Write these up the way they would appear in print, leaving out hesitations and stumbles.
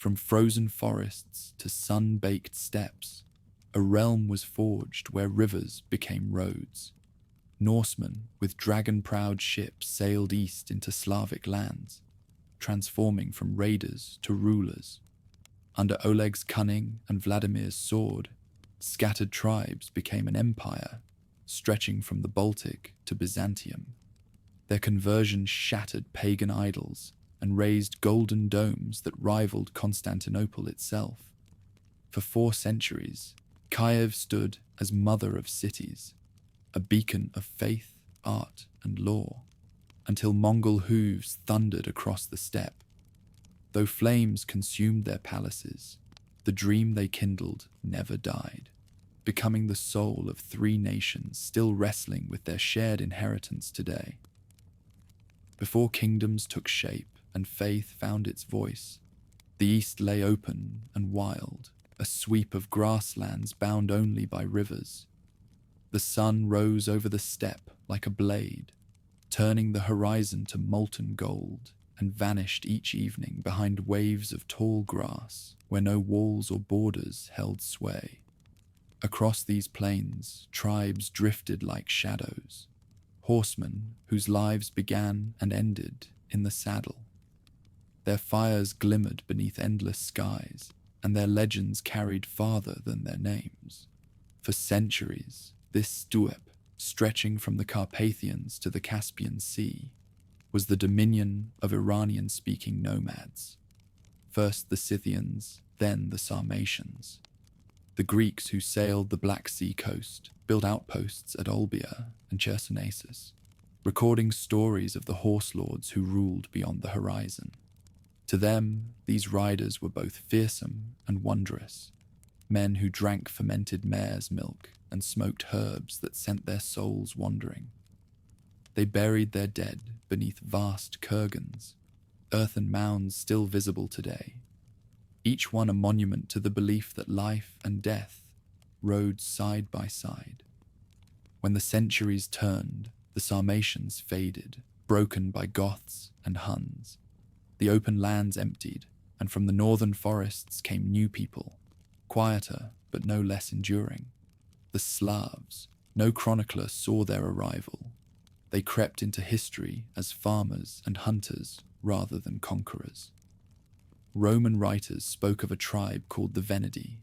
From frozen forests to sun-baked steppes, a realm was forged where rivers became roads. Norsemen with dragon-prowed ships sailed east into Slavic lands, transforming from raiders to rulers. Under Oleg's cunning and Vladimir's sword, scattered tribes became an empire, stretching from the Baltic to Byzantium. Their conversion shattered pagan idols and raised golden domes that rivaled Constantinople itself. For 4 centuries, Kyiv stood as mother of cities, a beacon of faith, art, and law, until Mongol hooves thundered across the steppe. Though flames consumed their palaces, the dream they kindled never died, becoming the soul of 3 nations still wrestling with their shared inheritance today. Before kingdoms took shape and faith found its voice, the east lay open and wild, a sweep of grasslands bound only by rivers. The sun rose over the steppe like a blade, turning the horizon to molten gold, and vanished each evening behind waves of tall grass where no walls or borders held sway. Across these plains, tribes drifted like shadows, horsemen whose lives began and ended in the saddle. Their fires glimmered beneath endless skies, and their legends carried farther than their names. For centuries, this steppe, stretching from the Carpathians to the Caspian Sea, was the dominion of Iranian-speaking nomads. First the Scythians, then the Sarmatians. The Greeks who sailed the Black Sea coast built outposts at Olbia and Chersonesus, recording stories of the horse lords who ruled beyond the horizon. To them, these riders were both fearsome and wondrous, men who drank fermented mare's milk and smoked herbs that sent their souls wandering. They buried their dead beneath vast kurgans, earthen mounds still visible today, each one a monument to the belief that life and death rode side by side. When the centuries turned, the Sarmatians faded, broken by Goths and Huns. The open lands emptied, and from the northern forests came new people, quieter but no less enduring. The Slavs. No chronicler saw their arrival. They crept into history as farmers and hunters rather than conquerors. Roman writers spoke of a tribe called the Venedi,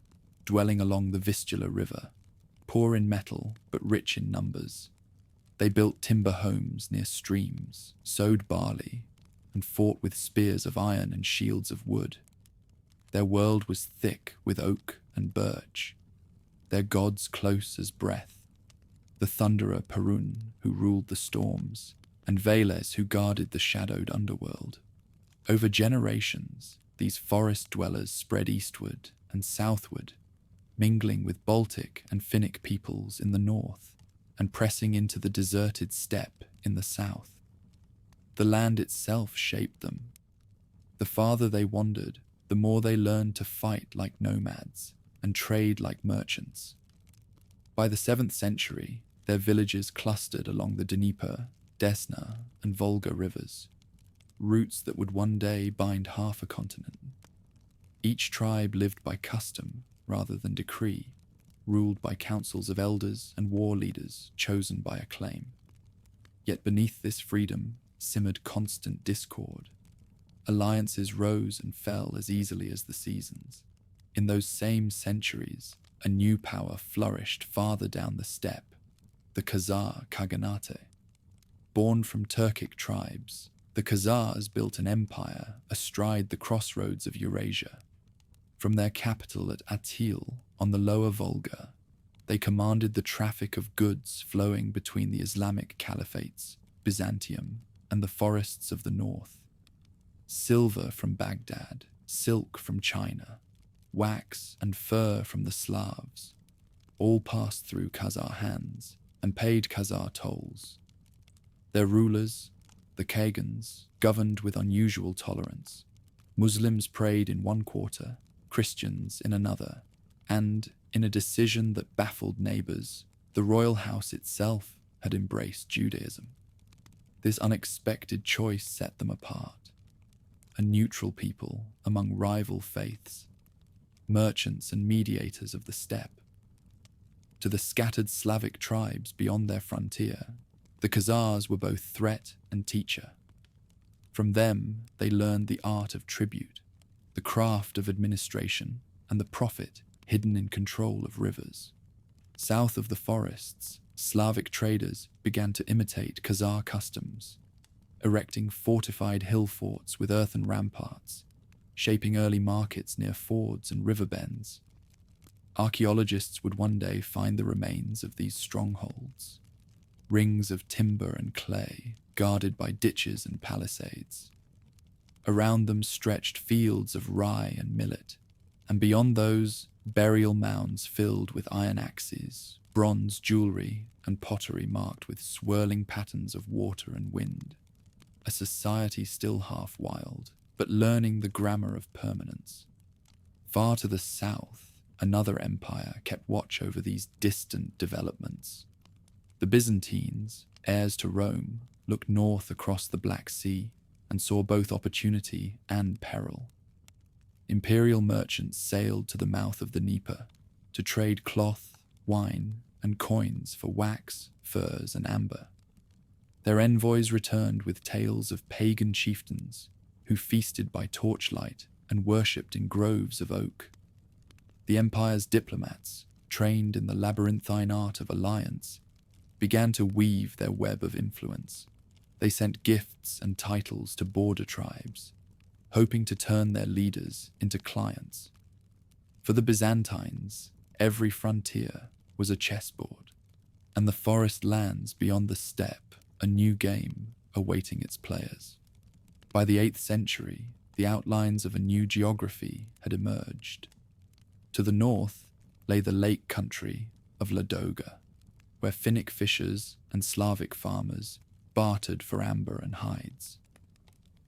dwelling along the Vistula River, poor in metal but rich in numbers. They built timber homes near streams, sowed barley, and fought with spears of iron and shields of wood. Their world was thick with oak and birch, their gods close as breath. The thunderer Perun, who ruled the storms, and Veles, who guarded the shadowed underworld. Over generations, these forest dwellers spread eastward and southward, mingling with Baltic and Finnic peoples in the north, and pressing into the deserted steppe in the south. The land itself shaped them. The farther they wandered, the more they learned to fight like nomads and trade like merchants. By the 7th century, their villages clustered along the Dnieper, Desna, and Volga rivers, routes that would one day bind half a continent. Each tribe lived by custom rather than decree, ruled by councils of elders and war leaders chosen by acclaim. Yet beneath this freedom simmered constant discord. Alliances rose and fell as easily as the seasons. In those same centuries, a new power flourished farther down the steppe, the Khazar Khaganate. Born from Turkic tribes, the Khazars built an empire astride the crossroads of Eurasia. From their capital at Atil on the lower Volga, they commanded the traffic of goods flowing between the Islamic caliphates, Byzantium, and the forests of the north. Silver from Baghdad, silk from China, wax and fur from the Slavs, all passed through Khazar hands and paid Khazar tolls. Their rulers, the Khagans, governed with unusual tolerance. Muslims prayed in one quarter, Christians in another, and, in a decision that baffled neighbors, the royal house itself had embraced Judaism. This unexpected choice set them apart. a neutral people among rival faiths, merchants and mediators of the steppe. To the scattered Slavic tribes beyond their frontier, the Khazars were both threat and teacher. From them, they learned the art of tribute, the craft of administration, and the profit hidden in control of rivers. South of the forests, Slavic traders began to imitate Khazar customs, erecting fortified hill forts with earthen ramparts, shaping early markets near fords and river bends. Archaeologists would one day find the remains of these strongholds, rings of timber and clay guarded by ditches and palisades. Around them stretched fields of rye and millet, and beyond those, burial mounds filled with iron axes, bronze jewelry, and pottery marked with swirling patterns of water and wind. A society still half wild, but learning the grammar of permanence. Far to the south, another empire kept watch over these distant developments. The Byzantines, heirs to Rome, looked north across the Black Sea and saw both opportunity and peril. Imperial merchants sailed to the mouth of the Dnieper to trade cloth, wine, and coins for wax, furs, and amber. Their envoys returned with tales of pagan chieftains who feasted by torchlight and worshipped in groves of oak. The empire's diplomats, trained in the labyrinthine art of alliance, began to weave their web of influence. They sent gifts and titles to border tribes, hoping to turn their leaders into clients. For the Byzantines, every frontier was a chessboard, and the forest lands beyond the steppe a new game awaiting its players. By the 8th century, the outlines of a new geography had emerged. To the north lay the lake country of Ladoga, where Finnic fishers and Slavic farmers bartered for amber and hides.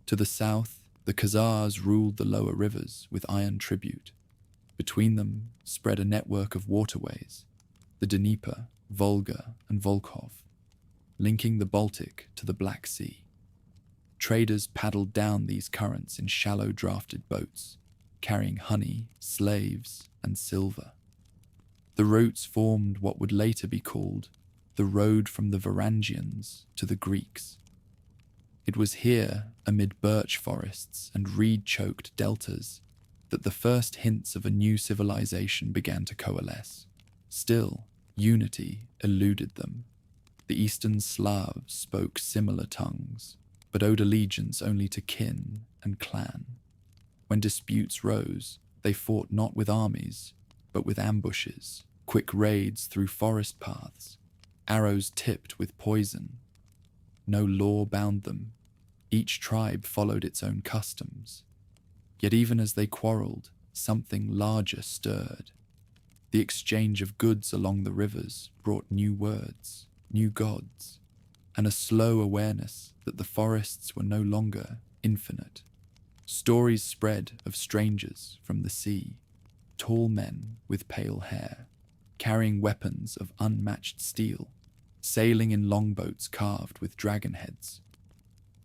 To the south, the Khazars ruled the lower rivers with iron tribute. Between them spread a network of waterways, the Dnieper, Volga, and Volkhov, linking the Baltic to the Black Sea. Traders paddled down these currents in shallow drafted boats, carrying honey, slaves, and silver. The routes formed what would later be called the road from the Varangians to the Greeks. It was here, amid birch forests and reed-choked deltas, that the first hints of a new civilization began to coalesce. Still, unity eluded them. The Eastern Slavs spoke similar tongues, but owed allegiance only to kin and clan. When disputes rose, they fought not with armies, but with ambushes, quick raids through forest paths, arrows tipped with poison. No law bound them. Each tribe followed its own customs. Yet even as they quarreled, something larger stirred. The exchange of goods along the rivers brought new words, new gods, and a slow awareness that the forests were no longer infinite. Stories spread of strangers from the sea, tall men with pale hair, carrying weapons of unmatched steel, sailing in longboats carved with dragon heads.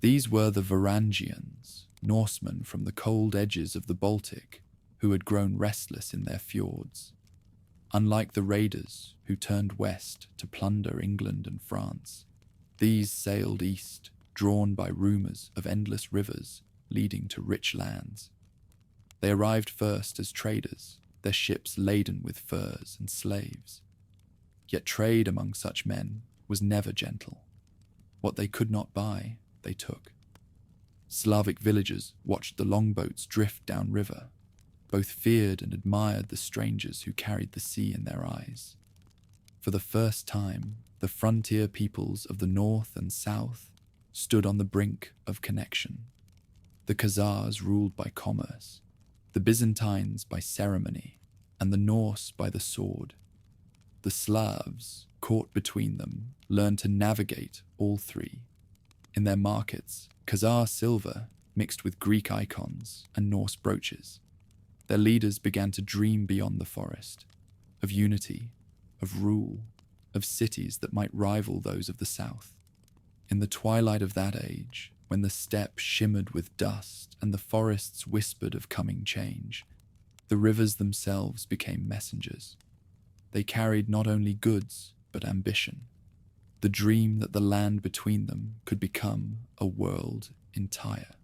These were the Varangians, Norsemen from the cold edges of the Baltic, who had grown restless in their fjords. Unlike the raiders who turned west to plunder England and France, these sailed east, drawn by rumours of endless rivers leading to rich lands. They arrived first as traders, their ships laden with furs and slaves. Yet trade among such men was never gentle. What they could not buy, they took. Slavic villagers watched the longboats drift downriver, both feared and admired the strangers who carried the sea in their eyes. For the first time, the frontier peoples of the north and south stood on the brink of connection. The Khazars ruled by commerce, the Byzantines by ceremony, and the Norse by the sword. The Slavs, caught between them, learned to navigate all three. In their markets, Khazar silver mixed with Greek icons and Norse brooches. Their leaders began to dream beyond the forest, of unity, of rule, of cities that might rival those of the south. In the twilight of that age, when the steppe shimmered with dust and the forests whispered of coming change, the rivers themselves became messengers. They carried not only goods, but ambition, the dream that the land between them could become a world entire.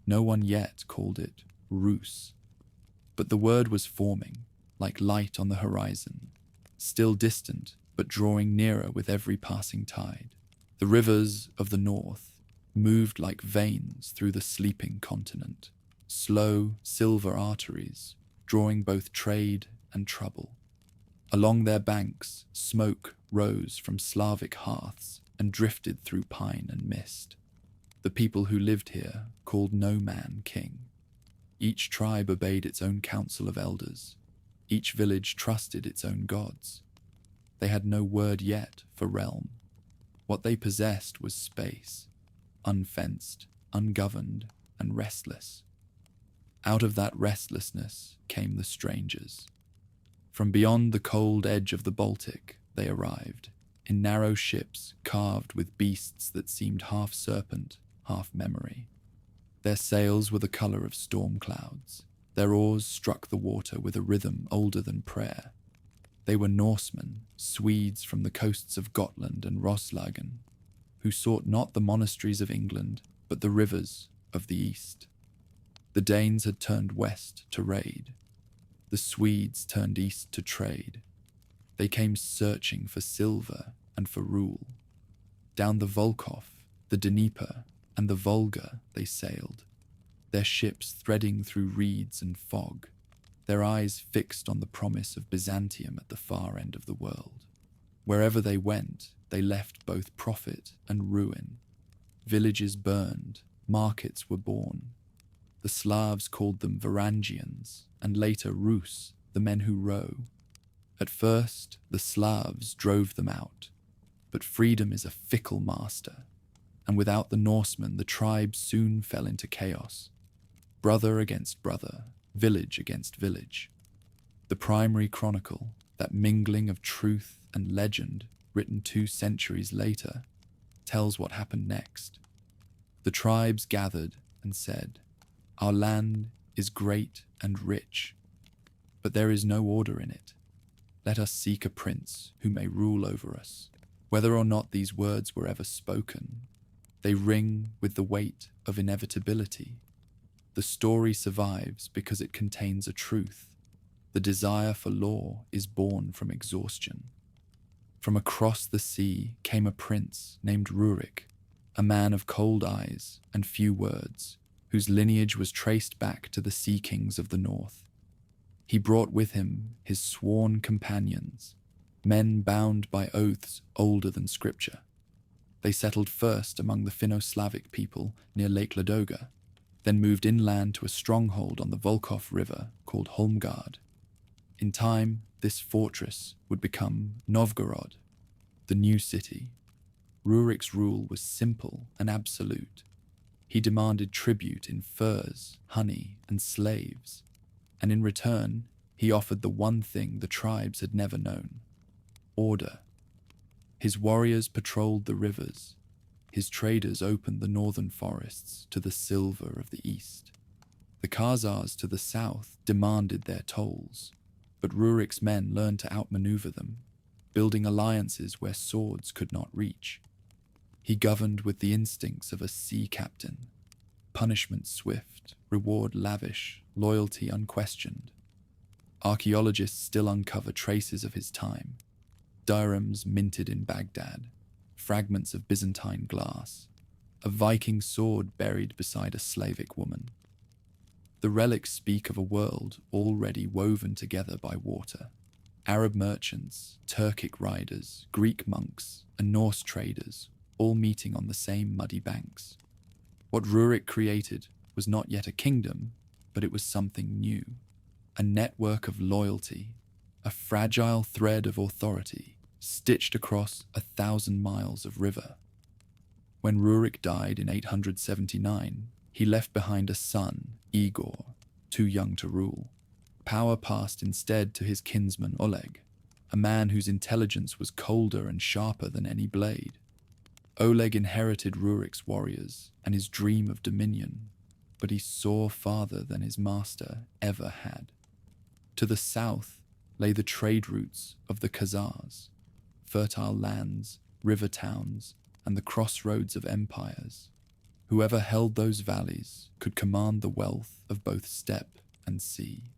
No one yet called it Rus, but the word was forming, like light on the horizon, still distant, but drawing nearer with every passing tide. The rivers of the north moved like veins through the sleeping continent, slow silver arteries, drawing both trade and trouble. Along their banks, smoke rose from Slavic hearths and drifted through pine and mist. The people who lived here called no man king. Each tribe obeyed its own council of elders. Each village trusted its own gods. They had no word yet for realm. What they possessed was space, unfenced, ungoverned, and restless. Out of that restlessness came the strangers. From beyond the cold edge of the Baltic, they arrived, in narrow ships carved with beasts that seemed half serpent, half memory. Their sails were the colour of storm clouds. Their oars struck the water with a rhythm older than prayer. They were Norsemen, Swedes from the coasts of Gotland and Roslagen, who sought not the monasteries of England, but the rivers of the east. The Danes had turned west to raid. The Swedes turned east to trade. They came searching for silver and for rule. Down the Volkhov, the Dnieper, and the Volga they sailed, their ships threading through reeds and fog, their eyes fixed on the promise of Byzantium at the far end of the world. Wherever they went, they left both profit and ruin. Villages burned, markets were born. The Slavs called them Varangians, and later Rus, the men who row. At first, the Slavs drove them out, but freedom is a fickle master, and without the Norsemen, the tribes soon fell into chaos. Brother against brother, village against village. The primary chronicle, that mingling of truth and legend written 2 centuries later, tells what happened next. The tribes gathered and said, "Our land is great and rich, but there is no order in it. Let us seek a prince who may rule over us." Whether or not these words were ever spoken, they ring with the weight of inevitability. The story survives because it contains a truth. The desire for law is born from exhaustion. From across the sea came a prince named Rurik, a man of cold eyes and few words, whose lineage was traced back to the sea kings of the north. He brought with him his sworn companions, men bound by oaths older than scripture. They settled first among the Finno-Slavic people near Lake Ladoga, then moved inland to a stronghold on the Volkhov River called Holmgard. In time, this fortress would become Novgorod, the new city. Rurik's rule was simple and absolute. He demanded tribute in furs, honey, and slaves, and in return, he offered the one thing the tribes had never known: order. His warriors patrolled the rivers. His traders opened the northern forests to the silver of the east. The Khazars to the south demanded their tolls, but Rurik's men learned to outmaneuver them, building alliances where swords could not reach. He governed with the instincts of a sea captain: punishment swift, reward lavish, loyalty unquestioned. Archaeologists still uncover traces of his time: dirhams minted in Baghdad, fragments of Byzantine glass, a Viking sword buried beside a Slavic woman. The relics speak of a world already woven together by water. Arab merchants, Turkic riders, Greek monks, and Norse traders, all meeting on the same muddy banks. What Rurik created was not yet a kingdom, but it was something new, a network of loyalty, a fragile thread of authority, stitched across 1,000 miles of river. When Rurik died in 879, he left behind a son, Igor, too young to rule. Power passed instead to his kinsman Oleg, a man whose intelligence was colder and sharper than any blade. Oleg inherited Rurik's warriors and his dream of dominion, but he saw farther than his master ever had. To the south lay the trade routes of the Khazars, fertile lands, river towns, and the crossroads of empires. Whoever held those valleys could command the wealth of both steppe and sea.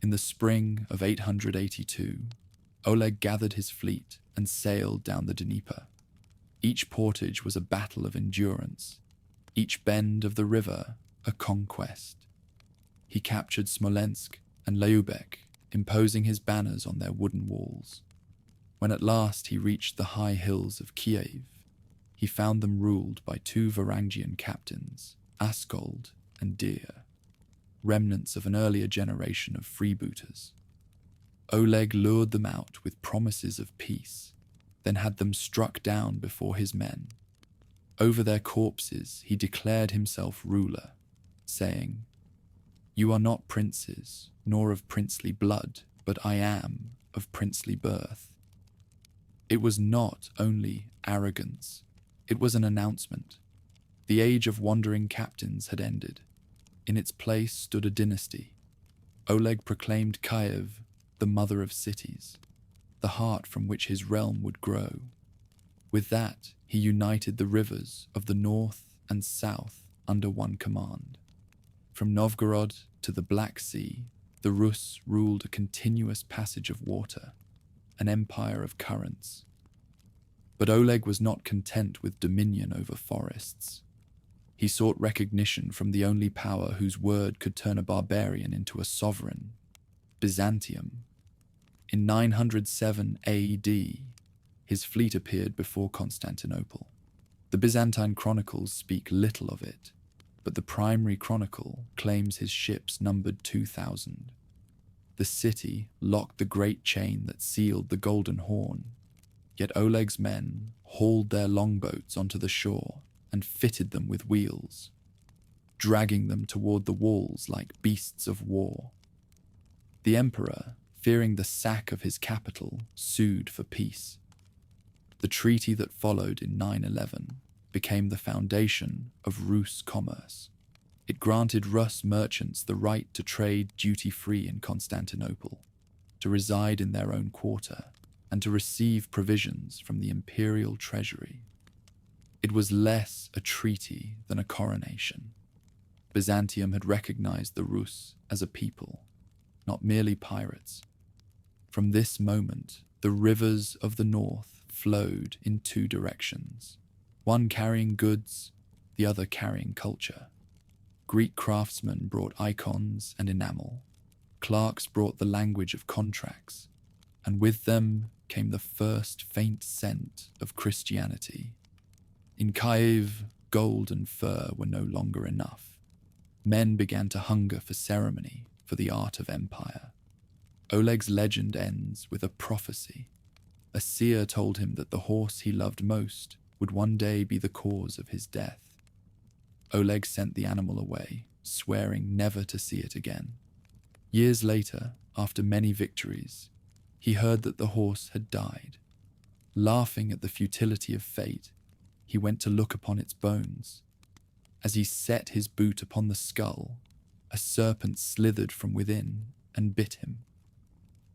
In the spring of 882, Oleg gathered his fleet and sailed down the Dnieper. Each portage was a battle of endurance, each bend of the river a conquest. He captured Smolensk and Lyubek, imposing his banners on their wooden walls. When at last he reached the high hills of Kyiv, he found them ruled by two Varangian captains, Askold and Dir, remnants of an earlier generation of freebooters. Oleg lured them out with promises of peace, then had them struck down before his men. Over their corpses he declared himself ruler, saying, "You are not princes, nor of princely blood, but I am of princely birth." It was not only arrogance, it was an announcement. The age of wandering captains had ended. In its place stood a dynasty. Oleg proclaimed Kyiv the mother of cities, the heart from which his realm would grow. With that, he united the rivers of the north and south under one command. From Novgorod to the Black Sea, the Rus ruled a continuous passage of water, an empire of currents. But Oleg was not content with dominion over forests. He sought recognition from the only power whose word could turn a barbarian into a sovereign, Byzantium. In 907 AD, his fleet appeared before Constantinople. The Byzantine chronicles speak little of it, but the primary chronicle claims his ships numbered 2,000. The city locked the great chain that sealed the Golden Horn, yet Oleg's men hauled their longboats onto the shore and fitted them with wheels, dragging them toward the walls like beasts of war. The emperor, fearing the sack of his capital, sued for peace. The treaty that followed in 911 became the foundation of Rus commerce. It granted Rus merchants the right to trade duty-free in Constantinople, to reside in their own quarter, and to receive provisions from the imperial treasury. It was less a treaty than a coronation. Byzantium had recognized the Rus as a people, not merely pirates. From this moment, the rivers of the north flowed in two directions, one carrying goods, the other carrying culture. Greek craftsmen brought icons and enamel. Clerks brought the language of contracts, and with them came the first faint scent of Christianity. In Kyiv, gold and fur were no longer enough. Men began to hunger for ceremony, for the art of empire. Oleg's legend ends with a prophecy. A seer told him that the horse he loved most would one day be the cause of his death. Oleg sent the animal away, swearing never to see it again. Years later, after many victories, he heard that the horse had died. Laughing at the futility of fate, he went to look upon its bones. As he set his boot upon the skull, a serpent slithered from within and bit him.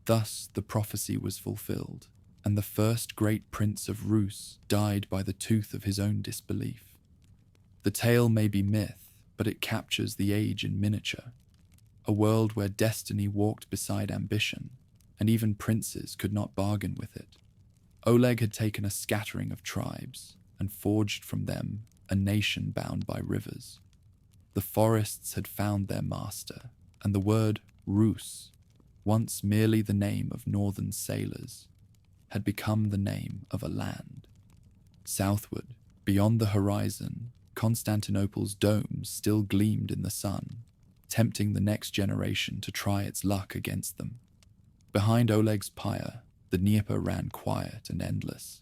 Thus the prophecy was fulfilled, and the first great prince of Rus died by the tooth of his own disbelief. The tale may be myth, but it captures the age in miniature, a world where destiny walked beside ambition, and even princes could not bargain with it. Oleg had taken a scattering of tribes and forged from them a nation bound by rivers. The forests had found their master, and the word Rus, once merely the name of northern sailors, had become the name of a land. Southward, beyond the horizon, Constantinople's domes still gleamed in the sun, tempting the next generation to try its luck against them. Behind Oleg's pyre, the Dnieper ran quiet and endless,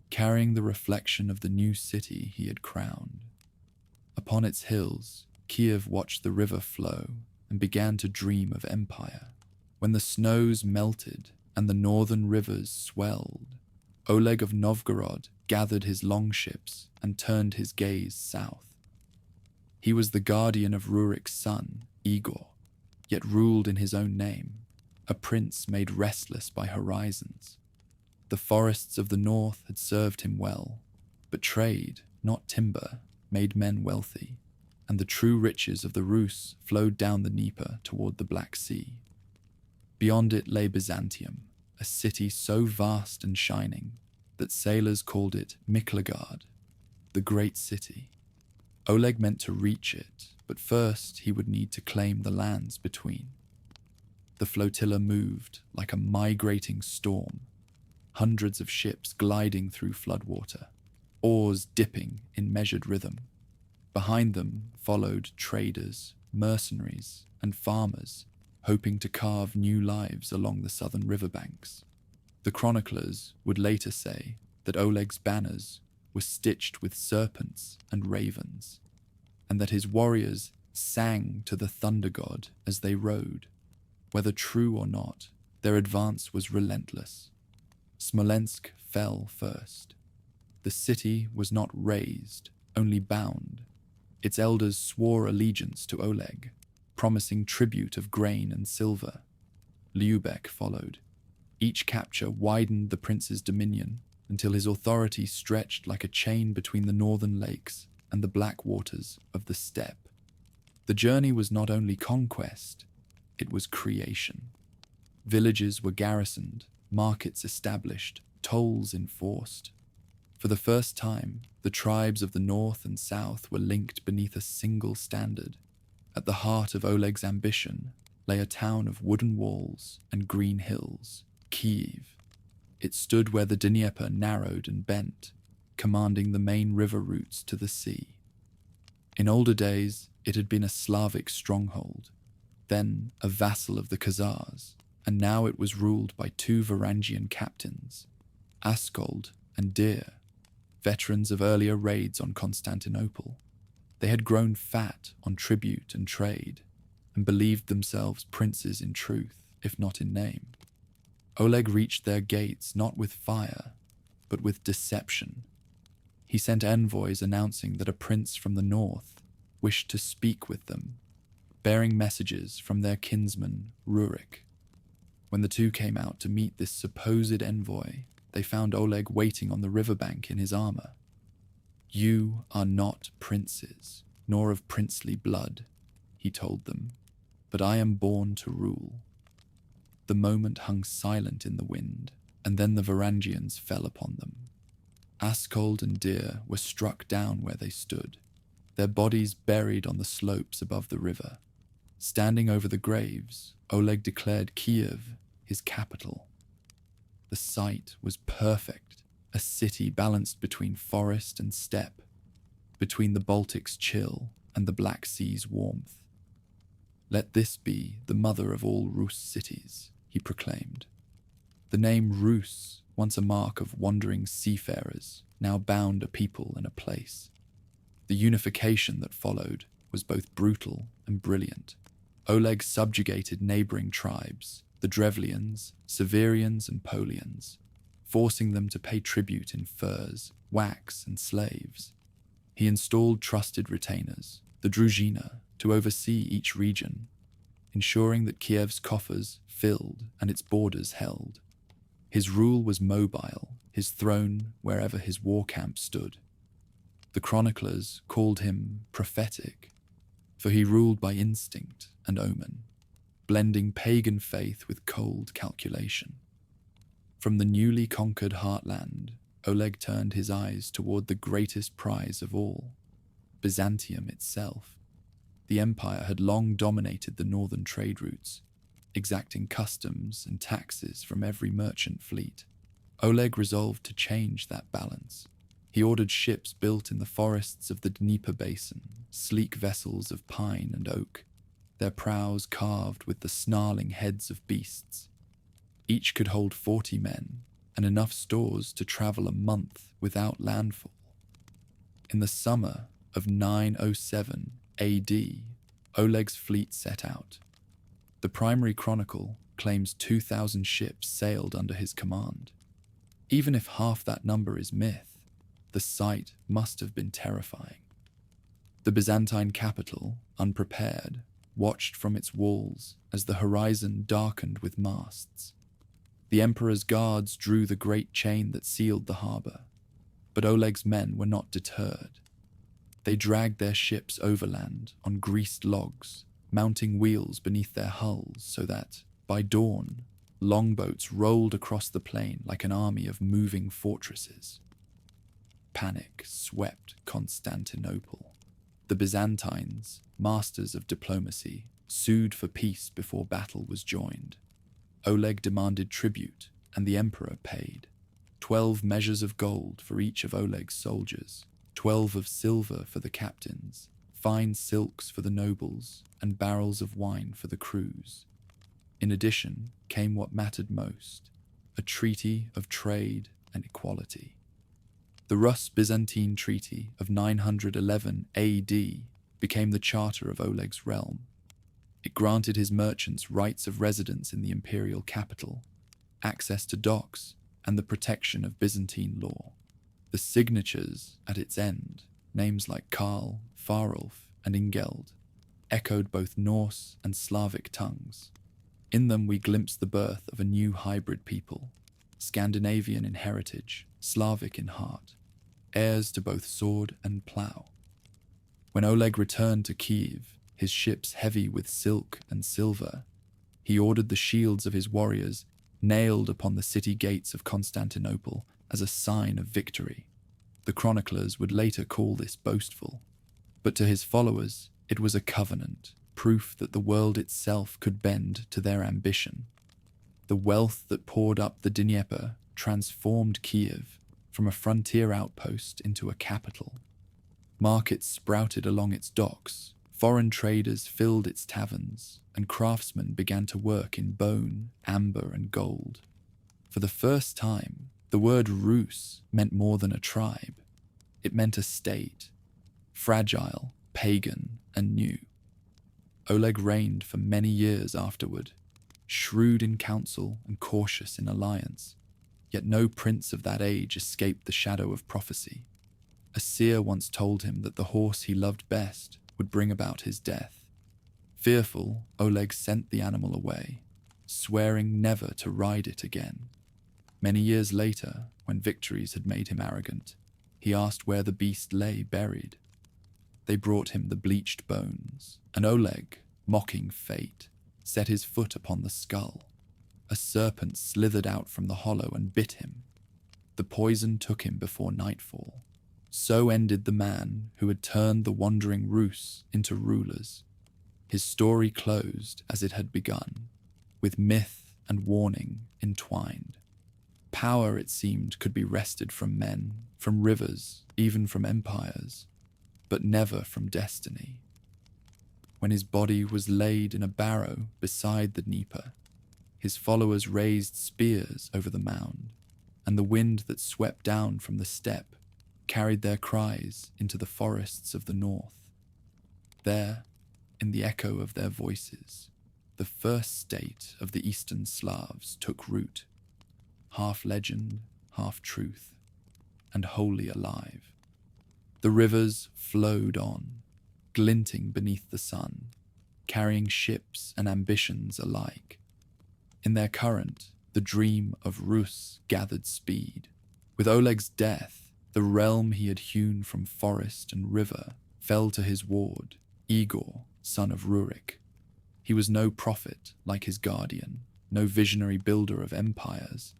carrying the reflection of the new city he had crowned. Upon its hills, Kyiv watched the river flow and began to dream of empire. When the snows melted and the northern rivers swelled, Oleg of Novgorod gathered his longships and turned his gaze south. He was the guardian of Rurik's son, Igor, yet ruled in his own name, a prince made restless by horizons. The forests of the north had served him well, but trade, not timber, made men wealthy, and the true riches of the Rus flowed down the Dnieper toward the Black Sea. Beyond it lay Byzantium, a city so vast and shining that sailors called it Miklagard, the Great City. Oleg meant to reach it, but first he would need to claim the lands between. The flotilla moved like a migrating storm, hundreds of ships gliding through floodwater, oars dipping in measured rhythm. Behind them followed traders, mercenaries, and farmers, hoping to carve new lives along the southern riverbanks. The chroniclers would later say that Oleg's banners were stitched with serpents and ravens, and that his warriors sang to the thunder god as they rode. Whether true or not, their advance was relentless. Smolensk fell first. The city was not razed, only bound. Its elders swore allegiance to Oleg, promising tribute of grain and silver. Lyubek followed. Each capture widened the prince's dominion until his authority stretched like a chain between the northern lakes and the black waters of the steppe. The journey was not only conquest, it was creation. Villages were garrisoned, markets established, tolls enforced. For the first time, the tribes of the north and south were linked beneath a single standard. At the heart of Oleg's ambition lay a town of wooden walls and green hills, Kyiv. It stood where the Dnieper narrowed and bent, commanding the main river routes to the sea. In older days, it had been a Slavic stronghold, then a vassal of the Khazars, and now it was ruled by two Varangian captains, Askold and Dir, veterans of earlier raids on Constantinople. They had grown fat on tribute and trade, and believed themselves princes in truth, if not in name. Oleg reached their gates not with fire, but with deception. He sent envoys announcing that a prince from the north wished to speak with them, bearing messages from their kinsman Rurik. When the two came out to meet this supposed envoy, they found Oleg waiting on the riverbank in his armor. "You are not princes, nor of princely blood," he told them, "but I am born to rule." The moment hung silent in the wind, and then the Varangians fell upon them. Askold and Dir were struck down where they stood, their bodies buried on the slopes above the river. Standing over the graves, Oleg declared Kyiv his capital. The site was perfect, a city balanced between forest and steppe, between the Baltic's chill and the Black Sea's warmth. "Let this be the mother of all Rus cities," he proclaimed. The name Rus, once a mark of wandering seafarers, now bound a people and a place. The unification that followed was both brutal and brilliant. Oleg subjugated neighboring tribes, the Drevlians, Severians, and Polians, forcing them to pay tribute in furs, wax, and slaves. He installed trusted retainers, the Druzhina, to oversee each region, ensuring that Kiev's coffers filled and its borders held. His rule was mobile, his throne wherever his war camp stood. The chroniclers called him prophetic, for he ruled by instinct and omen, blending pagan faith with cold calculation. From the newly conquered heartland, Oleg turned his eyes toward the greatest prize of all, Byzantium itself. The empire had long dominated the northern trade routes, exacting customs and taxes from every merchant fleet. Oleg resolved to change that balance. He ordered ships built in the forests of the Dnieper basin, sleek vessels of pine and oak, their prows carved with the snarling heads of beasts. Each could hold 40 men, and enough stores to travel a month without landfall. In the summer of 907 AD, Oleg's fleet set out. The primary chronicle claims 2,000 ships sailed under his command. Even if half that number is myth, The sight must have been terrifying. The Byzantine capital, unprepared, watched from its walls as the horizon darkened with masts. The emperor's guards drew the great chain that sealed the harbour, but Oleg's men were not deterred. They dragged their ships overland on greased logs, mounting wheels beneath their hulls so that, by dawn, longboats rolled across the plain like an army of moving fortresses. Panic swept Constantinople. The Byzantines, masters of diplomacy, sued for peace before battle was joined. Oleg demanded tribute, and the emperor paid. 12 measures of gold for each of Oleg's soldiers, 12 of silver for the captains, fine silks for the nobles, and barrels of wine for the crews. In addition came what mattered most, a treaty of trade and equality. The Rus-Byzantine Treaty of 911 AD became the charter of Oleg's realm. It granted his merchants rights of residence in the imperial capital, access to docks, and the protection of Byzantine law. The signatures at its end, names like Karl, Farolf, and Ingeld, echoed both Norse and Slavic tongues. In them we glimpse the birth of a new hybrid people, Scandinavian in heritage, Slavic in heart, heirs to both sword and plough. When Oleg returned to Kyiv, his ships heavy with silk and silver, he ordered the shields of his warriors nailed upon the city gates of Constantinople as a sign of victory. The chroniclers would later call this boastful, but to his followers it was a covenant, proof that the world itself could bend to their ambition. The wealth that poured up the Dnieper transformed Kyiv from a frontier outpost into a capital. Markets sprouted along its docks, foreign traders filled its taverns, and craftsmen began to work in bone, amber, and gold. For the first time, the word Rus meant more than a tribe. It meant a state, fragile, pagan, and new. Oleg reigned for many years afterward, shrewd in counsel and cautious in alliance, yet no prince of that age escaped the shadow of prophecy. A seer once told him that the horse he loved best would bring about his death. Fearful, Oleg sent the animal away, swearing never to ride it again. Many years later, when victories had made him arrogant, he asked where the beast lay buried. They brought him the bleached bones, and Oleg, mocking fate, set his foot upon the skull. A serpent slithered out from the hollow and bit him. The poison took him before nightfall. So ended the man who had turned the wandering Rus into rulers. His story closed as it had begun, with myth and warning entwined. Power, it seemed, could be wrested from men, from rivers, even from empires, but never from destiny. When his body was laid in a barrow beside the Dnieper, his followers raised spears over the mound, and the wind that swept down from the steppe carried their cries into the forests of the north. There, in the echo of their voices, the first state of the Eastern Slavs took root, half legend, half truth, and wholly alive. The rivers flowed on, glinting beneath the sun, carrying ships and ambitions alike. In their current, the dream of Rus gathered speed. With Oleg's death, the realm he had hewn from forest and river fell to his ward, Igor, son of Rurik. He was no prophet like his guardian, no visionary builder of empires,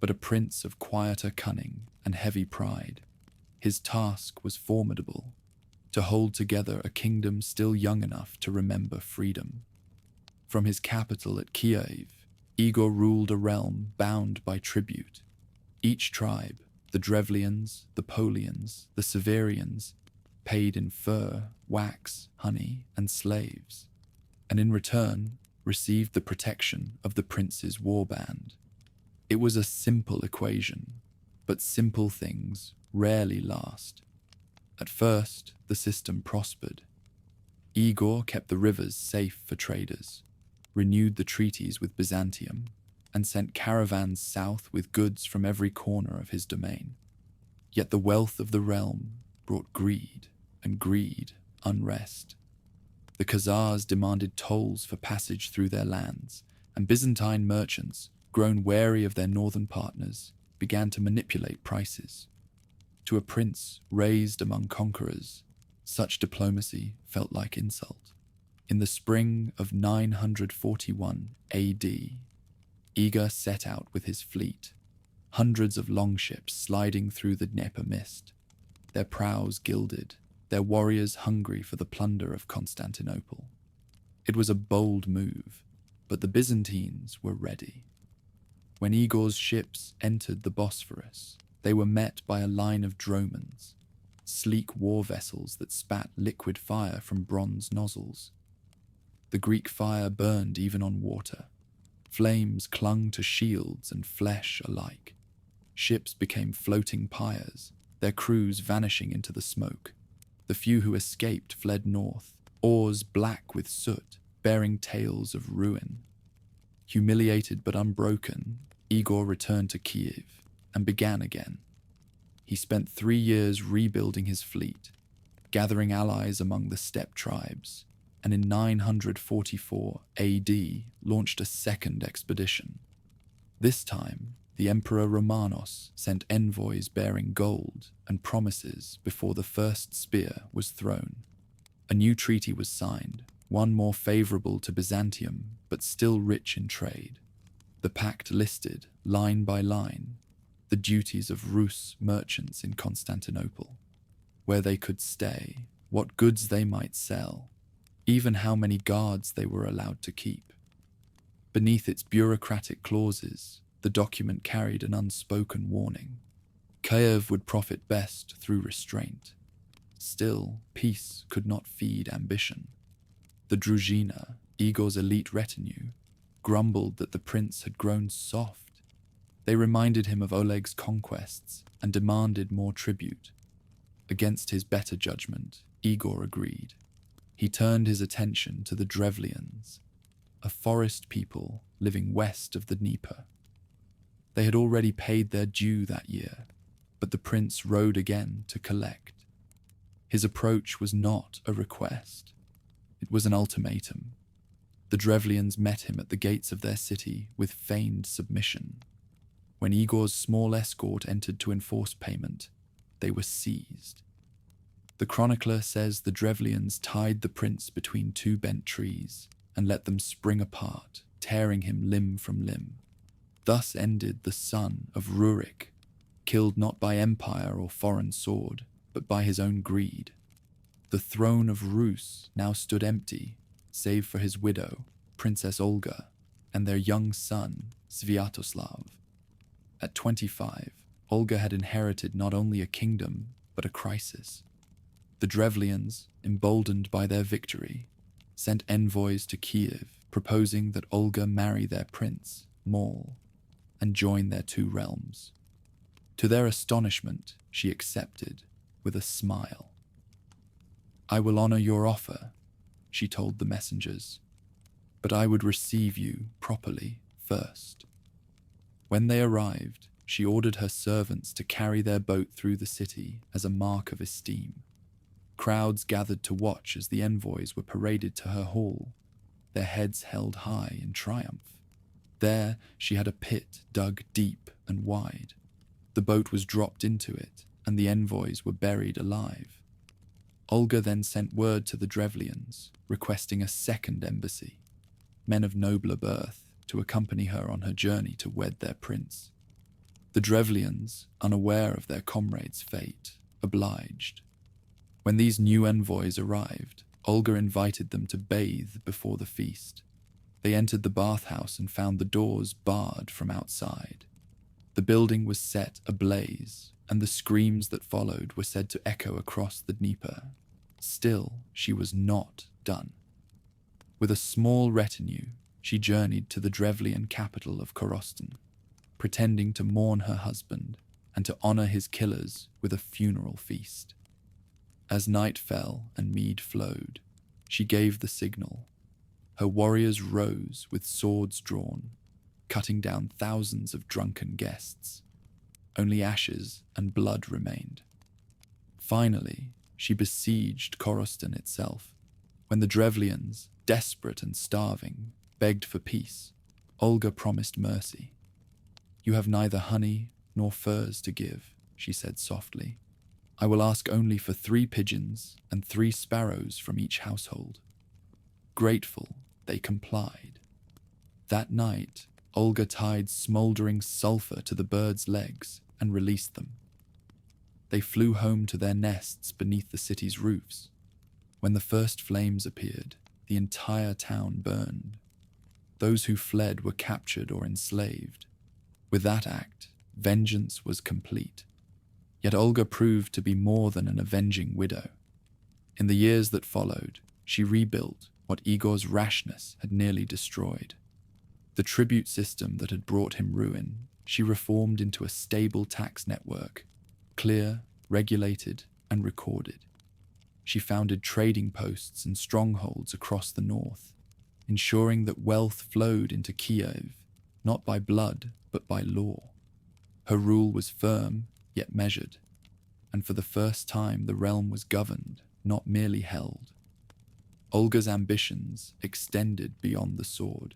but a prince of quieter cunning and heavy pride. His task was formidable, to hold together a kingdom still young enough to remember freedom. From his capital at Kyiv, Igor ruled a realm bound by tribute. Each tribe, the Drevlians, the Polians, the Severians, paid in fur, wax, honey, and slaves, and in return received the protection of the prince's warband. It was a simple equation, but simple things rarely last. At first, the system prospered. Igor kept the rivers safe for traders, renewed the treaties with Byzantium, and sent caravans south with goods from every corner of his domain. Yet the wealth of the realm brought greed, and greed unrest. The Khazars demanded tolls for passage through their lands, and Byzantine merchants, grown wary of their northern partners, began to manipulate prices. To a prince raised among conquerors, such diplomacy felt like insult. In the spring of 941 AD, Igor set out with his fleet, hundreds of longships sliding through the Dnieper mist, their prows gilded, their warriors hungry for the plunder of Constantinople. It was a bold move, but the Byzantines were ready. When Igor's ships entered the Bosphorus, they were met by a line of dromons, sleek war vessels that spat liquid fire from bronze nozzles. The Greek fire burned even on water. Flames clung to shields and flesh alike. Ships became floating pyres, their crews vanishing into the smoke. The few who escaped fled north, oars black with soot, bearing tales of ruin. Humiliated but unbroken, Igor returned to Kyiv and began again. He spent 3 years rebuilding his fleet, gathering allies among the steppe tribes, and in 944 AD launched a second expedition. This time, the Emperor Romanos sent envoys bearing gold and promises before the first spear was thrown. A new treaty was signed, one more favorable to Byzantium, but still rich in trade. The pact listed, line by line, the duties of Rus merchants in Constantinople, where they could stay, what goods they might sell, even how many guards they were allowed to keep. Beneath its bureaucratic clauses, the document carried an unspoken warning. Kyiv would profit best through restraint. Still, peace could not feed ambition. The Druzhina, Igor's elite retinue, grumbled that the prince had grown soft. They reminded him of Oleg's conquests and demanded more tribute. Against his better judgment, Igor agreed. He turned his attention to the Drevlians, a forest people living west of the Dnieper. They had already paid their due that year, but the prince rode again to collect. His approach was not a request. It was an ultimatum. The Drevlians met him at the gates of their city with feigned submission. When Igor's small escort entered to enforce payment, they were seized. The chronicler says the Drevlians tied the prince between 2 bent trees and let them spring apart, tearing him limb from limb. Thus ended the son of Rurik, killed not by empire or foreign sword, but by his own greed. The throne of Rus now stood empty, save for his widow, Princess Olga, and their young son, Sviatoslav. At 25, Olga had inherited not only a kingdom, but a crisis. The Drevlians, emboldened by their victory, sent envoys to Kyiv, proposing that Olga marry their prince, Mongol, and join their 2 realms. To their astonishment, she accepted, with a smile. "I will honor your offer," she told the messengers, "but I would receive you properly first." When they arrived, she ordered her servants to carry their boat through the city as a mark of esteem. Crowds gathered to watch as the envoys were paraded to her hall, their heads held high in triumph. There, she had a pit dug deep and wide. The boat was dropped into it, and the envoys were buried alive. Olga then sent word to the Drevlians, requesting a second embassy, men of nobler birth, to accompany her on her journey to wed their prince. The Drevlians, unaware of their comrade's fate, obliged. When these new envoys arrived, Olga invited them to bathe before the feast. They entered the bathhouse and found the doors barred from outside. The building was set ablaze, and the screams that followed were said to echo across the Dnieper. Still, she was not done. With a small retinue, she journeyed to the Drevlian capital of Korostan, pretending to mourn her husband and to honor his killers with a funeral feast. As night fell and mead flowed, she gave the signal. Her warriors rose with swords drawn, cutting down thousands of drunken guests. only ashes and blood remained. Finally, she besieged Korostan itself. When the Drevlians, desperate and starving, begged for peace, Olga promised mercy. "You have neither honey nor furs to give," she said softly. "I will ask only for 3 pigeons and 3 sparrows from each household." Grateful, they complied. That night, Olga tied smoldering sulfur to the birds' legs and released them. They flew home to their nests beneath the city's roofs. When the first flames appeared, the entire town burned. Those who fled were captured or enslaved. With that act, vengeance was complete. Yet Olga proved to be more than an avenging widow. In the years that followed, she rebuilt what Igor's rashness had nearly destroyed. The tribute system that had brought him ruin, she reformed into a stable tax network, clear, regulated, and recorded. She founded trading posts and strongholds across the north, ensuring that wealth flowed into Kyiv, not by blood, but by law. Her rule was firm, yet measured, and for the first time the realm was governed, not merely held. Olga's ambitions extended beyond the sword.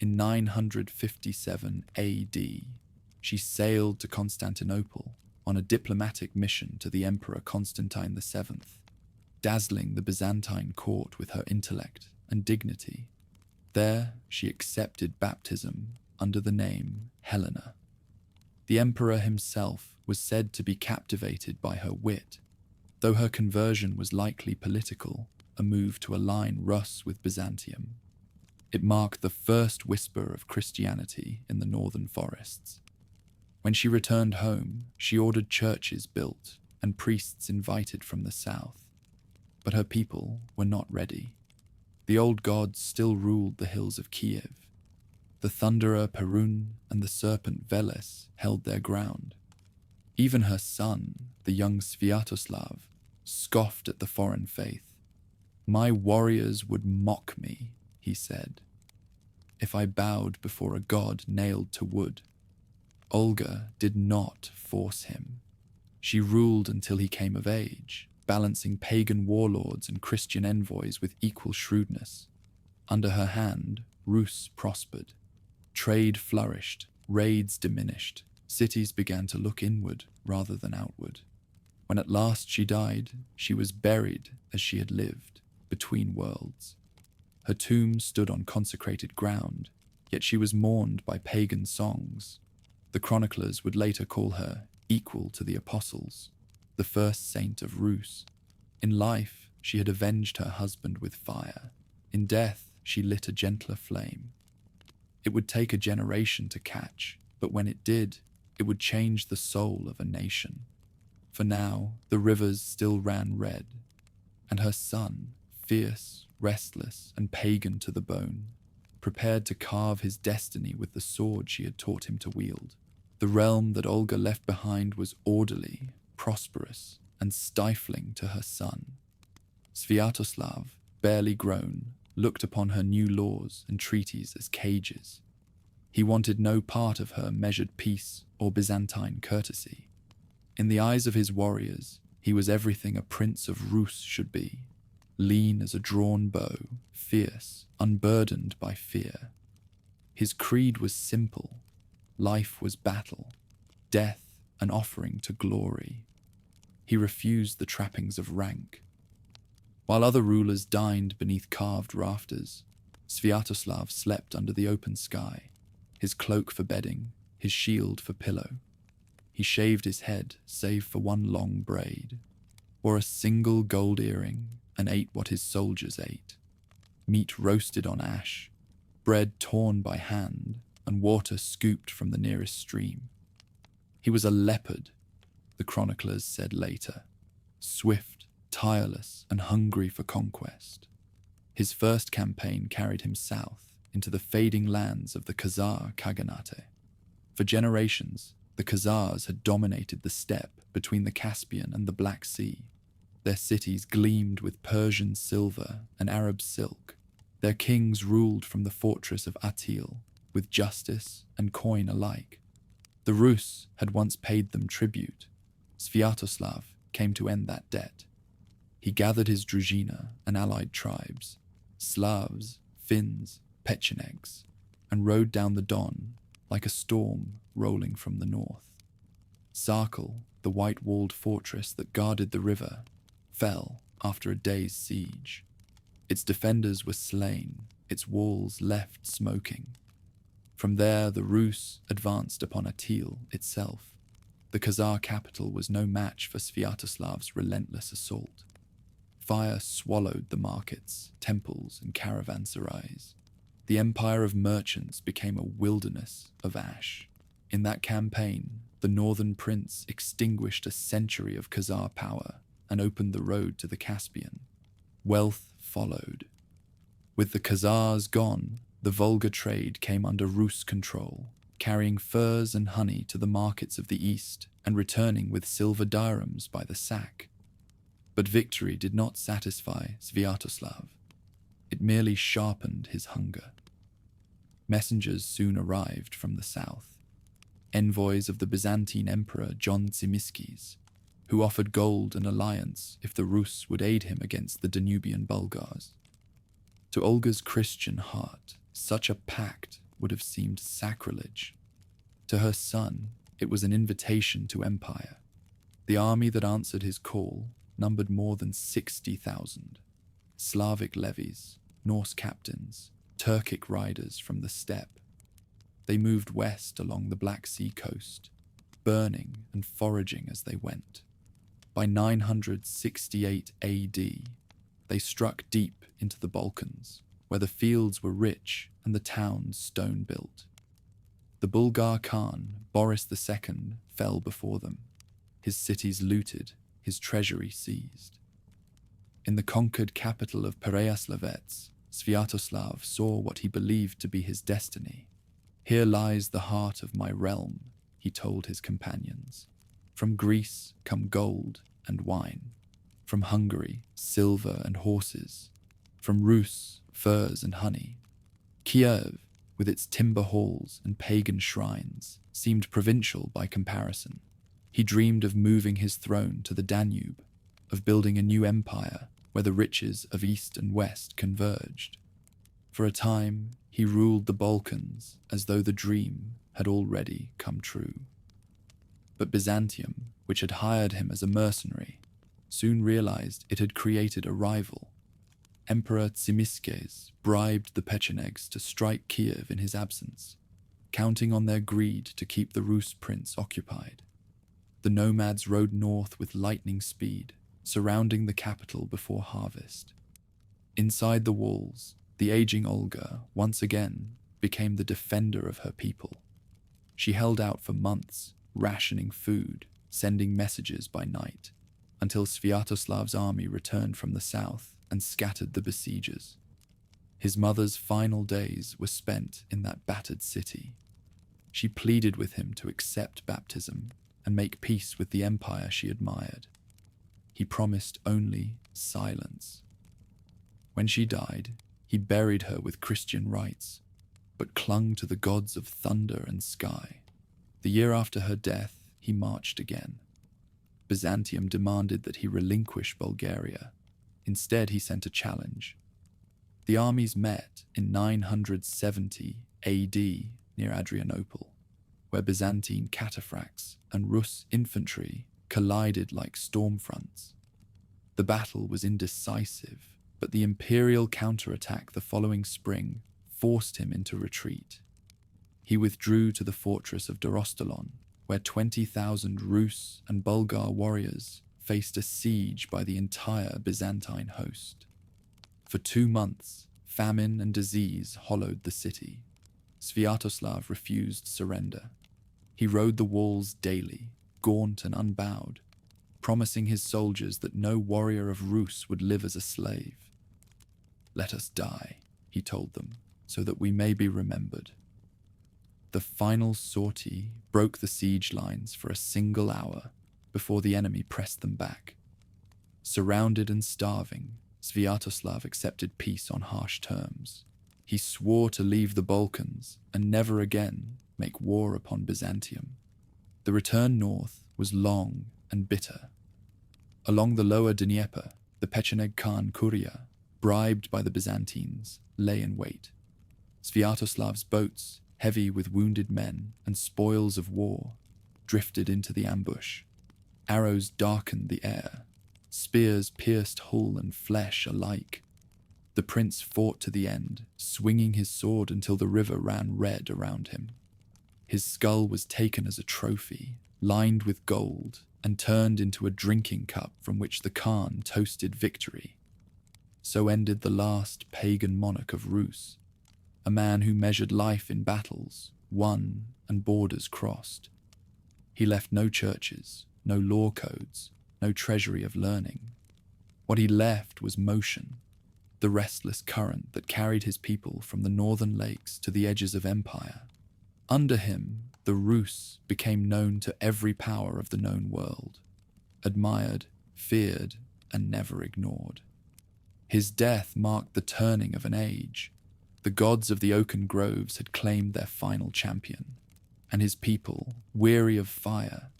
In 957 AD, she sailed to Constantinople on a diplomatic mission to the Emperor Constantine VII, dazzling the Byzantine court with her intellect and dignity. There, she accepted baptism under the name Helena. The emperor himself was said to be captivated by her wit, though her conversion was likely political, a move to align Rus with Byzantium. It marked the first whisper of Christianity in the northern forests. When she returned home, she ordered churches built and priests invited from the south. But her people were not ready. The old gods still ruled the hills of Kyiv. The thunderer Perun and the serpent Veles held their ground. Even her son, the young Sviatoslav, scoffed at the foreign faith. "My warriors would mock me," he said, "if I bowed before a god nailed to wood." Olga did not force him. She ruled until he came of age, balancing pagan warlords and Christian envoys with equal shrewdness. Under her hand, Rus prospered. Trade flourished, raids diminished, cities began to look inward rather than outward. When at last she died, she was buried as she had lived, between worlds. Her tomb stood on consecrated ground, yet she was mourned by pagan songs. The chroniclers would later call her equal to the apostles, the first saint of Rus. In life, she had avenged her husband with fire. In death, she lit a gentler flame. It would take a generation to catch, but when it did, it would change the soul of a nation. For now, the rivers still ran red, and her son, fierce, restless, and pagan to the bone, prepared to carve his destiny with the sword she had taught him to wield. The realm that Olga left behind was orderly, prosperous, and stifling to her son. Sviatoslav, barely grown, looked upon her new laws and treaties as cages. He wanted no part of her measured peace or Byzantine courtesy. In the eyes of his warriors, he was everything a prince of Rus should be, lean as a drawn bow, fierce, unburdened by fear. His creed was simple. Life was battle, death an offering to glory. He refused the trappings of rank. While other rulers dined beneath carved rafters, Sviatoslav slept under the open sky, his cloak for bedding, his shield for pillow. He shaved his head save for one long braid, wore a single gold earring, and ate what his soldiers ate. Meat roasted on ash, bread torn by hand, and water scooped from the nearest stream. He was a leopard, the chroniclers said later, swift, tireless, and hungry for conquest. His first campaign carried him south into the fading lands of the Khazar Khaganate. For generations, the Khazars had dominated the steppe between the Caspian and the Black Sea. Their cities gleamed with Persian silver and Arab silk. Their kings ruled from the fortress of Atil, with justice and coin alike. The Rus had once paid them tribute. Sviatoslav came to end that debt. He gathered his druzhina and allied tribes, Slavs, Finns, Pechenegs, and rode down the Don like a storm rolling from the north. Sarkel, the white-walled fortress that guarded the river, fell after a day's siege. Its defenders were slain, its walls left smoking. From there, the Rus advanced upon Atil itself. The Khazar capital was no match for Sviatoslav's relentless assault. Fire swallowed the markets, temples, and caravanserais. The empire of merchants became a wilderness of ash. In that campaign, the northern prince extinguished a century of Khazar power and opened the road to the Caspian. Wealth followed. With the Khazars gone, the Volga trade came under Rus control, carrying furs and honey to the markets of the east and returning with silver dirhams by the sack. But victory did not satisfy Sviatoslav. It merely sharpened his hunger. Messengers soon arrived from the south, envoys of the Byzantine Emperor John Tzimiskes, who offered gold and alliance if the Rus would aid him against the Danubian Bulgars. To Olga's Christian heart, such a pact would have seemed sacrilege. To her son, it was an invitation to empire. The army that answered his call numbered more than 60,000. Slavic levies, Norse captains, Turkic riders from the steppe. They moved west along the Black Sea coast, burning and foraging as they went. By 968 AD, they struck deep into the Balkans, where the fields were rich and the towns stone-built. The Bulgar Khan, Boris II, fell before them, his cities looted, his treasury seized. In the conquered capital of Pereyaslavetz, Sviatoslav saw what he believed to be his destiny. "Here lies the heart of my realm," he told his companions. "From Greece come gold and wine. From Hungary, silver and horses. From Rus, furs and honey." Kyiv, with its timber halls and pagan shrines, seemed provincial by comparison. He dreamed of moving his throne to the Danube, of building a new empire where the riches of East and West converged. For a time, he ruled the Balkans as though the dream had already come true. But Byzantium, which had hired him as a mercenary, soon realized it had created a rival. Emperor Tzimiskes bribed the Pechenegs to strike Kyiv in his absence, counting on their greed to keep the Rus prince occupied. The nomads rode north with lightning speed, surrounding the capital before harvest. Inside the walls, the aging Olga once again became the defender of her people. She held out for months, rationing food, sending messages by night, until Sviatoslav's army returned from the south and scattered the besiegers. His mother's final days were spent in that battered city. She pleaded with him to accept baptism and make peace with the empire she admired. He promised only silence. When she died, he buried her with Christian rites, but clung to the gods of thunder and sky. The year after her death, he marched again. Byzantium demanded that he relinquish Bulgaria. Instead, he sent a challenge. The armies met in 970 AD near Adrianople, where Byzantine cataphracts and Rus infantry collided like storm fronts. The battle was indecisive, but the imperial counterattack the following spring forced him into retreat. He withdrew to the fortress of Dorostelon, where 20,000 Rus and Bulgar warriors faced a siege by the entire Byzantine host. For 2 months, famine and disease hollowed the city. Sviatoslav refused surrender. He rode the walls daily, gaunt and unbowed, promising his soldiers that no warrior of Rus would live as a slave. "Let us die," he told them, "so that we may be remembered." The final sortie broke the siege lines for a single hour before the enemy pressed them back. Surrounded and starving, Sviatoslav accepted peace on harsh terms. He swore to leave the Balkans and never again make war upon Byzantium. The return north was long and bitter. Along the lower Dnieper, the Pecheneg Khan Kuria, bribed by the Byzantines, lay in wait. Sviatoslav's boats, heavy with wounded men and spoils of war, drifted into the ambush. Arrows darkened the air. Spears pierced hull and flesh alike. The prince fought to the end, swinging his sword until the river ran red around him. His skull was taken as a trophy, lined with gold, and turned into a drinking cup from which the Khan toasted victory. So ended the last pagan monarch of Rus, a man who measured life in battles, won, and borders crossed. He left no churches, no law codes, no treasury of learning. What he left was motion, the restless current that carried his people from the northern lakes to the edges of empire. Under him, the Rus became known to every power of the known world, admired, feared, and never ignored. His death marked the turning of an age. The gods of the oaken groves had claimed their final champion, and his people, weary of fire,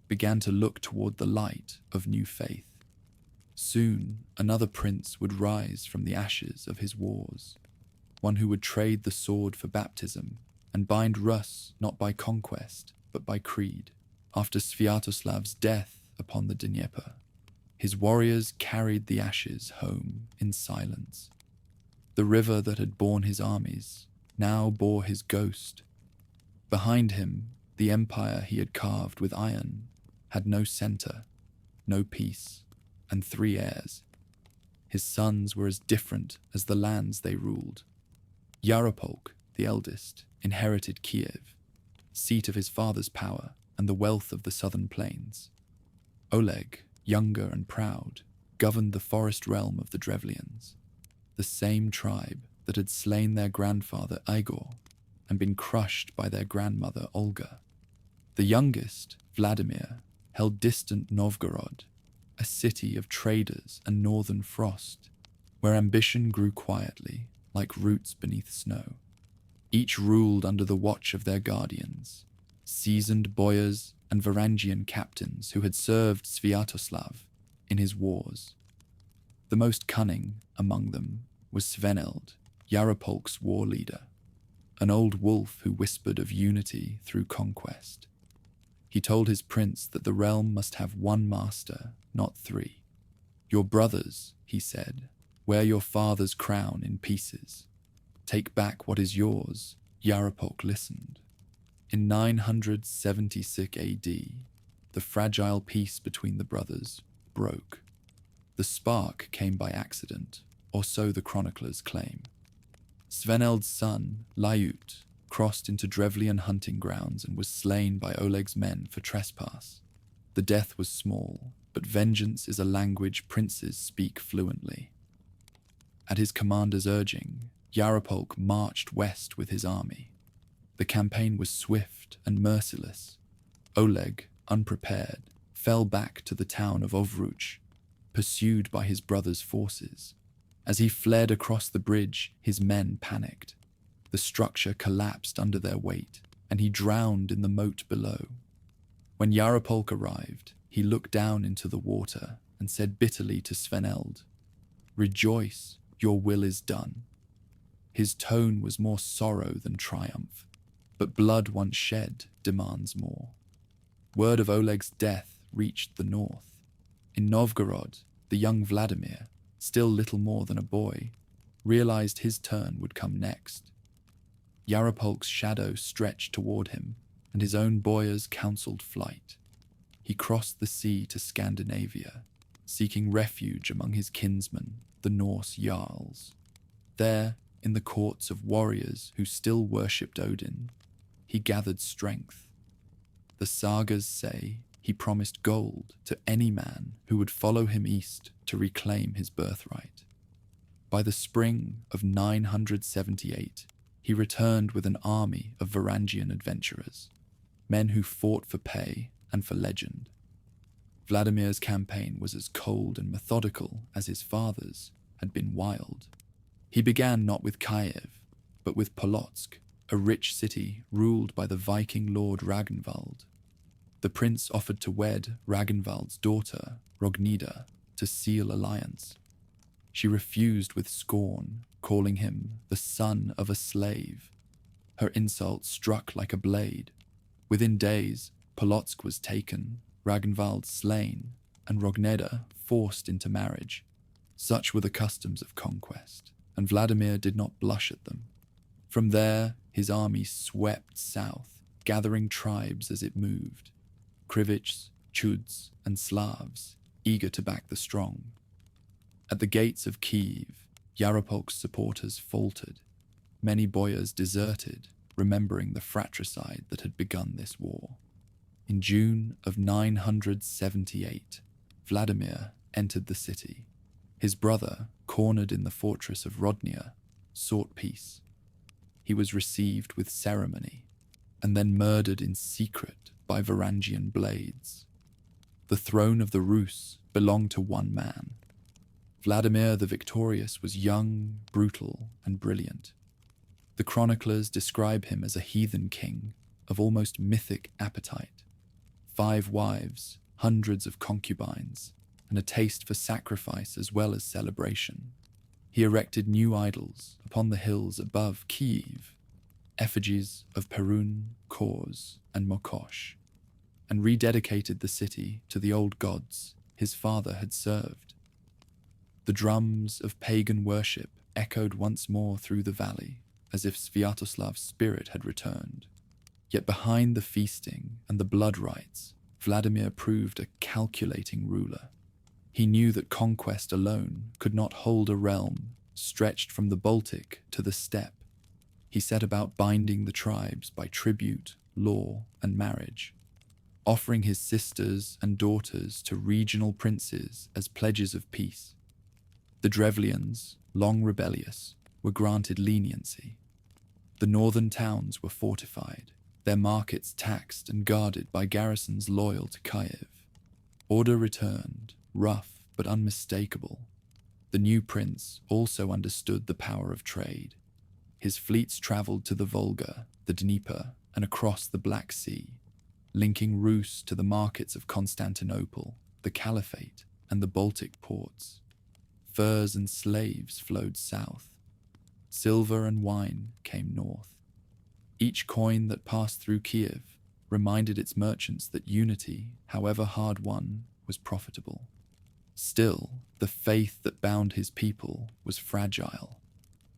began to look toward the light of new faith. Soon, another prince would rise from the ashes of his wars, one who would trade the sword for baptism and bind Rus not by conquest, but by creed. After Sviatoslav's death upon the Dnieper, his warriors carried the ashes home in silence. The river that had borne his armies now bore his ghost. Behind him, the empire he had carved with iron had no center, no peace, and 3 heirs. His sons were as different as the lands they ruled. Yaropolk, the eldest, inherited Kyiv, seat of his father's power and the wealth of the southern plains. Oleg, younger and proud, governed the forest realm of the Drevlians, the same tribe that had slain their grandfather Igor and been crushed by their grandmother Olga. The youngest, Vladimir, held distant Novgorod, a city of traders and northern frost, where ambition grew quietly, like roots beneath snow. Each ruled under the watch of their guardians, seasoned boyars and Varangian captains who had served Sviatoslav in his wars. The most cunning among them was Sveneld, Yaropolk's war leader, an old wolf who whispered of unity through conquest. He told his prince that the realm must have 1 master, not 3. Your brothers, he said, wear your father's crown in pieces. Take back what is yours. Yaropolk listened. In 976 AD, the fragile peace between the brothers broke. The spark came by accident, or so the chroniclers claim. Sveneld's son, Lyut, crossed into Drevlian hunting grounds and was slain by Oleg's men for trespass. The death was small, but vengeance is a language princes speak fluently. At his commander's urging, Yaropolk marched west with his army. The campaign was swift and merciless. Oleg, unprepared, fell back to the town of Ovruch, pursued by his brother's forces. As he fled across the bridge, his men panicked. The structure collapsed under their weight, and he drowned in the moat below. When Yaropolk arrived, he looked down into the water and said bitterly to Sveneld, "Rejoice, your will is done." His tone was more sorrow than triumph, but blood once shed demands more. Word of Oleg's death reached the north. In Novgorod, the young Vladimir, still little more than a boy, realized his turn would come next. Yaropolk's shadow stretched toward him, and his own boyars counseled flight. He crossed the sea to Scandinavia, seeking refuge among his kinsmen, the Norse Jarls. There, in the courts of warriors who still worshipped Odin, he gathered strength. The sagas say he promised gold to any man who would follow him east to reclaim his birthright. By the spring of 978, he returned with an army of Varangian adventurers, men who fought for pay and for legend. Vladimir's campaign was as cold and methodical as his father's had been wild. He began not with Kyiv, but with Polotsk, a rich city ruled by the Viking lord Ragnvald. The prince offered to wed Ragnvald's daughter, Rognida, to seal alliance. She refused with scorn, calling him the son of a slave. Her insult struck like a blade. Within days, Polotsk was taken, Ragnvald slain, and Rogneda forced into marriage. Such were the customs of conquest, and Vladimir did not blush at them. From there, his army swept south, gathering tribes as it moved. Krivichs, Chuds, and Slavs, eager to back the strong. At the gates of Kyiv, Yaropolk's supporters faltered. Many boyars deserted, remembering the fratricide that had begun this war. In June of 978, Vladimir entered the city. His brother, cornered in the fortress of Rodnia, sought peace. He was received with ceremony, and then murdered in secret by Varangian blades. The throne of the Rus belonged to one man. Vladimir the Victorious was young, brutal, and brilliant. The chroniclers describe him as a heathen king of almost mythic appetite. 5 wives, hundreds of concubines, and a taste for sacrifice as well as celebration. He erected new idols upon the hills above Kyiv, effigies of Perun, Kors, and Mokosh, and rededicated the city to the old gods his father had served. The drums of pagan worship echoed once more through the valley, as if Sviatoslav's spirit had returned. Yet behind the feasting and the blood rites, Vladimir proved a calculating ruler. He knew that conquest alone could not hold a realm stretched from the Baltic to the Steppe. He set about binding the tribes by tribute, law, and marriage, offering his sisters and daughters to regional princes as pledges of peace. The Drevlians, long rebellious, were granted leniency. The northern towns were fortified, their markets taxed and guarded by garrisons loyal to Kyiv. Order returned, rough but unmistakable. The new prince also understood the power of trade. His fleets traveled to the Volga, the Dnieper, and across the Black Sea, linking Rus to the markets of Constantinople, the Caliphate, and the Baltic ports. Furs and slaves flowed south. Silver and wine came north. Each coin that passed through Kyiv reminded its merchants that unity, however hard won, was profitable. Still, the faith that bound his people was fragile.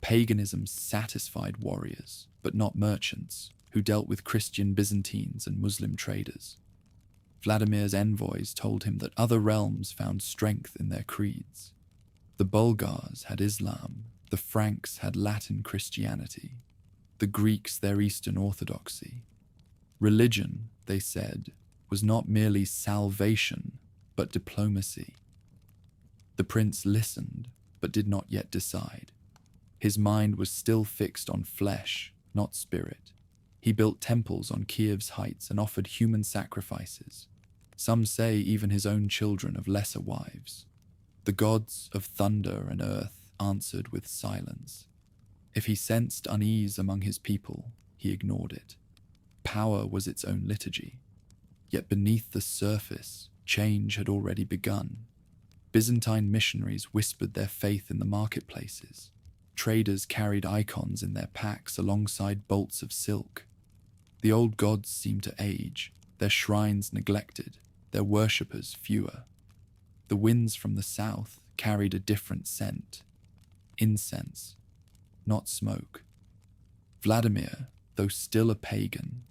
Paganism satisfied warriors, but not merchants, who dealt with Christian Byzantines and Muslim traders. Vladimir's envoys told him that other realms found strength in their creeds. The Bulgars had Islam, the Franks had Latin Christianity, the Greeks their Eastern Orthodoxy. Religion, they said, was not merely salvation, but diplomacy. The prince listened, but did not yet decide. His mind was still fixed on flesh, not spirit. He built temples on Kyiv's heights and offered human sacrifices. Some say even his own children of lesser wives. The gods of thunder and earth answered with silence. If he sensed unease among his people, he ignored it. Power was its own liturgy. Yet beneath the surface, change had already begun. Byzantine missionaries whispered their faith in the marketplaces. Traders carried icons in their packs alongside bolts of silk. The old gods seemed to age, their shrines neglected, their worshippers fewer. The winds from the south carried a different scent. Incense, not smoke. Vladimir, though still a pagan,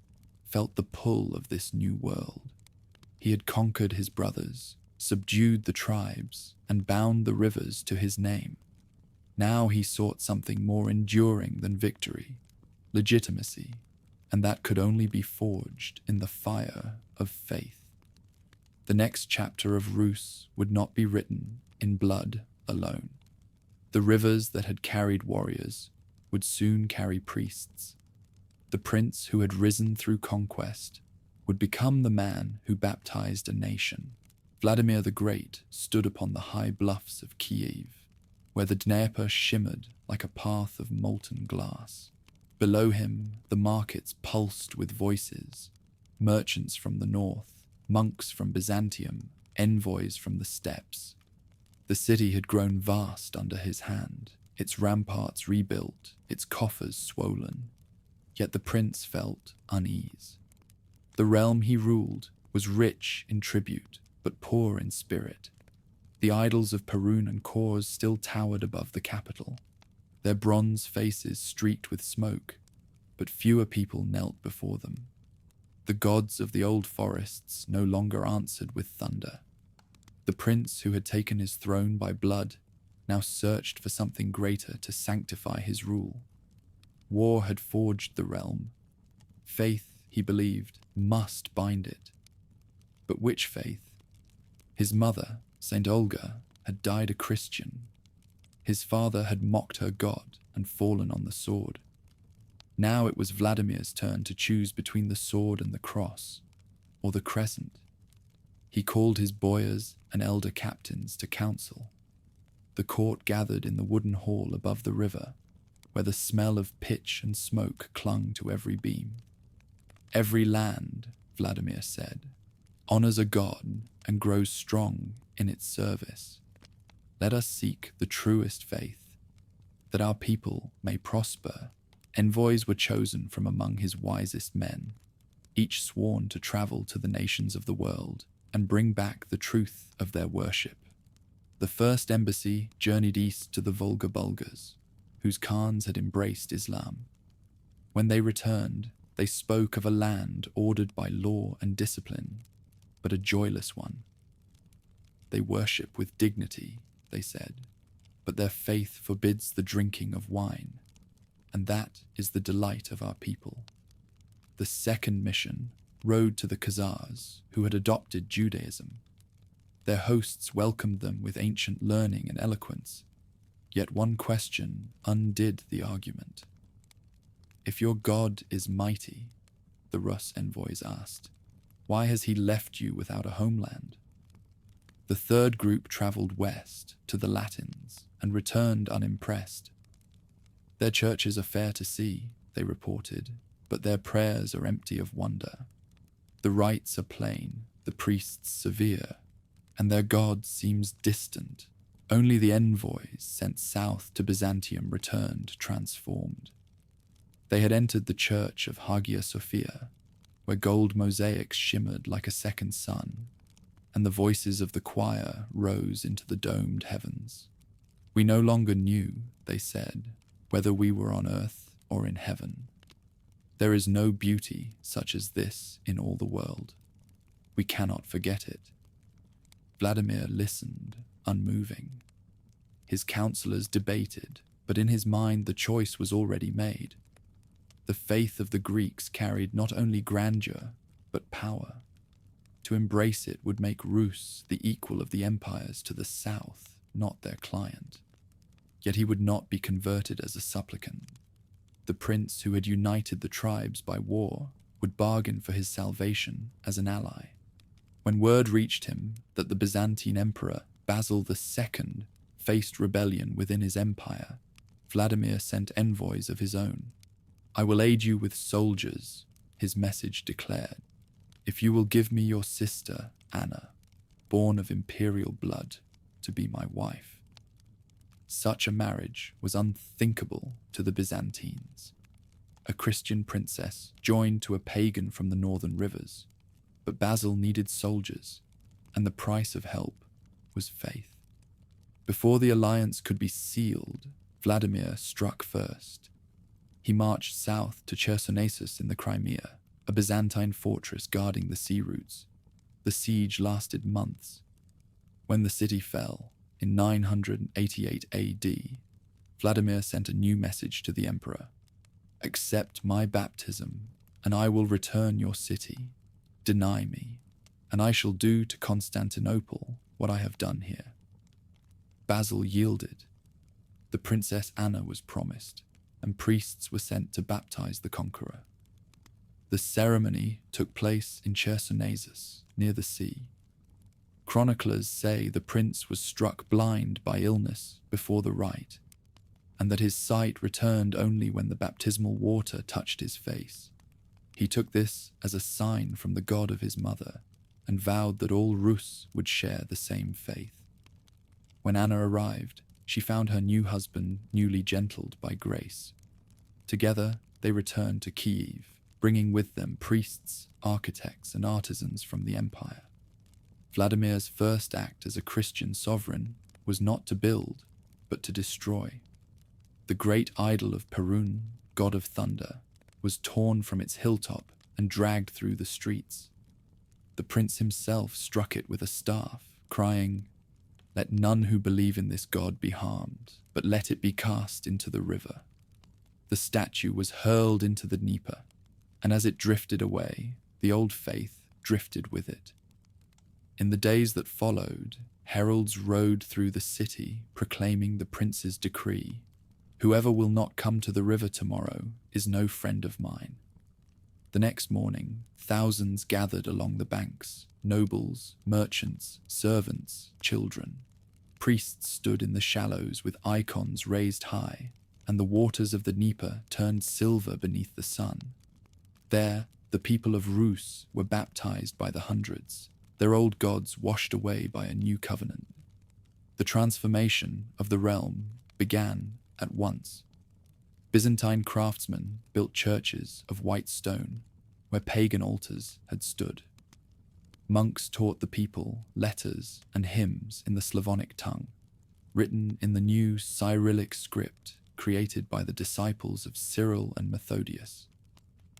felt the pull of this new world. He had conquered his brothers, subdued the tribes, and bound the rivers to his name. Now he sought something more enduring than victory, legitimacy, and that could only be forged in the fire of faith. The next chapter of Rus would not be written in blood alone. The rivers that had carried warriors would soon carry priests. The prince who had risen through conquest would become the man who baptized a nation. Vladimir the Great stood upon the high bluffs of Kyiv, where the Dnieper shimmered like a path of molten glass. Below him, the markets pulsed with voices, merchants from the north, monks from Byzantium, envoys from the steppes. The city had grown vast under his hand, its ramparts rebuilt, its coffers swollen. Yet the prince felt unease. The realm he ruled was rich in tribute, but poor in spirit. The idols of Perun and Kors still towered above the capital, their bronze faces streaked with smoke, but fewer people knelt before them. The gods of the old forests no longer answered with thunder. The prince who had taken his throne by blood now searched for something greater to sanctify his rule. War had forged the realm. Faith, he believed, must bind it. But which faith? His mother, Saint Olga, had died a Christian. His father had mocked her God and fallen on the sword. Now it was Vladimir's turn to choose between the sword and the cross, or the crescent. He called his boyars and elder captains to council. The court gathered in the wooden hall above the river, where the smell of pitch and smoke clung to every beam. Every land, Vladimir said, honors a god and grows strong in its service. Let us seek the truest faith, that our people may prosper. Envoys were chosen from among his wisest men, each sworn to travel to the nations of the world and bring back the truth of their worship. The first embassy journeyed east to the Volga Bulgars, whose Khans had embraced Islam. When they returned, they spoke of a land ordered by law and discipline, but a joyless one. They worship with dignity, they said, but their faith forbids the drinking of wine, and that is the delight of our people. The second mission rode to the Khazars, who had adopted Judaism. Their hosts welcomed them with ancient learning and eloquence, yet one question undid the argument. If your God is mighty, the Rus envoys asked, why has he left you without a homeland? The third group traveled west to the Latins and returned unimpressed. Their churches are fair to see, they reported, but their prayers are empty of wonder. The rites are plain, the priests severe, and their God seems distant. Only the envoys sent south to Byzantium returned transformed. They had entered the church of Hagia Sophia, where gold mosaics shimmered like a second sun, and the voices of the choir rose into the domed heavens. We no longer knew, they said, whether we were on earth or in heaven. There is no beauty such as this in all the world. We cannot forget it. Vladimir listened, unmoving. His counselors debated, but in his mind the choice was already made. The faith of the Greeks carried not only grandeur, but power. To embrace it would make Rus the equal of the empires to the south, not their client. Yet he would not be converted as a supplicant. The prince who had united the tribes by war would bargain for his salvation as an ally. When word reached him that the Byzantine emperor Basil II faced rebellion within his empire, Vladimir sent envoys of his own. I will aid you with soldiers, his message declared, if you will give me your sister, Anna, born of imperial blood, to be my wife. Such a marriage was unthinkable to the Byzantines. A Christian princess joined to a pagan from the northern rivers, but Basil needed soldiers, and the price of help was faith. Before the alliance could be sealed, Vladimir struck first. He marched south to Chersonesus in the Crimea, a Byzantine fortress guarding the sea routes. The siege lasted months. When the city fell, in 988 AD, Vladimir sent a new message to the emperor. Accept my baptism, and I will return your city. Deny me, and I shall do to Constantinople what I have done here. Basil yielded. The Princess Anna was promised, and priests were sent to baptize the conqueror. The ceremony took place in Chersonesus, near the sea. Chroniclers say the prince was struck blind by illness before the rite, and that his sight returned only when the baptismal water touched his face. He took this as a sign from the god of his mother, and vowed that all Rus would share the same faith. When Anna arrived, she found her new husband newly gentled by grace. Together, they returned to Kyiv, bringing with them priests, architects, and artisans from the empire. Vladimir's first act as a Christian sovereign was not to build, but to destroy. The great idol of Perun, god of thunder, was torn from its hilltop and dragged through the streets. The prince himself struck it with a staff, crying, "Let none who believe in this god be harmed, but let it be cast into the river." The statue was hurled into the Dnieper, and as it drifted away, the old faith drifted with it. In the days that followed, heralds rode through the city proclaiming the prince's decree: "Whoever will not come to the river tomorrow is no friend of mine." The next morning, thousands gathered along the banks, nobles, merchants, servants, children. Priests stood in the shallows with icons raised high, and the waters of the Dnieper turned silver beneath the sun. There, the people of Rus were baptized by the hundreds, their old gods washed away by a new covenant. The transformation of the realm began at once. Byzantine craftsmen built churches of white stone where pagan altars had stood. Monks taught the people letters and hymns in the Slavonic tongue, written in the new Cyrillic script created by the disciples of Cyril and Methodius.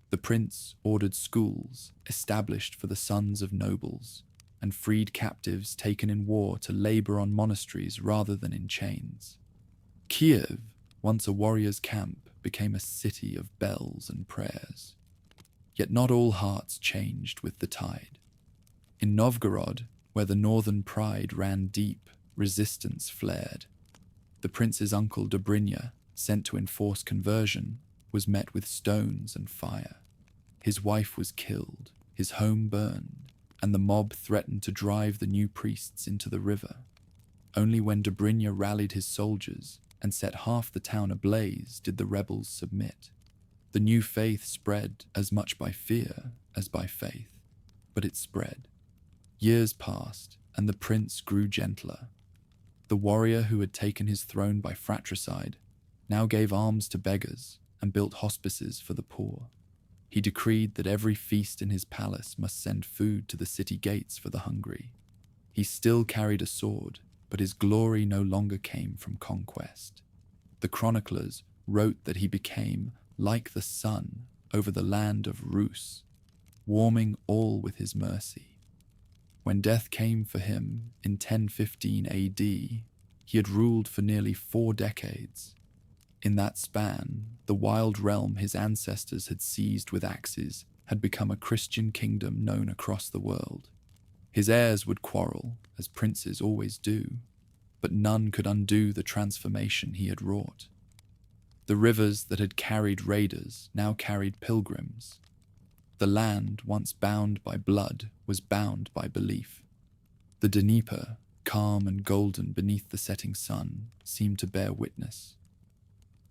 The prince ordered schools established for the sons of nobles, and freed captives taken in war to labor on monasteries rather than in chains. Kyiv, once a warrior's camp, became a city of bells and prayers. Yet not all hearts changed with the tide. In Novgorod, where the northern pride ran deep, resistance flared. The prince's uncle Dobrynya, sent to enforce conversion, was met with stones and fire. His wife was killed, his home burned, and the mob threatened to drive the new priests into the river. Only when Dobrynya rallied his soldiers and set half the town ablaze did the rebels submit. The new faith spread as much by fear as by faith, but it spread. Years passed, and the prince grew gentler. The warrior who had taken his throne by fratricide now gave alms to beggars and built hospices for the poor. He decreed that every feast in his palace must send food to the city gates for the hungry. He still carried a sword, but his glory no longer came from conquest. The chroniclers wrote that he became like the sun over the land of Rus, warming all with his mercy. When death came for him in 1015 AD, he had ruled for nearly 4 decades. In that span, the wild realm his ancestors had seized with axes had become a Christian kingdom known across the world. His heirs would quarrel, as princes always do, but none could undo the transformation he had wrought. The rivers that had carried raiders now carried pilgrims. The land, once bound by blood, was bound by belief. The Dnieper, calm and golden beneath the setting sun, seemed to bear witness.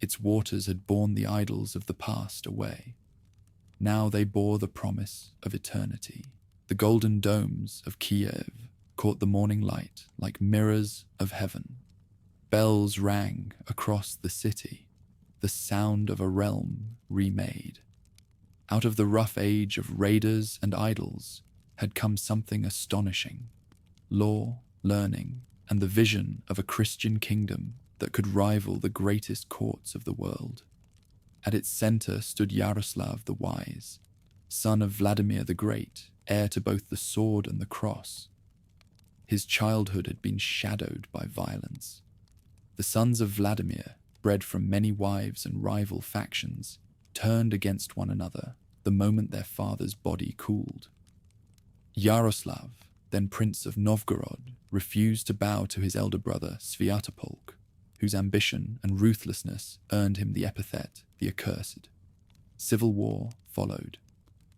Its waters had borne the idols of the past away. Now they bore the promise of eternity. The golden domes of Kyiv caught the morning light like mirrors of heaven. Bells rang across the city, the sound of a realm remade. Out of the rough age of raiders and idols had come something astonishing: law, learning, and the vision of a Christian kingdom that could rival the greatest courts of the world. At its center stood Yaroslav the Wise, son of Vladimir the Great, heir to both the sword and the cross. His childhood had been shadowed by violence. The sons of Vladimir, bred from many wives and rival factions, turned against one another the moment their father's body cooled. Yaroslav, then Prince of Novgorod, refused to bow to his elder brother Sviatoslav, whose ambition and ruthlessness earned him the epithet the Accursed. Civil war followed,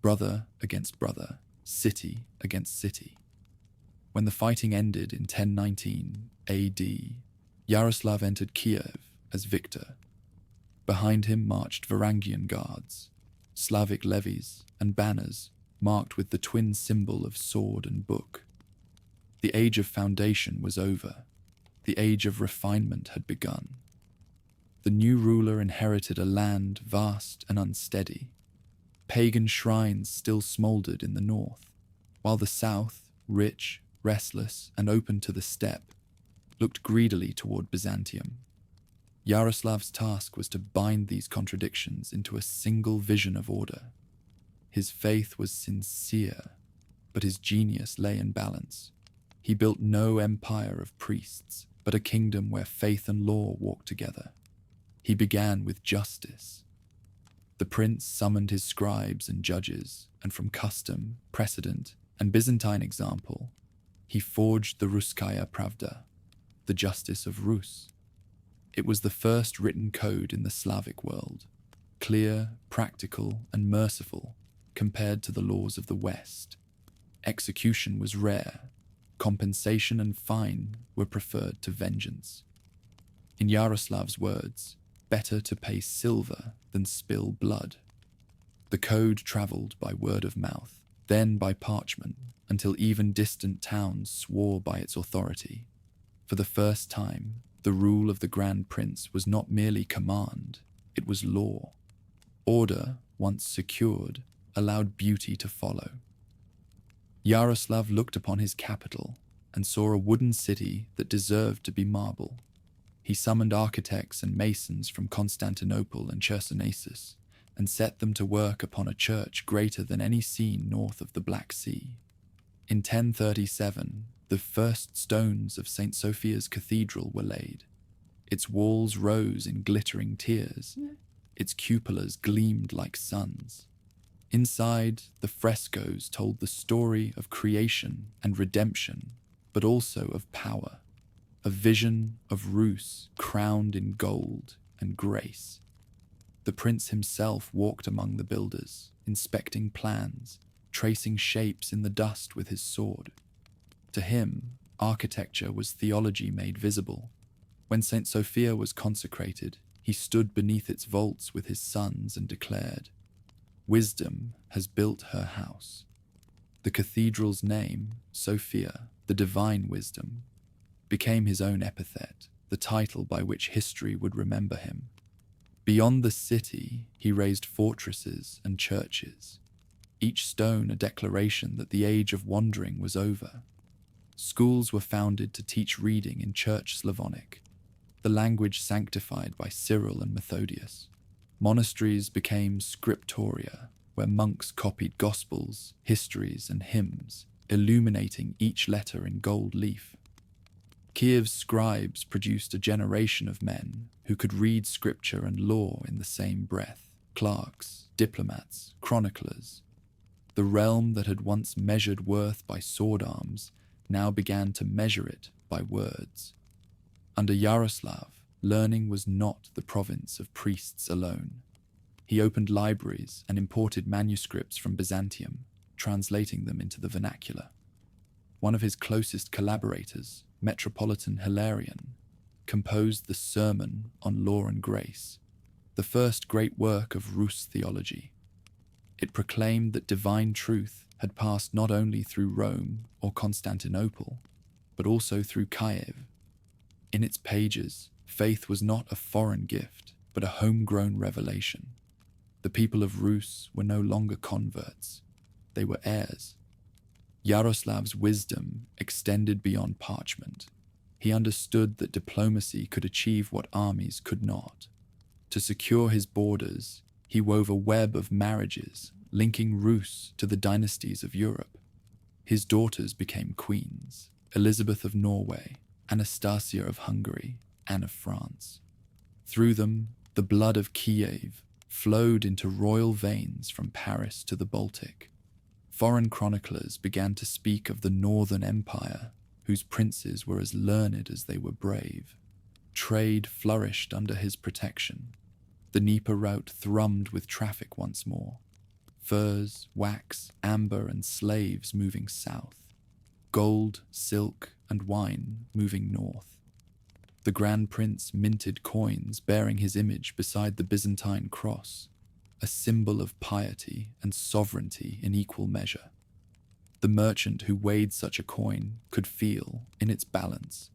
brother against brother, city against city. When the fighting ended in 1019 AD, Yaroslav entered Kyiv as victor. Behind him marched Varangian guards, Slavic levies and banners, marked with the twin symbol of sword and book. The age of foundation was over. The age of refinement had begun. The new ruler inherited a land vast and unsteady. Pagan shrines still smouldered in the north, while the south, rich, restless, and open to the steppe, looked greedily toward Byzantium. Yaroslav's task was to bind these contradictions into a single vision of order. His faith was sincere, but his genius lay in balance. He built no empire of priests, but a kingdom where faith and law walked together. He began with justice. The prince summoned his scribes and judges, and from custom, precedent, and Byzantine example, he forged the Ruskaya Pravda, the justice of Rus. It was the first written code in the Slavic world, clear, practical, and merciful compared to the laws of the West. Execution was rare. Compensation and fine were preferred to vengeance. In Yaroslav's words, better to pay silver than spill blood. The code travelled by word of mouth, then by parchment, until even distant towns swore by its authority. For the first time, the rule of the Grand Prince was not merely command, it was law. Order, once secured, allowed beauty to follow. Yaroslav looked upon his capital and saw a wooden city that deserved to be marble. He summoned architects and masons from Constantinople and Chersonesus and set them to work upon a church greater than any seen north of the Black Sea. In 1037, the first stones of St. Sophia's Cathedral were laid. Its walls rose in glittering tiers. Its cupolas gleamed like suns. Inside, the frescoes told the story of creation and redemption, but also of power. A vision of Rus crowned in gold and grace. The prince himself walked among the builders, inspecting plans, tracing shapes in the dust with his sword. To him, architecture was theology made visible. When St. Sophia was consecrated, he stood beneath its vaults with his sons and declared, "Wisdom has built her house." The cathedral's name, Sophia, the divine wisdom, became his own epithet, the title by which history would remember him. Beyond the city, he raised fortresses and churches, each stone a declaration that the age of wandering was over. Schools were founded to teach reading in Church Slavonic, the language sanctified by Cyril and Methodius. Monasteries became scriptoria, where monks copied gospels, histories, and hymns, illuminating each letter in gold leaf. Kyiv's scribes produced a generation of men who could read scripture and law in the same breath, clerks, diplomats, chroniclers. The realm that had once measured worth by sword arms now began to measure it by words. Under Yaroslav, learning was not the province of priests alone. He opened libraries and imported manuscripts from Byzantium, translating them into the vernacular. One of his closest collaborators, Metropolitan Hilarion, composed the Sermon on Law and Grace, the first great work of Rus theology. It proclaimed that divine truth had passed not only through Rome or Constantinople, but also through Kyiv. In its pages, faith was not a foreign gift, but a homegrown revelation. The people of Rus were no longer converts, they were heirs. Yaroslav's wisdom extended beyond parchment. He understood that diplomacy could achieve what armies could not. To secure his borders, he wove a web of marriages linking Rus to the dynasties of Europe. His daughters became queens, Elizabeth of Norway, Anastasia of Hungary, Anne of France. Through them, the blood of Kyiv flowed into royal veins from Paris to the Baltic. Foreign chroniclers began to speak of the Northern Empire, whose princes were as learned as they were brave. Trade flourished under his protection. The Dnieper route thrummed with traffic once more. Furs, wax, amber, and slaves moving south. Gold, silk, and wine moving north. The Grand Prince minted coins bearing his image beside the Byzantine cross. a symbol of piety and sovereignty in equal measure. The merchant who weighed such a coin could feel, in its balance,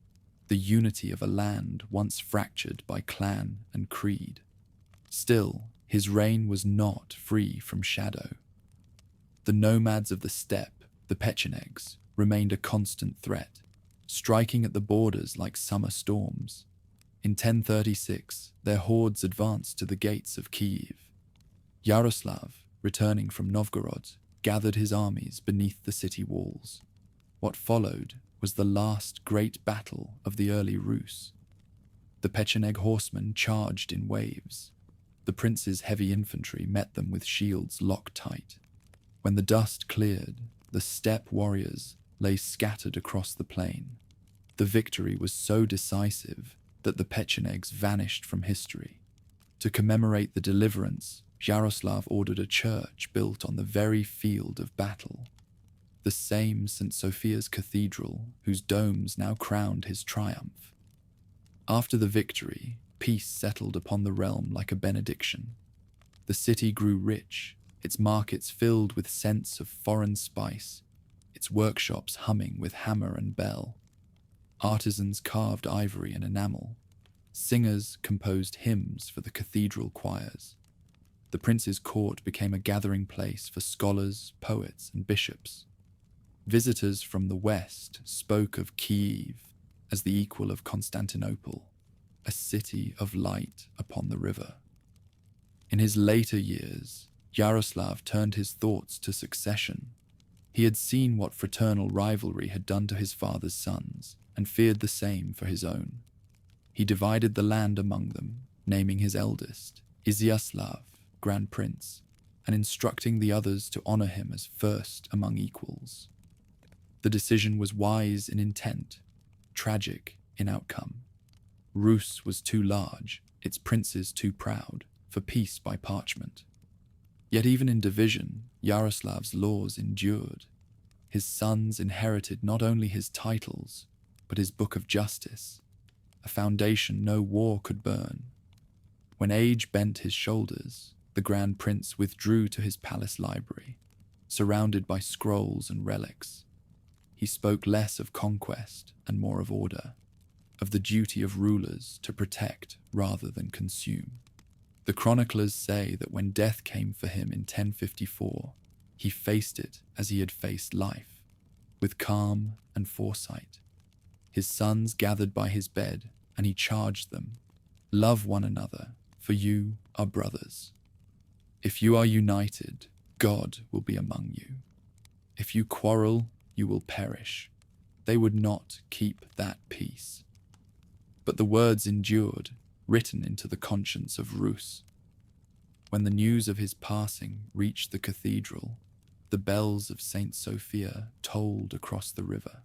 the unity of a land once fractured by clan and creed. Still, his reign was not free from shadow. The nomads of the steppe, the Pechenegs, remained a constant threat, striking at the borders like summer storms. In 1036, their hordes advanced to the gates of Kyiv. Yaroslav, returning from Novgorod, gathered his armies beneath the city walls. What followed was the last great battle of the early Rus. The Pecheneg horsemen charged in waves. The prince's heavy infantry met them with shields locked tight. When the dust cleared, the steppe warriors lay scattered across the plain. The victory was so decisive that the Pechenegs vanished from history. To commemorate the deliverance, Yaroslav ordered a church built on the very field of battle, the same St. Sophia's Cathedral whose domes now crowned his triumph. After the victory, peace settled upon the realm like a benediction. The city grew rich, its markets filled with scents of foreign spice, its workshops humming with hammer and bell. Artisans carved ivory and enamel. Singers composed hymns for the cathedral choirs. The prince's court became a gathering place for scholars, poets, and bishops. Visitors from the west spoke of Kyiv as the equal of Constantinople, a city of light upon the river. In his later years, Yaroslav turned his thoughts to succession. He had seen what fraternal rivalry had done to his father's sons, and feared the same for his own. He divided the land among them, naming his eldest, Sviatoslav, Grand Prince, and instructing the others to honor him as first among equals. The decision was wise in intent, tragic in outcome. Rus was too large, its princes too proud, for peace by parchment. Yet even in division, Yaroslav's laws endured. His sons inherited not only his titles, but his book of justice, a foundation no war could burn. When age bent his shoulders, the Grand Prince withdrew to his palace library, surrounded by scrolls and relics. He spoke less of conquest and more of order, of the duty of rulers to protect rather than consume. The chroniclers say that when death came for him in 1054, he faced it as he had faced life, with calm and foresight. His sons gathered by his bed, and he charged them, "Love one another, for you are brothers. If you are united, God will be among you. If you quarrel, you will perish." They would not keep that peace. But the words endured, written into the conscience of Rus. When the news of his passing reached the cathedral, the bells of St. Sophia tolled across the river.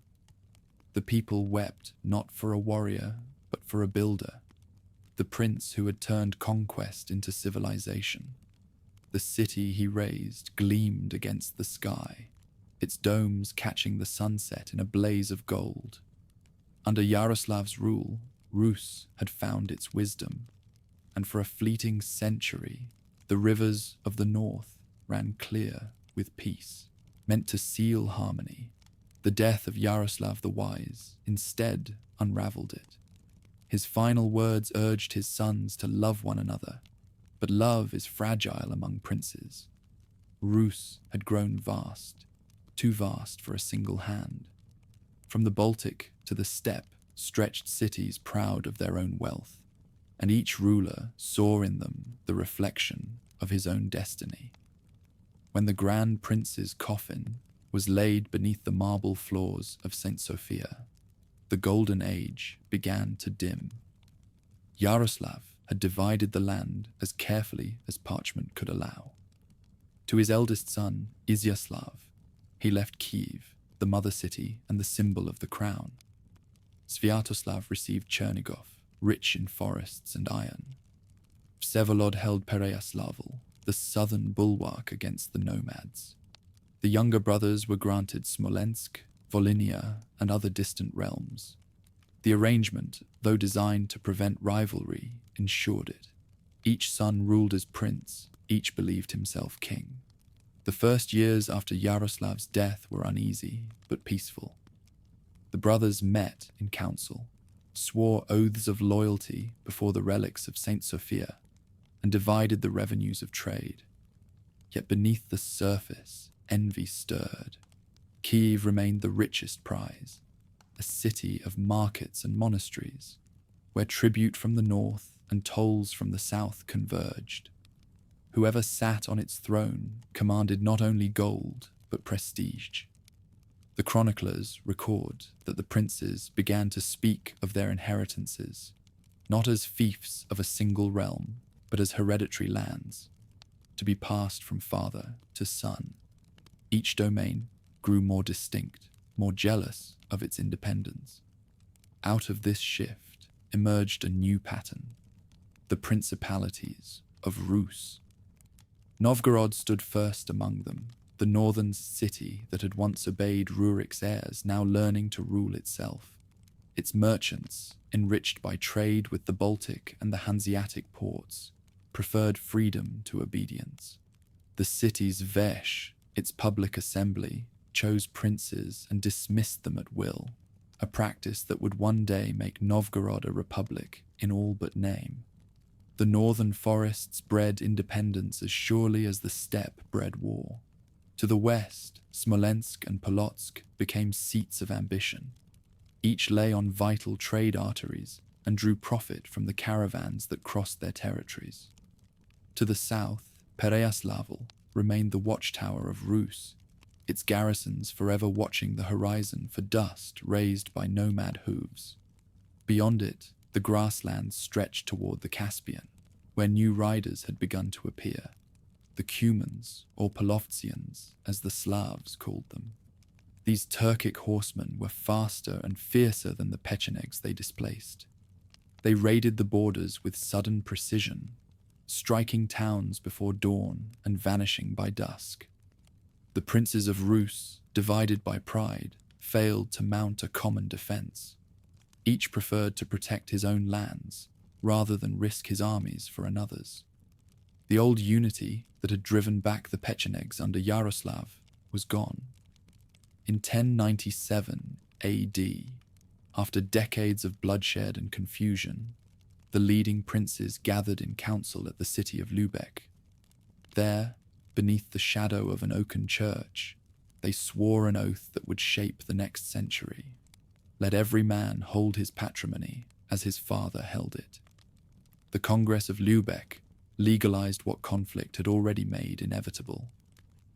The people wept not for a warrior, but for a builder, the prince who had turned conquest into civilization. The city he raised gleamed against the sky, its domes catching the sunset in a blaze of gold. Under Yaroslav's rule, Rus had found its wisdom, and for a fleeting century, the rivers of the north ran clear with peace, meant to seal harmony. The death of Yaroslav the Wise instead unraveled it. His final words urged his sons to love one another, but love is fragile among princes. Rus had grown vast, too vast for a single hand. From the Baltic to the steppe stretched cities proud of their own wealth, and each ruler saw in them the reflection of his own destiny. When the Grand Prince's coffin was laid beneath the marble floors of St. Sophia, the golden age began to dim. Yaroslav had divided the land as carefully as parchment could allow. To his eldest son, Sviatoslav, he left Kyiv, the mother city and the symbol of the crown. Sviatoslav received Chernigov, rich in forests and iron. Vsevolod held Pereyaslavl, the southern bulwark against the nomads. The younger brothers were granted Smolensk, Volhynia, and other distant realms. The arrangement, though designed to prevent rivalry, ensured it. Each son ruled as prince, Each believed himself king. The first years after Yaroslav's death were uneasy, but peaceful. The brothers met in council, swore oaths of loyalty before the relics of Saint Sophia, and divided the revenues of trade. Yet beneath the surface, envy stirred. Kyiv remained the richest prize, a city of markets and monasteries, where tribute from the north and tolls from the south converged. Whoever sat on its throne commanded not only gold, but prestige. The chroniclers record that the princes began to speak of their inheritances, not as fiefs of a single realm, but as hereditary lands, to be passed from father to son. Each domain grew more distinct, more jealous of its independence. Out of this shift emerged a new pattern, the Principalities of Rus. Novgorod stood first among them, the northern city that had once obeyed Rurik's heirs, now learning to rule itself. Its merchants, enriched by trade with the Baltic and the Hanseatic ports, preferred freedom to obedience. The city's Vesh, its public assembly, chose princes and dismissed them at will, a practice that would one day make Novgorod a republic in all but name. The northern forests bred independence as surely as the steppe bred war. To the west, Smolensk and Polotsk became seats of ambition. Each lay on vital trade arteries and drew profit from the caravans that crossed their territories. To the south, Pereyaslavl remained the watchtower of Rus, its garrisons forever watching the horizon for dust raised by nomad hooves. Beyond it, the grasslands stretched toward the Caspian, where new riders had begun to appear, the Cumans, or Polovtsians, as the Slavs called them. These Turkic horsemen were faster and fiercer than the Pechenegs they displaced. They raided the borders with sudden precision, striking towns before dawn and vanishing by dusk. The princes of Rus, divided by pride, failed to mount a common defense. Each preferred to protect his own lands, rather than risk his armies for another's. The old unity that had driven back the Pechenegs under Yaroslav was gone. In 1097 AD, after decades of bloodshed and confusion, the leading princes gathered in council at the city of Lübeck. There, beneath the shadow of an oaken church, they swore an oath that would shape the next century. Let every man hold his patrimony as his father held it. The Congress of Lübeck legalized what conflict had already made inevitable.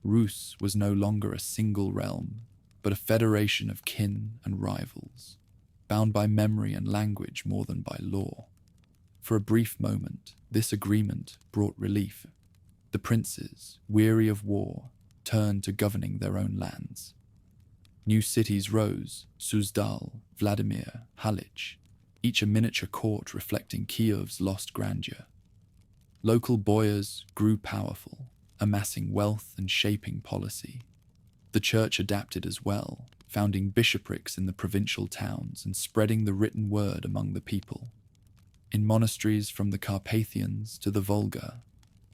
Rus was no longer a single realm, but a federation of kin and rivals, bound by memory and language more than by law. For a brief moment, this agreement brought relief. The princes, weary of war, turned to governing their own lands. New cities rose, Suzdal, Vladimir, Halich, each a miniature court reflecting Kyiv's lost grandeur. Local boyars grew powerful, amassing wealth and shaping policy. The church adapted as well, founding bishoprics in the provincial towns and spreading the written word among the people. In monasteries from the Carpathians to the Volga,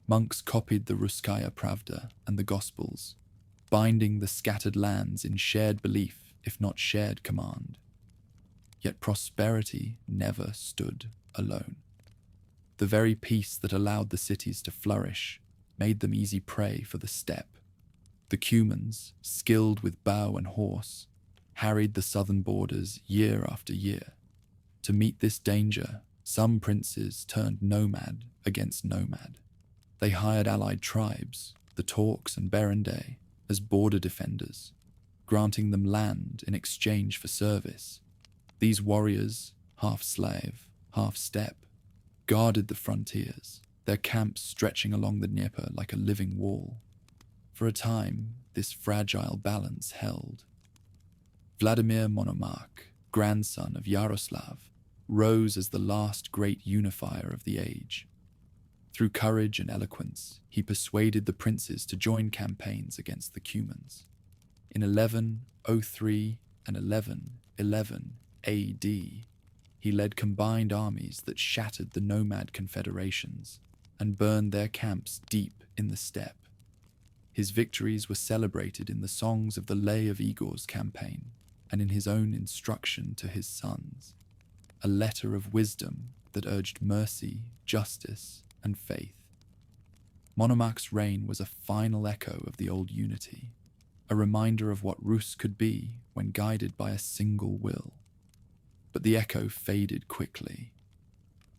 monks copied the Ruskaya Pravda and the Gospels, binding the scattered lands in shared belief, if not shared command. Yet prosperity never stood alone. The very peace that allowed the cities to flourish made them easy prey for the steppe. The Cumans, skilled with bow and horse, harried the southern borders year after year. To meet this danger, some princes turned nomad against nomad. They hired allied tribes, the Torks and Berendei, as border defenders, granting them land in exchange for service. These warriors, half slave, half steppe, guarded the frontiers, their camps stretching along the Dnieper like a living wall. For a time, this fragile balance held. Vladimir Monomarch, grandson of Yaroslav, rose as the last great unifier of the age. Through courage and eloquence, he persuaded the princes to join campaigns against the Cumans. In 1103 and 1111 AD, he led combined armies that shattered the nomad confederations, and burned their camps deep in the steppe. His victories were celebrated in the songs of the lay of Igor's campaign and in his own instruction to his sons, a letter of wisdom that urged mercy, justice, and faith. Monomach's reign was a final echo of the old unity, a reminder of what Rus could be when guided by a single will. But the echo faded quickly.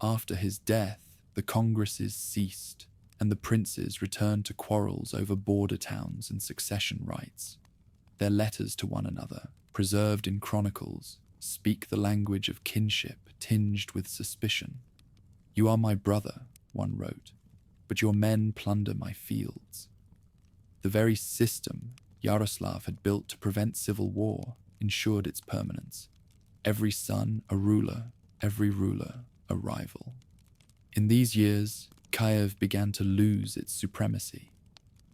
After his death, the congresses ceased, and the princes returned to quarrels over border towns and succession rights. Their letters to one another, preserved in chronicles, speak the language of kinship tinged with suspicion. "You are my brother," one wrote, "but your men plunder my fields." The very system Yaroslav had built to prevent civil war ensured its permanence. Every son a ruler, every ruler a rival. In these years, Kyiv began to lose its supremacy.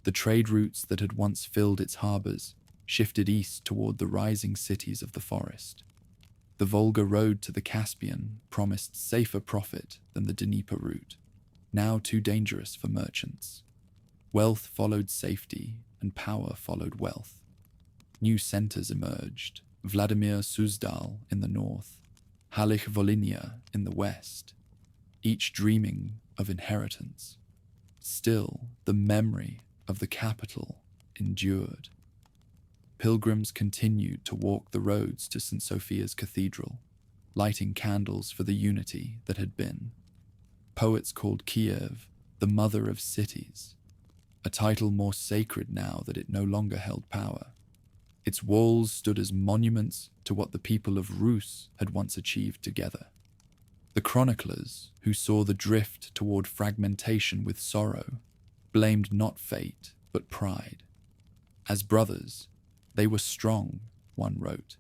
The trade routes that had once filled its harbors shifted east toward the rising cities of the forest. The Volga road to the Caspian promised safer profit than the Dnieper route, now too dangerous for merchants. Wealth followed safety, and power followed wealth. New centers emerged: Vladimir Suzdal in the north, Halich Volhynia in the west, each dreaming of inheritance. Still, the memory of the capital endured. Pilgrims continued to walk the roads to St. Sophia's Cathedral, lighting candles for the unity that had been. Poets called Kyiv the mother of cities, a title more sacred now that it no longer held power. Its walls stood as monuments to what the people of Rus had once achieved together. The chroniclers, who saw the drift toward fragmentation with sorrow, blamed not fate, but pride. As brothers, they were strong, one wrote.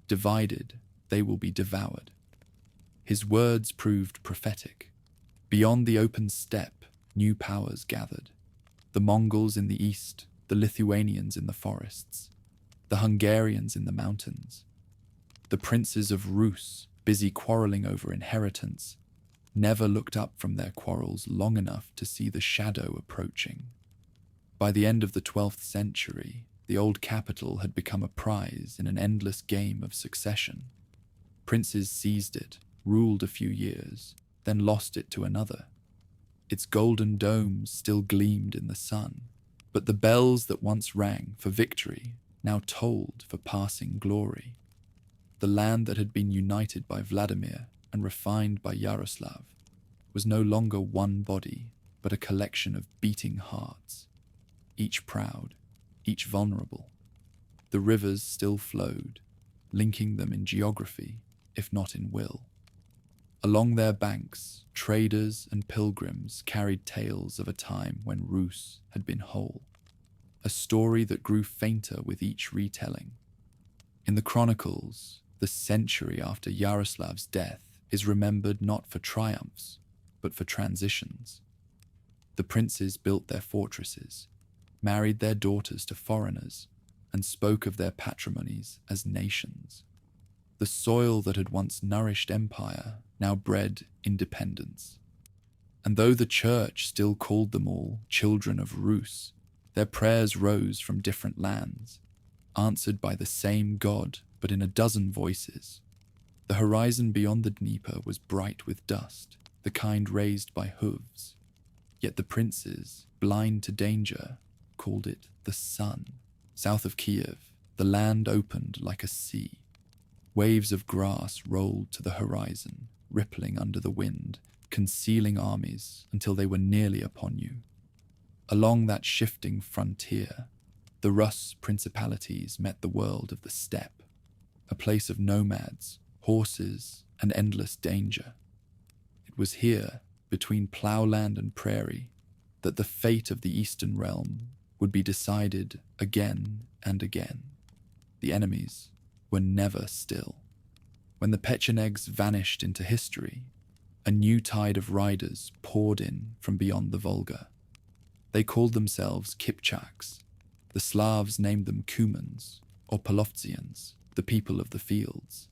Divided, they will be devoured. His words proved prophetic. Beyond the open steppe, new powers gathered. The Mongols in the east, the Lithuanians in the forests, the Hungarians in the mountains. The princes of Rus, busy quarreling over inheritance, never looked up from their quarrels long enough to see the shadow approaching. By the end of the 12th century, the old capital had become a prize in an endless game of succession. Princes seized it, ruled a few years, then lost it to another. Its golden domes still gleamed in the sun, but the bells that once rang for victory now tolled for passing glory. The land that had been united by Vladimir and refined by Yaroslav was no longer one body, but a collection of beating hearts, each proud, each vulnerable. The rivers still flowed, linking them in geography, if not in will. Along their banks, traders and pilgrims carried tales of a time when Rus had been whole, a story that grew fainter with each retelling. In the chronicles, the century after Yaroslav's death is remembered not for triumphs, but for transitions. The princes built their fortresses, married their daughters to foreigners, and spoke of their patrimonies as nations. The soil that had once nourished empire now bred independence. And though the church still called them all children of Rus, their prayers rose from different lands, answered by the same God, but in a dozen voices. The horizon beyond the Dnieper was bright with dust, the kind raised by hooves. Yet the princes, blind to danger, called it the sun. South of Kyiv, the land opened like a sea. Waves of grass rolled to the horizon, rippling under the wind, concealing armies until they were nearly upon you. Along that shifting frontier, the Rus Principalities met the world of the steppe, a place of nomads, horses, and endless danger. It was here, between ploughland and prairie, that the fate of the eastern realm would be decided again and again. The enemies were never still. When the Pechenegs vanished into history, a new tide of riders poured in from beyond the Volga. They called themselves Kipchaks. The Slavs named them Cumans, or Polovtsians, the people of the fields.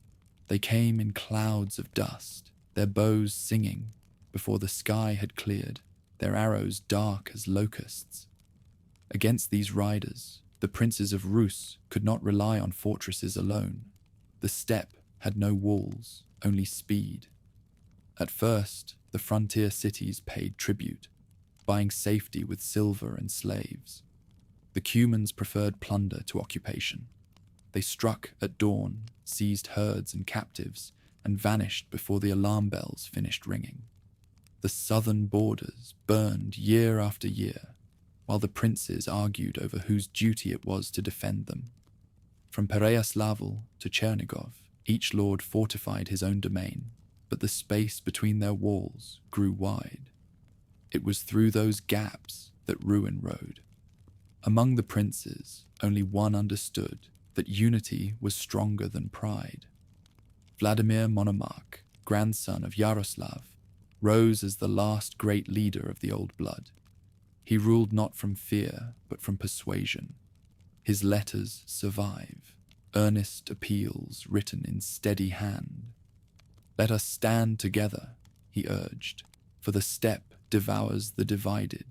They came in clouds of dust, their bows singing before the sky had cleared, their arrows dark as locusts. Against these riders, the princes of Rus could not rely on fortresses alone. The steppe had no walls, only speed. At first, the frontier cities paid tribute, buying safety with silver and slaves. The Cumans preferred plunder to occupation. They struck at dawn, seized herds and captives, and vanished before the alarm bells finished ringing. The southern borders burned year after year, while the princes argued over whose duty it was to defend them. From Pereyaslavl to Chernigov, each lord fortified his own domain, but the space between their walls grew wide. It was through those gaps that ruin rode. Among the princes, only one understood that unity was stronger than pride. Vladimir Monomarch, grandson of Yaroslav, rose as the last great leader of the old blood. He ruled not from fear, but from persuasion. His letters survive, earnest appeals written in steady hand. "Let us stand together," he urged, "for the steppe devours the divided."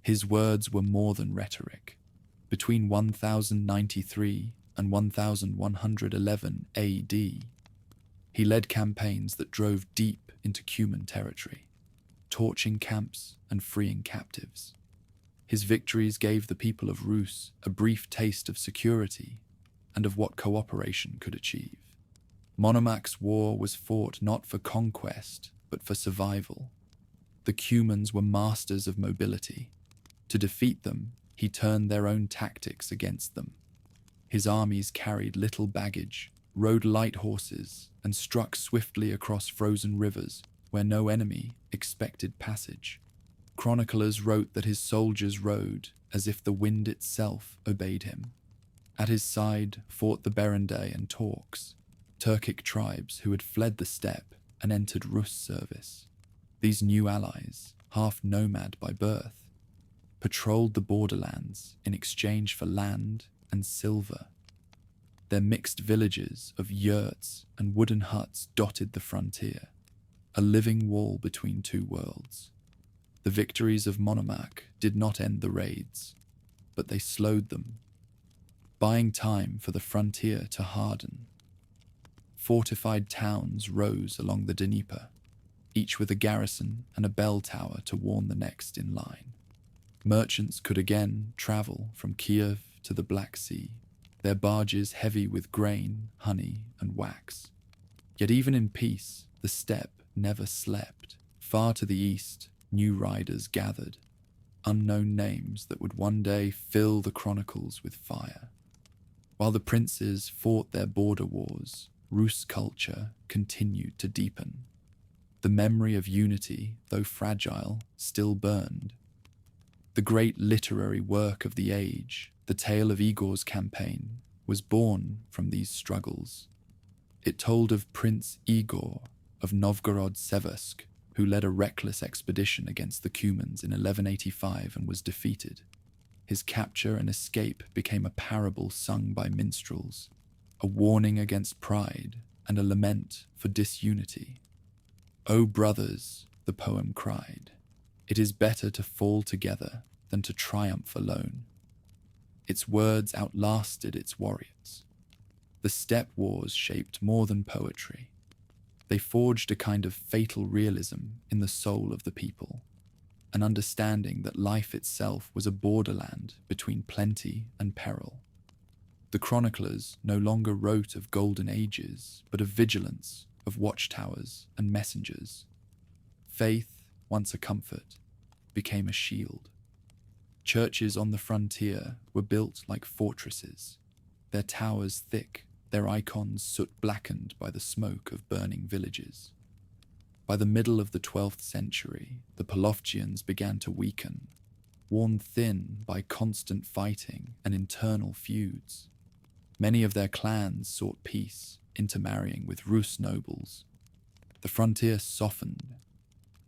His words were more than rhetoric. Between 1093 and 1111 AD, he led campaigns that drove deep into Cuman territory, torching camps and freeing captives. His victories gave the people of Rus a brief taste of security and of what cooperation could achieve. Monomach's war was fought not for conquest, but for survival. The Cumans were masters of mobility. To defeat them, he turned their own tactics against them. His armies carried little baggage, rode light horses, and struck swiftly across frozen rivers where no enemy expected passage. Chroniclers wrote that his soldiers rode as if the wind itself obeyed him. At his side fought the Berendei and Torks, Turkic tribes who had fled the steppe and entered Rus service. These new allies, half nomad by birth, patrolled the borderlands in exchange for land and silver. Their mixed villages of yurts and wooden huts dotted the frontier, a living wall between two worlds. The victories of Monomach did not end the raids, but they slowed them, buying time for the frontier to harden. Fortified towns rose along the Dnieper, each with a garrison and a bell tower to warn the next in line. Merchants could again travel from Kyiv to the Black Sea, their barges heavy with grain, honey, and wax. Yet even in peace, the steppe never slept. Far to the east, new riders gathered, unknown names that would one day fill the chronicles with fire. While the princes fought their border wars, Rus culture continued to deepen. The memory of unity, though fragile, still burned. The great literary work of the age, the tale of Igor's campaign, was born from these struggles. It told of Prince Igor of Novgorod-Seversk, who led a reckless expedition against the Cumans in 1185 and was defeated. His capture and escape became a parable sung by minstrels, a warning against pride and a lament for disunity. "O brothers," the poem cried, "it is better to fall together than to triumph alone." Its words outlasted its warriors. The steppe wars shaped more than poetry. They forged a kind of fatal realism in the soul of the people, an understanding that life itself was a borderland between plenty and peril. The chroniclers no longer wrote of golden ages, but of vigilance, of watchtowers and messengers. Faith, once a comfort, became a shield. Churches on the frontier were built like fortresses, their towers thick, their icons soot-blackened by the smoke of burning villages. By the middle of the 12th century, the Polovchians began to weaken, worn thin by constant fighting and internal feuds. Many of their clans sought peace, intermarrying with Rus nobles. The frontier softened.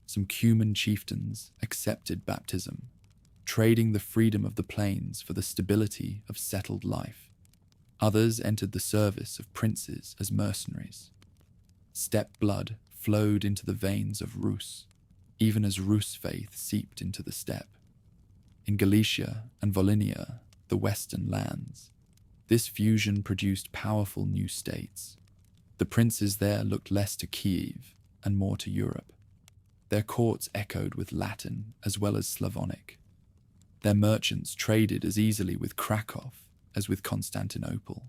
Some Cuman chieftains accepted baptism, trading the freedom of the plains for the stability of settled life. Others entered the service of princes as mercenaries. Steppe blood flowed into the veins of Rus. even as Rus faith seeped into the steppe. In Galicia and Volhynia, the western lands, this fusion produced powerful new states. The princes there looked less to Kyiv and more to Europe. Their courts echoed with Latin as well as Slavonic. Their merchants traded as easily with Krakow as with Constantinople.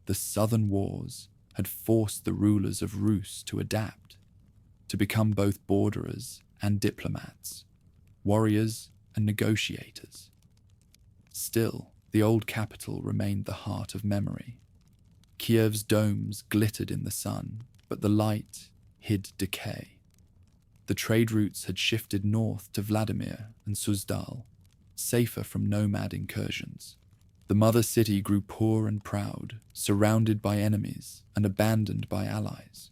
The southern wars had forced the rulers of Rus to adapt, to become both borderers and diplomats, warriors and negotiators. Still, the old capital remained the heart of memory. Kyiv's domes glittered in the sun, but the light hid decay. The trade routes had shifted north to Vladimir and Suzdal, safer from nomad incursions. The mother city grew poor and proud, surrounded by enemies and abandoned by allies.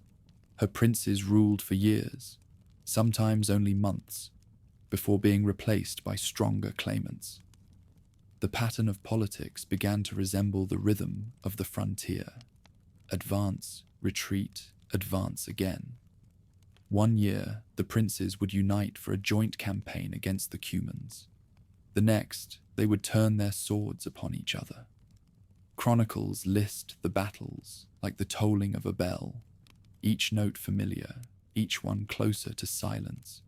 Her princes ruled for years, sometimes only months, before being replaced by stronger claimants. The pattern of politics began to resemble the rhythm of the frontier. Advance, retreat, advance again. One year, the princes would unite for a joint campaign against the Cumans. The next, they would turn their swords upon each other. Chronicles list the battles like the tolling of a bell, each note familiar, each one closer to silence.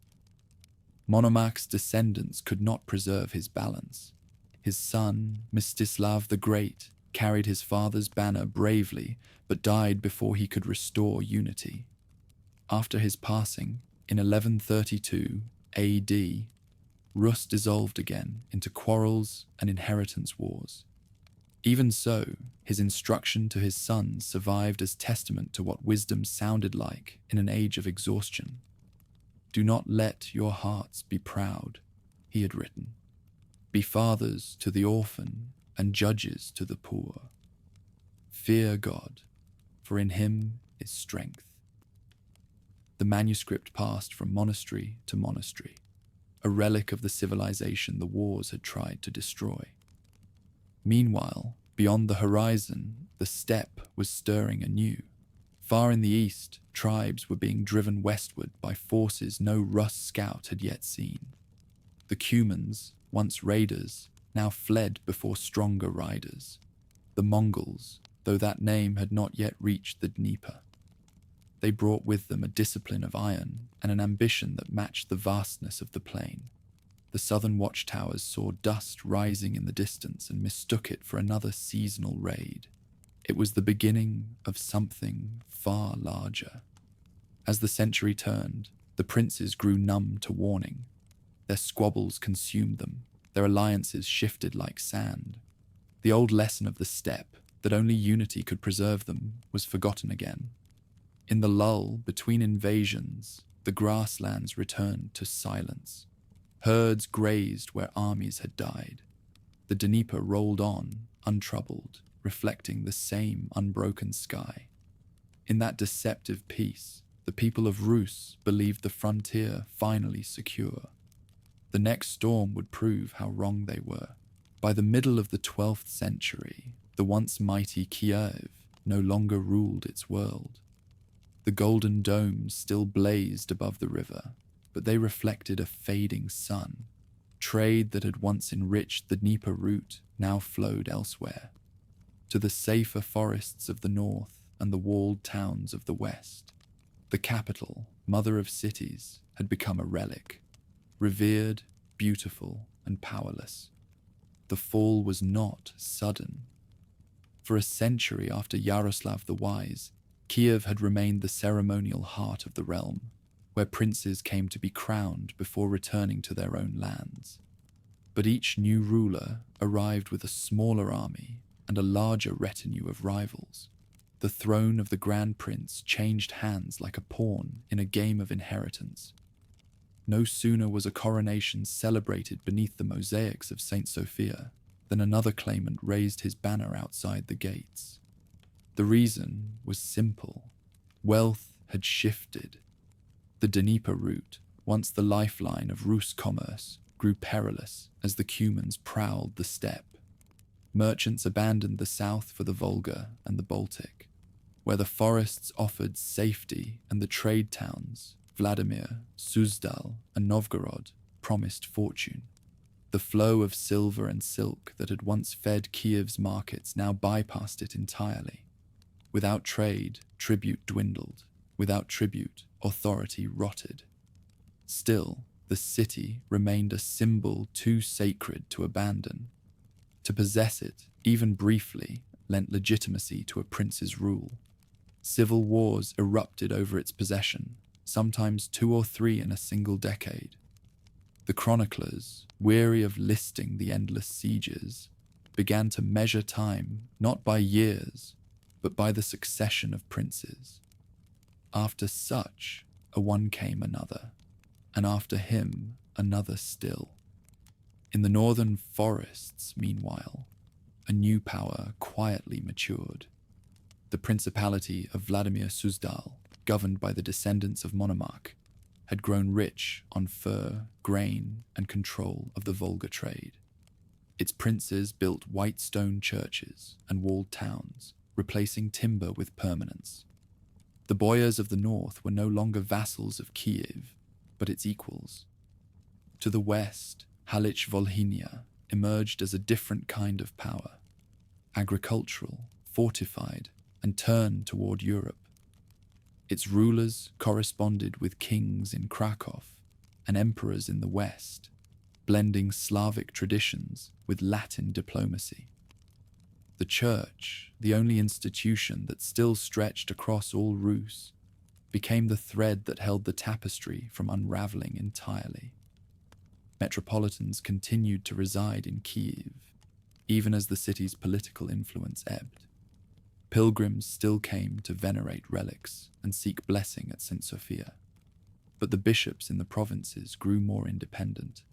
Monomach's descendants could not preserve his balance. His son, Mstislav the Great, carried his father's banner bravely, but died before he could restore unity. After his passing, in 1132 AD, Rus dissolved again into quarrels and inheritance wars. Even so, his instruction to his sons survived as testament to what wisdom sounded like in an age of exhaustion. "Do not let your hearts be proud," he had written. "Be fathers to the orphan and judges to the poor. Fear God, for in him is strength." The manuscript passed from monastery to monastery, a relic of the civilization the wars had tried to destroy. Meanwhile, beyond the horizon, the steppe was stirring anew. Far in the east, tribes were being driven westward by forces no Rus scout had yet seen. The Cumans, once raiders, now fled before stronger riders. The Mongols, though that name had not yet reached the Dnieper. They brought with them a discipline of iron and an ambition that matched the vastness of the plain. The southern watchtowers saw dust rising in the distance and mistook it for another seasonal raid. It was the beginning of something far larger. As the century turned, the princes grew numb to warning. Their squabbles consumed them, their alliances shifted like sand. The old lesson of the steppe, that only unity could preserve them, was forgotten again. In the lull between invasions, the grasslands returned to silence. Herds grazed where armies had died. The Dnieper rolled on, untroubled, reflecting the same unbroken sky. In that deceptive peace, the people of Rus believed the frontier finally secure. The next storm would prove how wrong they were. By the middle of the 12th century, the once mighty Kyiv no longer ruled its world. The golden domes still blazed above the river, but they reflected a fading sun. Trade that had once enriched the Dnieper route now flowed elsewhere, to the safer forests of the north and the walled towns of the west. The capital, mother of cities, had become a relic, revered, beautiful, and powerless. The fall was not sudden. For a century after Yaroslav the Wise, Kyiv had remained the ceremonial heart of the realm, where princes came to be crowned before returning to their own lands. But each new ruler arrived with a smaller army and a larger retinue of rivals. The throne of the Grand Prince changed hands like a pawn in a game of inheritance. No sooner was a coronation celebrated beneath the mosaics of St. Sophia than another claimant raised his banner outside the gates. The reason was simple. Wealth had shifted. The Dnieper route, once the lifeline of Rus commerce, grew perilous as the Cumans prowled the steppe. Merchants abandoned the south for the Volga and the Baltic, where the forests offered safety and the trade towns Vladimir, Suzdal, and Novgorod promised fortune. The flow of silver and silk that had once fed Kyiv's markets now bypassed it entirely. Without trade, tribute dwindled. Without tribute, authority rotted. Still, the city remained a symbol too sacred to abandon. To possess it, even briefly, lent legitimacy to a prince's rule. Civil wars erupted over its possession, sometimes 2 or 3 in a single decade. The chroniclers, weary of listing the endless sieges, began to measure time not by years, but by the succession of princes. After such a one came another, and after him another still. In the northern forests, meanwhile, a new power quietly matured. The Principality of Vladimir Suzdal, governed by the descendants of Monomarch, had grown rich on fur, grain, and control of the Volga trade. Its princes built white stone churches and walled towns, replacing timber with permanence. The boyars of the north were no longer vassals of Kyiv, but its equals. To the west, Halich Volhynia emerged as a different kind of power, agricultural, fortified, and turned toward Europe. Its rulers corresponded with kings in Krakow and emperors in the west, blending Slavic traditions with Latin diplomacy. The church, the only institution that still stretched across all Rus, became the thread that held the tapestry from unraveling entirely. Metropolitans continued to reside in Kyiv, even as the city's political influence ebbed. Pilgrims still came to venerate relics and seek blessing at St. Sophia. But the bishops in the provinces grew more independent,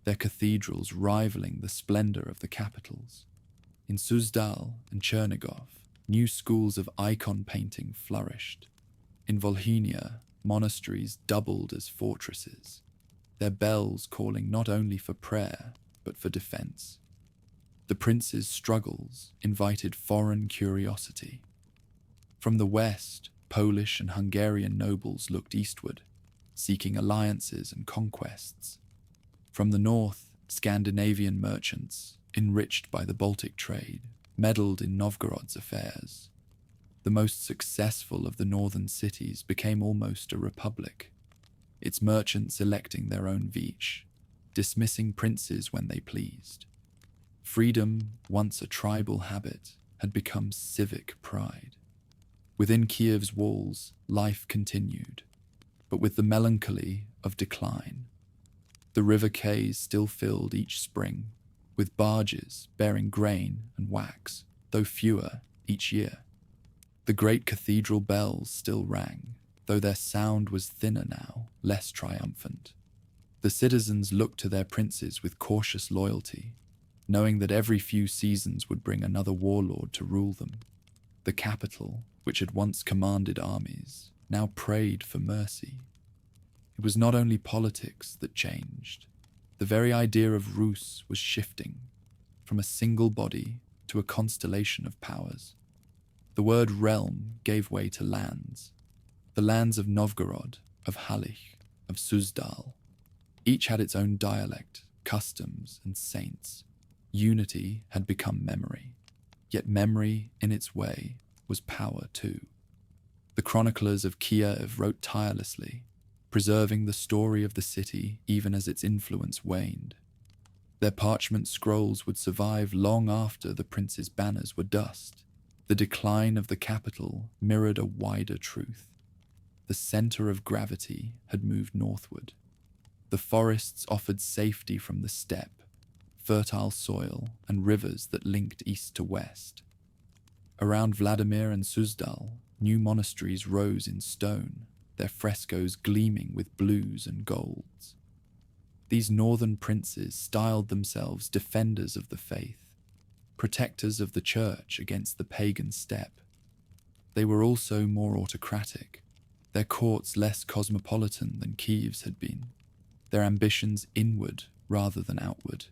their cathedrals rivaling the splendor of the capitals. In Suzdal and Chernigov, new schools of icon painting flourished. In Volhynia, monasteries doubled as fortresses, their bells calling not only for prayer, but for defense. The prince's struggles invited foreign curiosity. From the west, Polish and Hungarian nobles looked eastward, seeking alliances and conquests. From the north, Scandinavian merchants, enriched by the Baltic trade, meddled in Novgorod's affairs. The most successful of the northern cities became almost a republic, its merchants electing their own Vich, dismissing princes when they pleased. Freedom, once a tribal habit, had become civic pride. Within Kyiv's walls, life continued, but with the melancholy of decline. The river quays still filled each spring, with barges bearing grain and wax, though fewer each year. The great cathedral bells still rang, though their sound was thinner now, less triumphant. The citizens looked to their princes with cautious loyalty, knowing that every few seasons would bring another warlord to rule them. The capital, which had once commanded armies, now prayed for mercy. It was not only politics that changed. The very idea of Rus was shifting, from a single body to a constellation of powers. The word realm gave way to lands. The lands of Novgorod, of Halich, of Suzdal. Each had its own dialect, customs, and saints. Unity had become memory, yet memory, in its way, was power too. The chroniclers of Kyiv wrote tirelessly, preserving the story of the city even as its influence waned. Their parchment scrolls would survive long after the prince's banners were dust. The decline of the capital mirrored a wider truth. The center of gravity had moved northward. The forests offered safety from the steppe, fertile soil, and rivers that linked east to west. Around Vladimir and Suzdal, new monasteries rose in stone, their frescoes gleaming with blues and golds. These northern princes styled themselves defenders of the faith, protectors of the church against the pagan steppe. They were also more autocratic, their courts less cosmopolitan than Kyiv's had been, their ambitions inward rather than outward.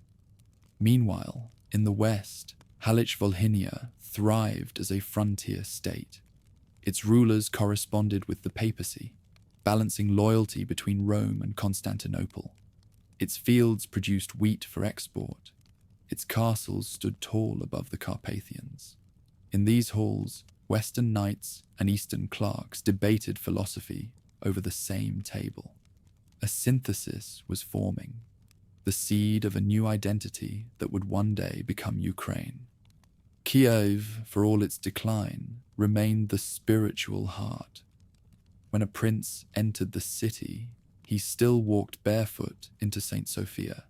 Meanwhile, in the west, Halich Volhynia thrived as a frontier state. Its rulers corresponded with the papacy, balancing loyalty between Rome and Constantinople. Its fields produced wheat for export. Its castles stood tall above the Carpathians. In these halls, Western knights and Eastern clerks debated philosophy over the same table. A synthesis was forming, the seed of a new identity that would one day become Ukraine. Kyiv, for all its decline, remained the spiritual heart. When a prince entered the city, he still walked barefoot into St. Sophia,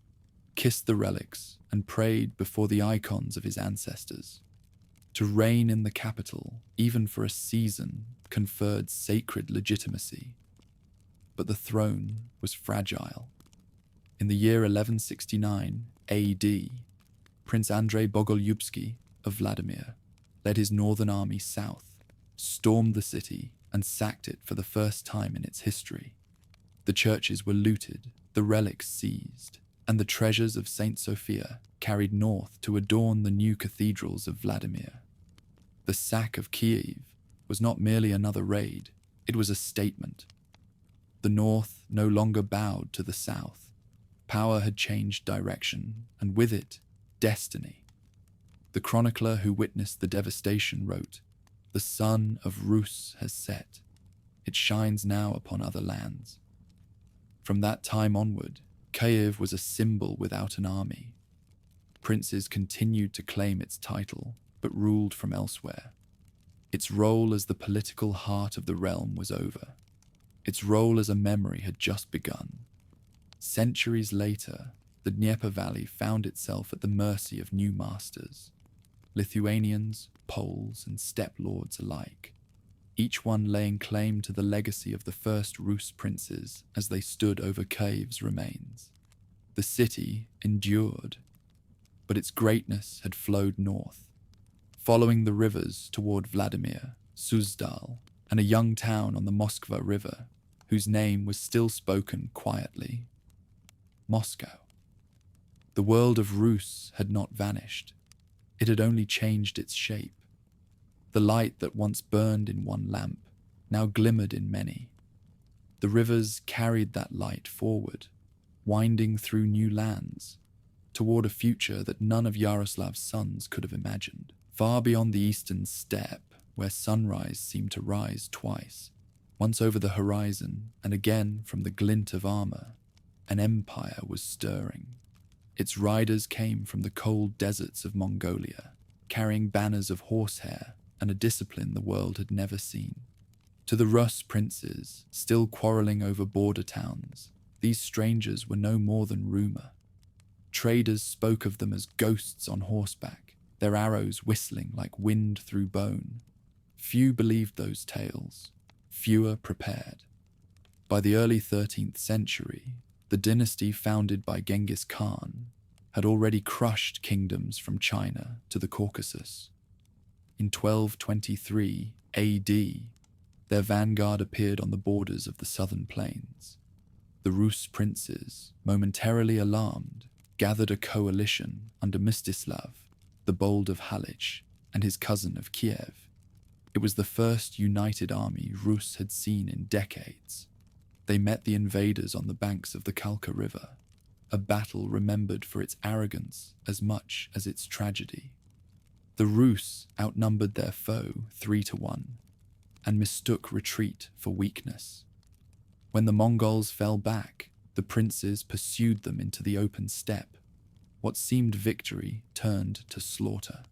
kissed the relics, and prayed before the icons of his ancestors. To reign in the capital, even for a season, conferred sacred legitimacy. But the throne was fragile. In the year 1169 AD, Prince Andrei Bogolyubsky of Vladimir led his northern army south, stormed the city, and sacked it for the first time in its history. The churches were looted, the relics seized, and the treasures of St. Sophia carried north to adorn the new cathedrals of Vladimir. The sack of Kyiv was not merely another raid, it was a statement. The north no longer bowed to the south. Power had changed direction, and with it, destiny. The chronicler who witnessed the devastation wrote, "The sun of Rus has set. It shines now upon other lands." From that time onward, Kyiv was a symbol without an army. Princes continued to claim its title, but ruled from elsewhere. Its role as the political heart of the realm was over. Its role as a memory had just begun. Centuries later, the Dnieper Valley found itself at the mercy of new masters, Lithuanians, Poles, and steppe lords alike, each one laying claim to the legacy of the first Rus princes as they stood over Kyiv's remains. The city endured, but its greatness had flowed north, following the rivers toward Vladimir, Suzdal, and a young town on the Moskva River, whose name was still spoken quietly: Moscow. The world of Rus had not vanished. It had only changed its shape. The light that once burned in one lamp now glimmered in many. The rivers carried that light forward, winding through new lands, toward a future that none of Yaroslav's sons could have imagined. Far beyond the eastern steppe, where sunrise seemed to rise twice, once over the horizon and again from the glint of armor, an empire was stirring. Its riders came from the cold deserts of Mongolia, carrying banners of horsehair and a discipline the world had never seen. To the Rus princes, still quarreling over border towns, these strangers were no more than rumor. Traders spoke of them as ghosts on horseback, their arrows whistling like wind through bone. Few believed those tales, fewer prepared. By the early 13th century, the dynasty founded by Genghis Khan had already crushed kingdoms from China to the Caucasus. In 1223 AD, their vanguard appeared on the borders of the southern plains. The Rus princes, momentarily alarmed, gathered a coalition under Mstislav, the Bold of Halich, and his cousin of Kiev. It was the first united army Rus had seen in decades. They met the invaders on the banks of the Kalka River, a battle remembered for its arrogance as much as its tragedy. The Rus outnumbered their foe 3-1, and mistook retreat for weakness. When the Mongols fell back, the princes pursued them into the open steppe. What seemed victory turned to slaughter.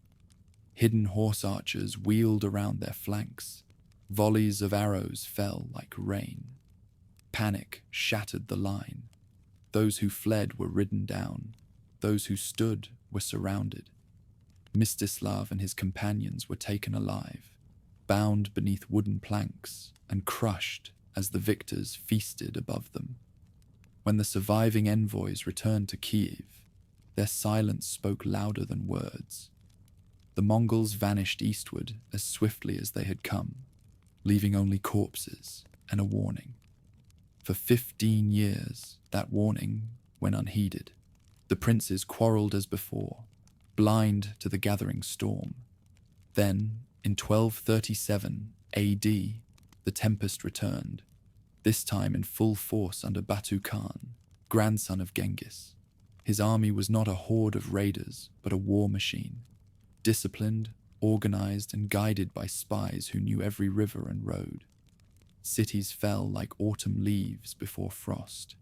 Hidden horse archers wheeled around their flanks. Volleys of arrows fell like rain. Panic shattered the line. Those who fled were ridden down. Those who stood were surrounded. Mstislav and his companions were taken alive, bound beneath wooden planks and crushed as the victors feasted above them. When the surviving envoys returned to Kyiv, their silence spoke louder than words. The Mongols vanished eastward as swiftly as they had come, leaving only corpses and a warning. For 15 years, that warning went unheeded. The princes quarreled as before, blind to the gathering storm. Then, in 1237 AD, the Tempest returned. this time in full force under Batu Khan, grandson of Genghis. His army was not a horde of raiders, but a war machine, disciplined, organized, and guided by spies who knew every river and road. Cities fell like autumn leaves before frost.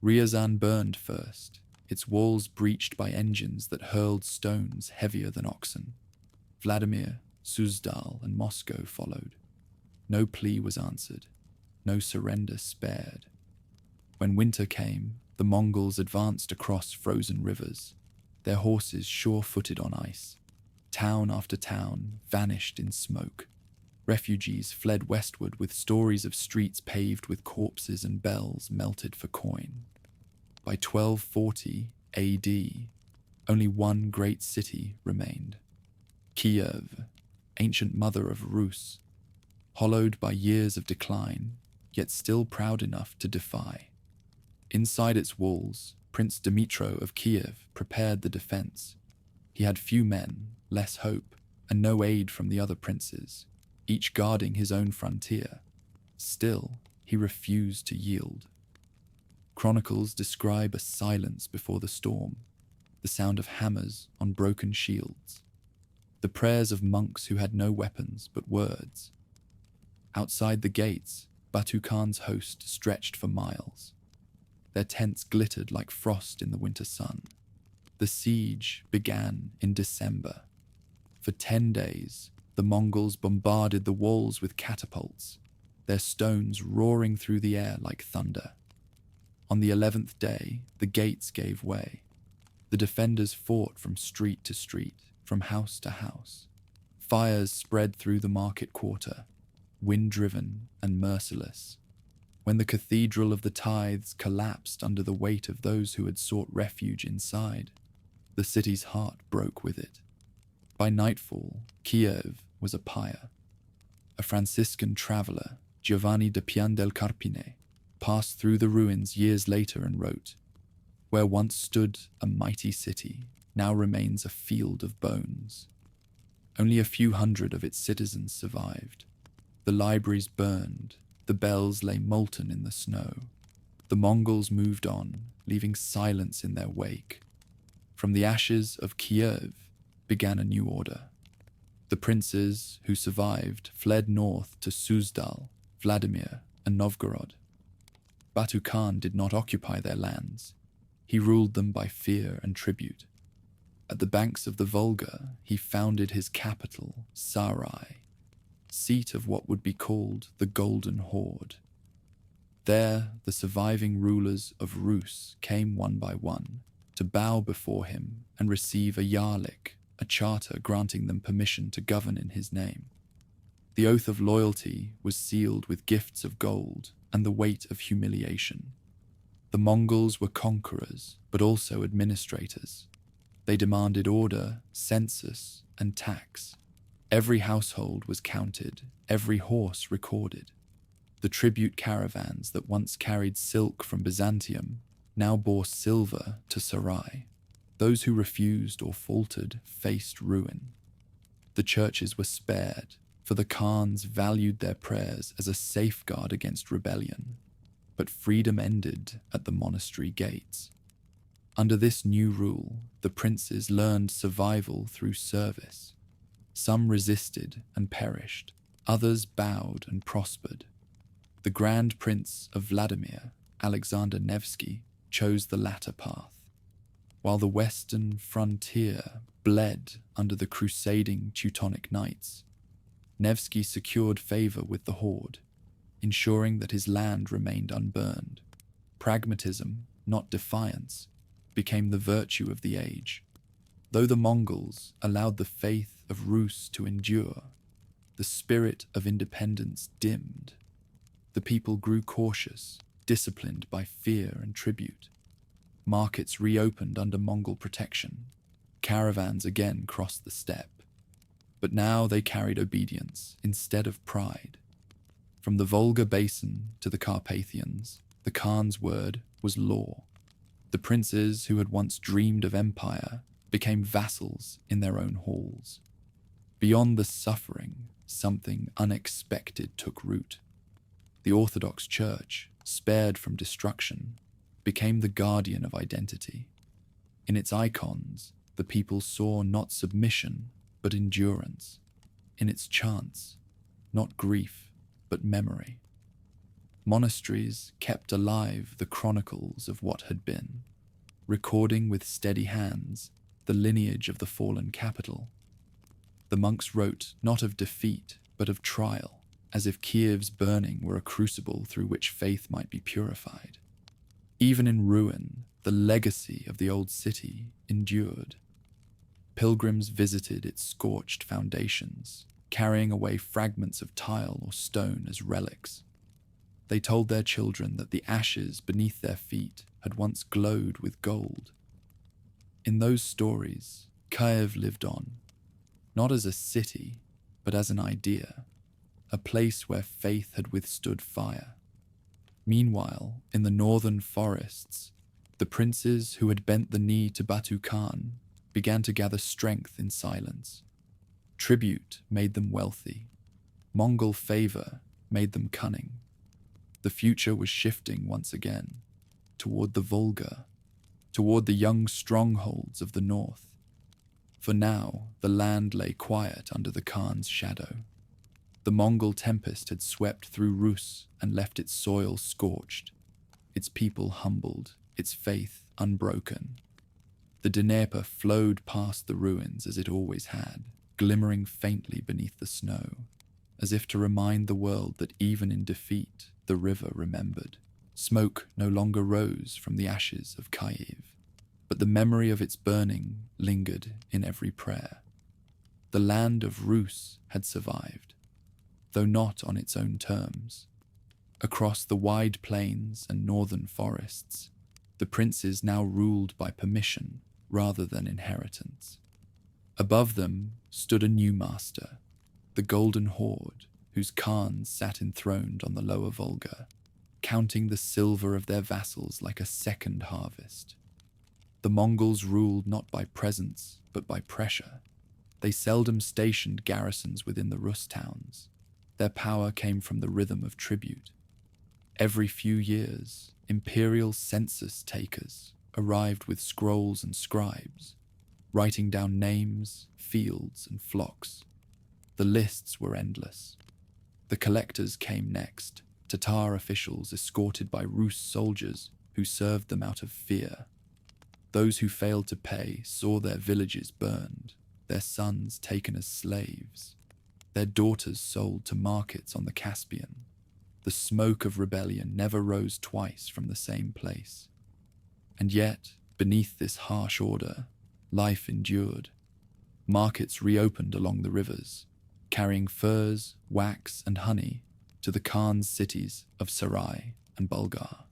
Ryazan burned first, its walls breached by engines that hurled stones heavier than oxen. Vladimir, Suzdal, and Moscow followed. No plea was answered, no surrender spared. When winter came, the Mongols advanced across frozen rivers, their horses sure-footed on ice. Town after town vanished in smoke. Refugees fled westward with stories of streets paved with corpses and bells melted for coin. By 1240 AD, only one great city remained. Kyiv, ancient mother of Rus, hollowed by years of decline, yet still proud enough to defy. Inside its walls, Prince Dmitro of Kyiv prepared the defense. He had few men, less hope, and no aid from the other princes, each guarding his own frontier. Still, he refused to yield. Chronicles describe a silence before the storm, the sound of hammers on broken shields, the prayers of monks who had no weapons but words. Outside the gates, Batu Khan's host stretched for miles. Their tents glittered like frost in the winter sun. The siege began in December. For 10 days, the Mongols bombarded the walls with catapults, their stones roaring through the air like thunder. On the 11th day, the gates gave way. The defenders fought from street to street, from house to house. Fires spread through the market quarter, wind-driven and merciless. When the cathedral of the tithes collapsed under the weight of those who had sought refuge inside, the city's heart broke with it. By nightfall, Kyiv was a pyre. A Franciscan traveller, Giovanni de Pian del Carpine, passed through the ruins years later and wrote, "Where once stood a mighty city, now remains a field of bones. Only a few hundred of its citizens survived. The libraries burned, the bells lay molten in the snow. The Mongols moved on, leaving silence in their wake. From the ashes of Kyiv began a new order. The princes who survived fled north to Suzdal, Vladimir, and Novgorod. Batu Khan did not occupy their lands. He ruled them by fear and tribute. At the banks of the Volga, he founded his capital, Sarai, seat of what would be called the Golden Horde. There, the surviving rulers of Rus came one by one to bow before him and receive a yarlik, a charter granting them permission to govern in his name. The oath of loyalty was sealed with gifts of gold and the weight of humiliation. The Mongols were conquerors, but also administrators. They demanded order, census, and tax. Every household was counted, every horse recorded. The tribute caravans that once carried silk from Byzantium now bore silver to Sarai. Those who refused or faltered faced ruin. The churches were spared, for the Khans valued their prayers as a safeguard against rebellion. But freedom ended at the monastery gates. Under this new rule, the princes learned survival through service. Some resisted and perished, others bowed and prospered. The Grand Prince of Vladimir, Alexander Nevsky, chose the latter path. While the western frontier bled under the crusading Teutonic Knights, Nevsky secured favor with the Horde, ensuring that his land remained unburned. Pragmatism, not defiance, became the virtue of the age. Though the Mongols allowed the faith of Rus to endure, the spirit of independence dimmed. The people grew cautious, disciplined by fear and tribute. Markets reopened under Mongol protection. Caravans again crossed the steppe. But now they carried obedience instead of pride. From the Volga basin to the Carpathians, the Khan's word was law. The princes who had once dreamed of empire became vassals in their own halls. Beyond the suffering, something unexpected took root. the Orthodox Church, spared from destruction, became the guardian of identity. In its icons, the people saw not submission, but endurance. In its chants, not grief, but memory. Monasteries kept alive the chronicles of what had been, recording with steady hands the lineage of the fallen capital. The monks wrote not of defeat, but of trial, as if Kyiv's burning were a crucible through which faith might be purified. Even in ruin, the legacy of the old city endured. Pilgrims visited its scorched foundations, carrying away fragments of tile or stone as relics. They told their children that the ashes beneath their feet had once glowed with gold. In those stories, Kyiv lived on, not as a city, but as an idea, a place where faith had withstood fire. Meanwhile, in the northern forests, the princes who had bent the knee to Batu Khan began to gather strength in silence. Tribute made them wealthy. Mongol favor made them cunning. The future was shifting once again, toward the Volga, toward the young strongholds of the north. For now, the land lay quiet under the Khan's shadow. The Mongol Tempest had swept through Rus and left its soil scorched, its people humbled, its faith unbroken. The Dnieper flowed past the ruins as it always had, glimmering faintly beneath the snow, as if to remind the world that even in defeat, the river remembered. Smoke no longer rose from the ashes of Kyiv, but the memory of its burning lingered in every prayer. The land of Rus had survived, though not on its own terms. Across the wide plains and northern forests, the princes now ruled by permission rather than inheritance. Above them stood a new master, the Golden Horde, whose Khans sat enthroned on the lower Volga, counting the silver of their vassals like a second harvest. The Mongols ruled not by presence, but by pressure. They seldom stationed garrisons within the Rus towns. Their power came from the rhythm of tribute. Every few years, imperial census takers arrived with scrolls and scribes, writing down names, fields, and flocks. The lists were endless. The collectors came next, Tatar officials escorted by Rus soldiers who served them out of fear. Those who failed to pay saw their villages burned, their sons taken as slaves, their daughters sold to markets on the Caspian. The smoke of rebellion never rose twice from the same place. And yet, beneath this harsh order, life endured. Markets reopened along the rivers, carrying furs, wax, and honey to the Khan's cities of Sarai and Bulgar.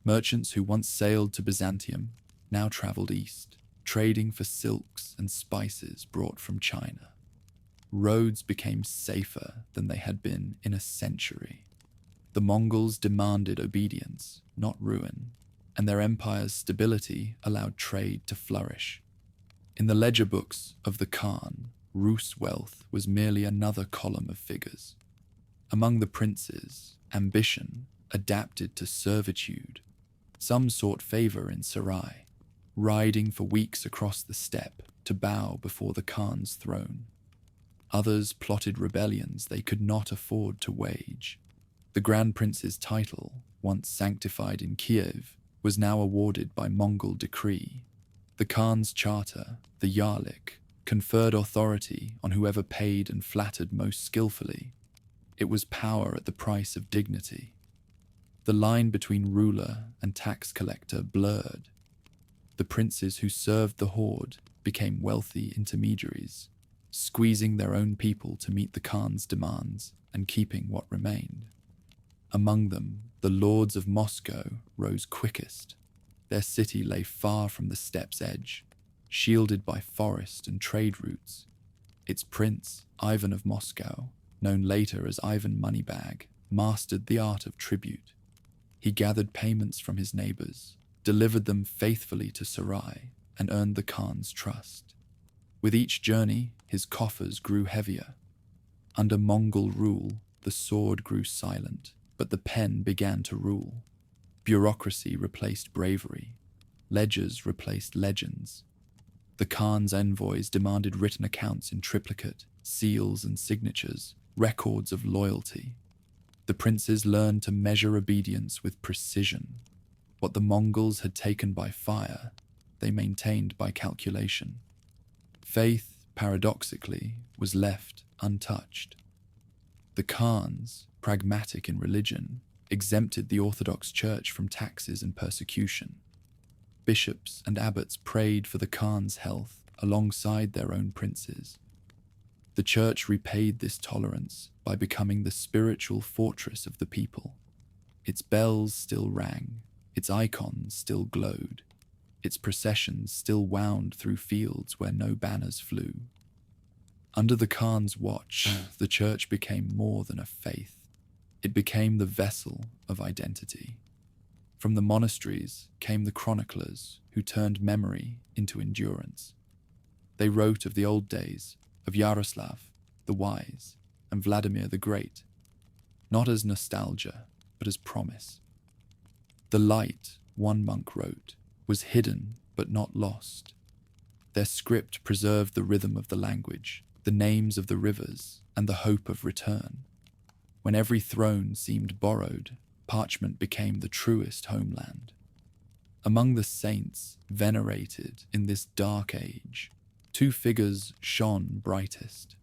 Merchants who once sailed to Byzantium now travelled east, trading for silks and spices brought from China. Roads became safer than they had been in a century. The Mongols demanded obedience, not ruin, and their empire's stability allowed trade to flourish. In the ledger books of the Khan, Rus wealth was merely another column of figures. Among the princes, ambition adapted to servitude. Some sought favor in Sarai, riding for weeks across the steppe to bow before the Khan's throne. Others plotted rebellions they could not afford to wage. The Grand Prince's title, once sanctified in Kyiv, was now awarded by Mongol decree. The Khan's charter, the Yarlik, conferred authority on whoever paid and flattered most skillfully. It was power at the price of dignity. The line between ruler and tax collector blurred. The princes who served the Horde became wealthy intermediaries, squeezing their own people to meet the Khan's demands and keeping what remained. Among them, the lords of Moscow rose quickest. Their city lay far from the steppe's edge, shielded by forest and trade routes. Its prince, Ivan of Moscow, known later as Ivan Moneybag, mastered the art of tribute. He gathered payments from his neighbors, delivered them faithfully to Sarai, and earned the Khan's trust. With each journey, his coffers grew heavier. Under Mongol rule, the sword grew silent, But the pen began to rule. Bureaucracy replaced bravery. Ledgers replaced legends. The Khan's envoys demanded written accounts in triplicate, seals and signatures, records of loyalty. The princes learned to measure obedience with precision. What the Mongols had taken by fire, they maintained by calculation. Faith, paradoxically, was left untouched. The Khans, pragmatic in religion, exempted the Orthodox Church from taxes and persecution. Bishops and abbots prayed for the Khan's health alongside their own princes. The Church repaid this tolerance by becoming the spiritual fortress of the people. Its bells still rang, its icons still glowed, its processions still wound through fields where no banners flew. Under the Khan's watch, the Church became more than a faith. It became the vessel of identity. From the monasteries came the chroniclers who turned memory into endurance. They wrote of the old days, of Yaroslav the Wise and Vladimir the Great, not as nostalgia, but as promise. The light, one monk wrote, was hidden but not lost. Their script preserved the rhythm of the language, the names of the rivers, and the hope of return. When every throne seemed borrowed, parchment became the truest homeland. Among the saints venerated in this dark age, two figures shone brightest.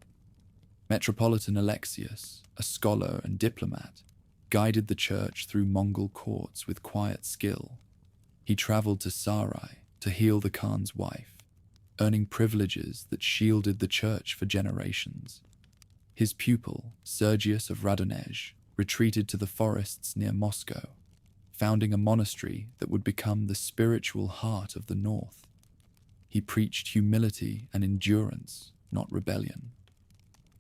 Metropolitan Alexius, a scholar and diplomat, guided the church through Mongol courts with quiet skill. He traveled to Sarai to heal the Khan's wife, earning privileges that shielded the church for generations. His pupil, Sergius of Radonej, retreated to the forests near Moscow, founding a monastery that would become the spiritual heart of the north. He preached humility and endurance, not rebellion.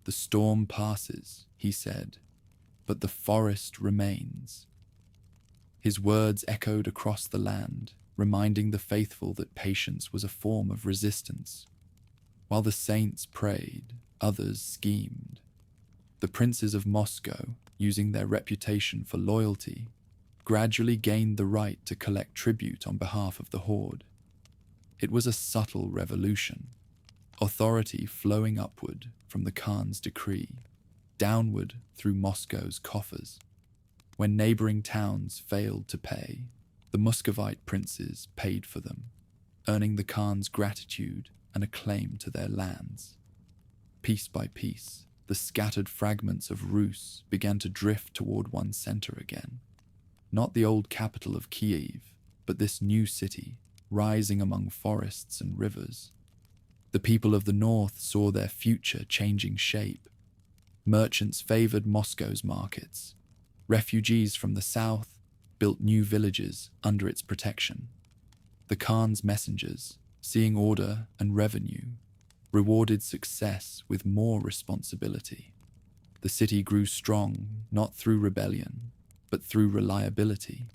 The storm passes, he said, but the forest remains. His words echoed across the land, reminding the faithful that patience was a form of resistance. While the saints prayed, others schemed. The princes of Moscow, using their reputation for loyalty, gradually gained the right to collect tribute on behalf of the Horde. It was a subtle revolution, authority flowing upward from the Khan's decree, downward through Moscow's coffers. When neighboring towns failed to pay, the Muscovite princes paid for them, earning the Khan's gratitude and a claim to their lands. Piece by piece, the scattered fragments of Rus began to drift toward one center again. Not the old capital of Kyiv, but this new city, rising among forests and rivers. The people of the north saw their future changing shape. Merchants favored Moscow's markets. Refugees from the south built new villages under its protection. The Khan's messengers, seeing order and revenue, rewarded success with more responsibility. The city grew strong not through rebellion, but through reliability.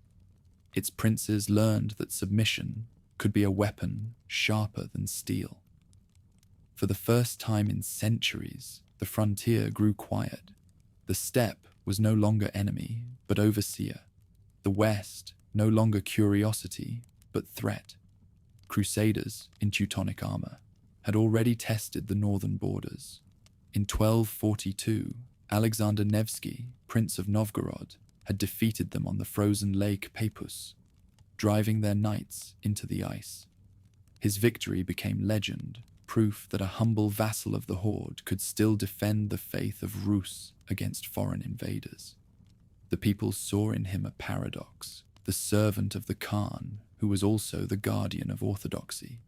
Its princes learned that submission could be a weapon sharper than steel. For the first time in centuries, the frontier grew quiet. The steppe was no longer enemy, but overseer. The west, no longer curiosity, but threat. Crusaders in Teutonic armor had already tested the northern borders. In 1242, Alexander Nevsky, Prince of Novgorod, had defeated them on the frozen lake Peipus, driving their knights into the ice. His victory became legend, proof that a humble vassal of the Horde could still defend the faith of Rus against foreign invaders. The people saw in him a paradox, the servant of the Khan, who was also the guardian of orthodoxy.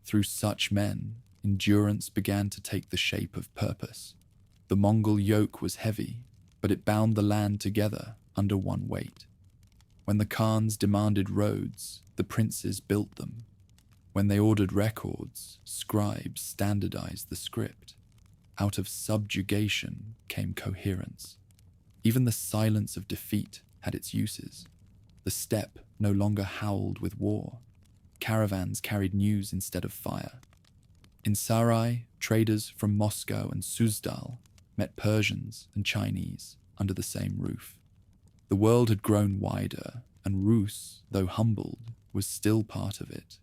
Through such men, endurance began to take the shape of purpose. The Mongol yoke was heavy, but it bound the land together under one weight. When the Khans demanded roads, the princes built them. When they ordered records, scribes standardized the script. Out of subjugation came coherence. Even the silence of defeat had its uses. The steppe no longer howled with war. Caravans carried news instead of fire. In Sarai, traders from Moscow and Suzdal met Persians and Chinese under the same roof. The world had grown wider, and Rus, though humbled, was still part of it.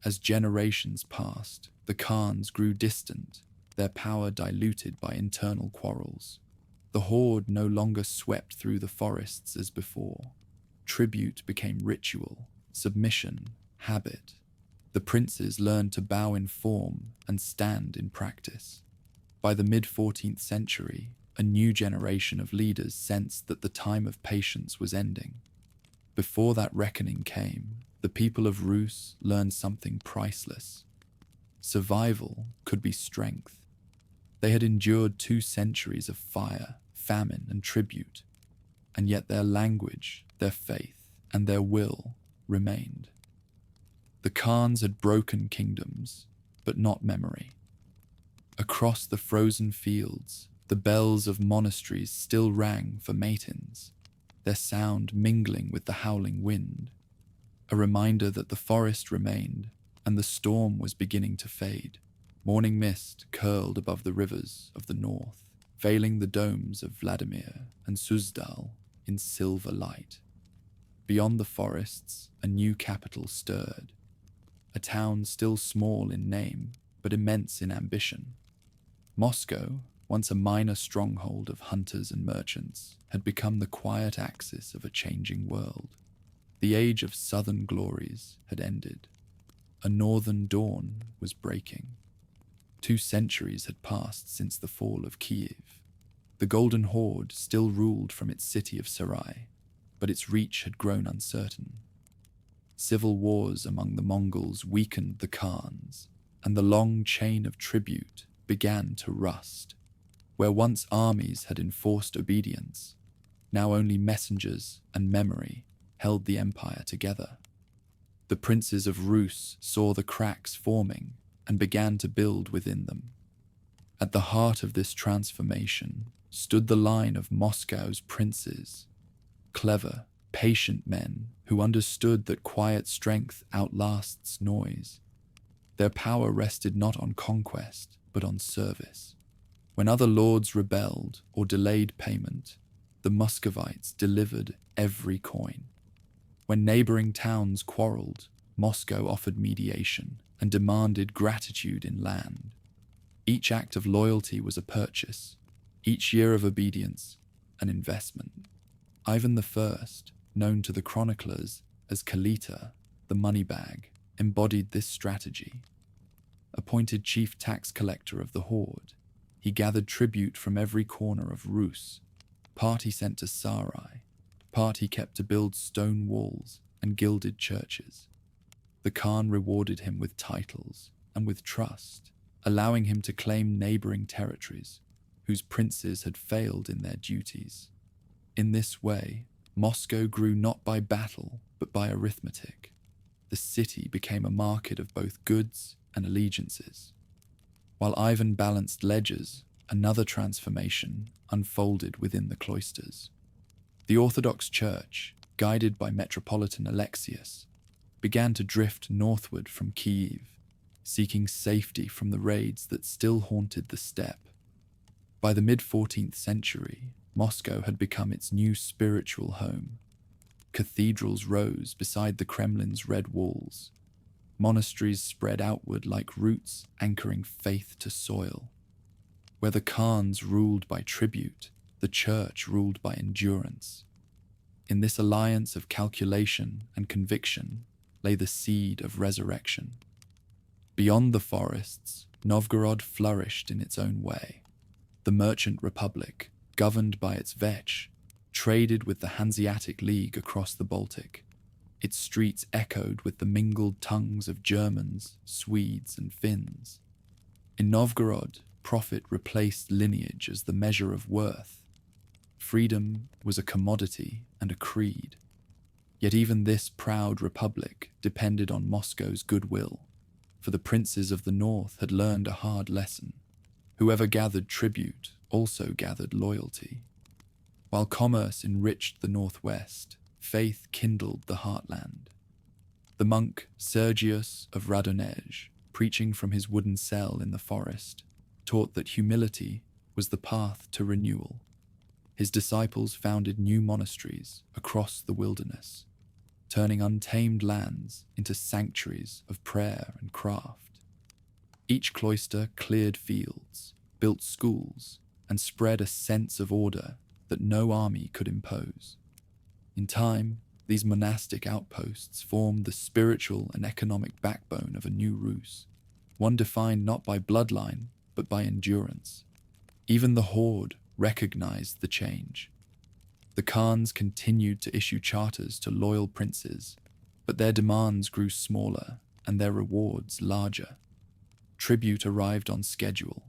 As generations passed, the Khans grew distant, their power diluted by internal quarrels. The Horde no longer swept through the forests as before. Tribute became ritual, submission, habit. The princes learned to bow in form and stand in practice. By the mid-14th century, a new generation of leaders sensed that the time of patience was ending. Before that reckoning came, the people of Rus learned something priceless. Survival could be strength. They had endured 2 centuries of fire, famine, and tribute, and yet their language, their faith, and their will remained. The Khans had broken kingdoms, but not memory. Across the frozen fields, the bells of monasteries still rang for matins, their sound mingling with the howling wind, a reminder that the forest remained and the storm was beginning to fade. Morning mist curled above the rivers of the north, veiling the domes of Vladimir and Suzdal in silver light. Beyond the forests, a new capital stirred, a town still small in name, but immense in ambition. Moscow, once a minor stronghold of hunters and merchants, had become the quiet axis of a changing world. The age of southern glories had ended. A northern dawn was breaking. 2 centuries had passed since the fall of Kyiv. The Golden Horde still ruled from its city of Sarai, but its reach had grown uncertain. Civil wars among the Mongols weakened the Khans, and the long chain of tribute began to rust. Where once armies had enforced obedience, now only messengers and memory held the empire together. The princes of Rus saw the cracks forming and began to build within them. At the heart of this transformation stood the line of Moscow's princes, clever, patient men who understood that quiet strength outlasts noise. Their power rested not on conquest, but on service. When other lords rebelled or delayed payment, the Muscovites delivered every coin. When neighboring towns quarreled, Moscow offered mediation and demanded gratitude in land. Each act of loyalty was a purchase, each year of obedience an investment. Ivan I, known to the chroniclers as Kalita, the money bag, embodied this strategy. Appointed chief tax collector of the Horde, he gathered tribute from every corner of Rus. Part he sent to Sarai, part he kept to build stone walls and gilded churches. The Khan rewarded him with titles and with trust, allowing him to claim neighboring territories whose princes had failed in their duties. In this way, Moscow grew not by battle, but by arithmetic. The city became a market of both goods and allegiances. While Ivan balanced ledgers, another transformation unfolded within the cloisters. The Orthodox Church, guided by Metropolitan Alexius, began to drift northward from Kyiv, seeking safety from the raids that still haunted the steppe. By the mid-14th century, Moscow had become its new spiritual home. Cathedrals rose beside the Kremlin's red walls. Monasteries spread outward like roots anchoring faith to soil. Where the Khans ruled by tribute, the church ruled by endurance. In this alliance of calculation and conviction lay the seed of resurrection. Beyond the forests, Novgorod flourished in its own way. The merchant republic, governed by its Vetch, traded with the Hanseatic League across the Baltic. Its streets echoed with the mingled tongues of Germans, Swedes, and Finns. In Novgorod, profit replaced lineage as the measure of worth. Freedom was a commodity and a creed. Yet even this proud republic depended on Moscow's goodwill, for the princes of the north had learned a hard lesson. Whoever gathered tribute also gathered loyalty. While commerce enriched the northwest, faith kindled the heartland. The monk Sergius of Radonej, preaching from his wooden cell in the forest, taught that humility was the path to renewal. His disciples founded new monasteries across the wilderness, turning untamed lands into sanctuaries of prayer and craft. Each cloister cleared fields, built schools, and spread a sense of order that no army could impose. In time, these monastic outposts formed the spiritual and economic backbone of a new Rus, one defined not by bloodline, but by endurance. Even the Horde recognized the change. The Khans continued to issue charters to loyal princes, but their demands grew smaller and their rewards larger. Tribute arrived on schedule,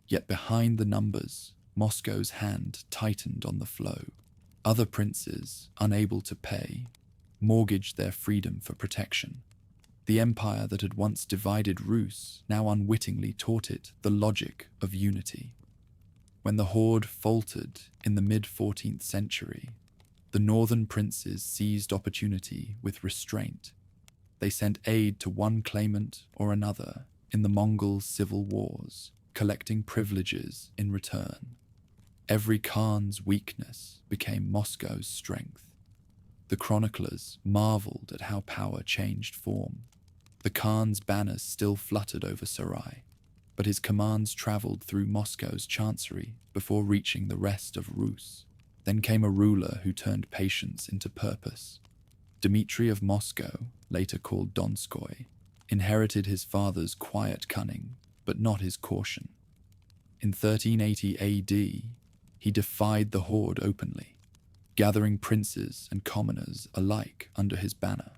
yet behind the numbers, Moscow's hand tightened on the flow. Other princes, unable to pay, mortgaged their freedom for protection. The empire that had once divided Rus now unwittingly taught it the logic of unity. When the Horde faltered in the mid-14th century, the northern princes seized opportunity with restraint. They sent aid to one claimant or another in the Mongol civil wars, collecting privileges in return. Every Khan's weakness became Moscow's strength. The chroniclers marveled at how power changed form. The Khan's banners still fluttered over Sarai, but his commands traveled through Moscow's chancery before reaching the rest of Rus. Then came a ruler who turned patience into purpose. Dmitry of Moscow, later called Donskoy, inherited his father's quiet cunning, but not his caution. In 1380 AD, he defied the Horde openly, gathering princes and commoners alike under his banner.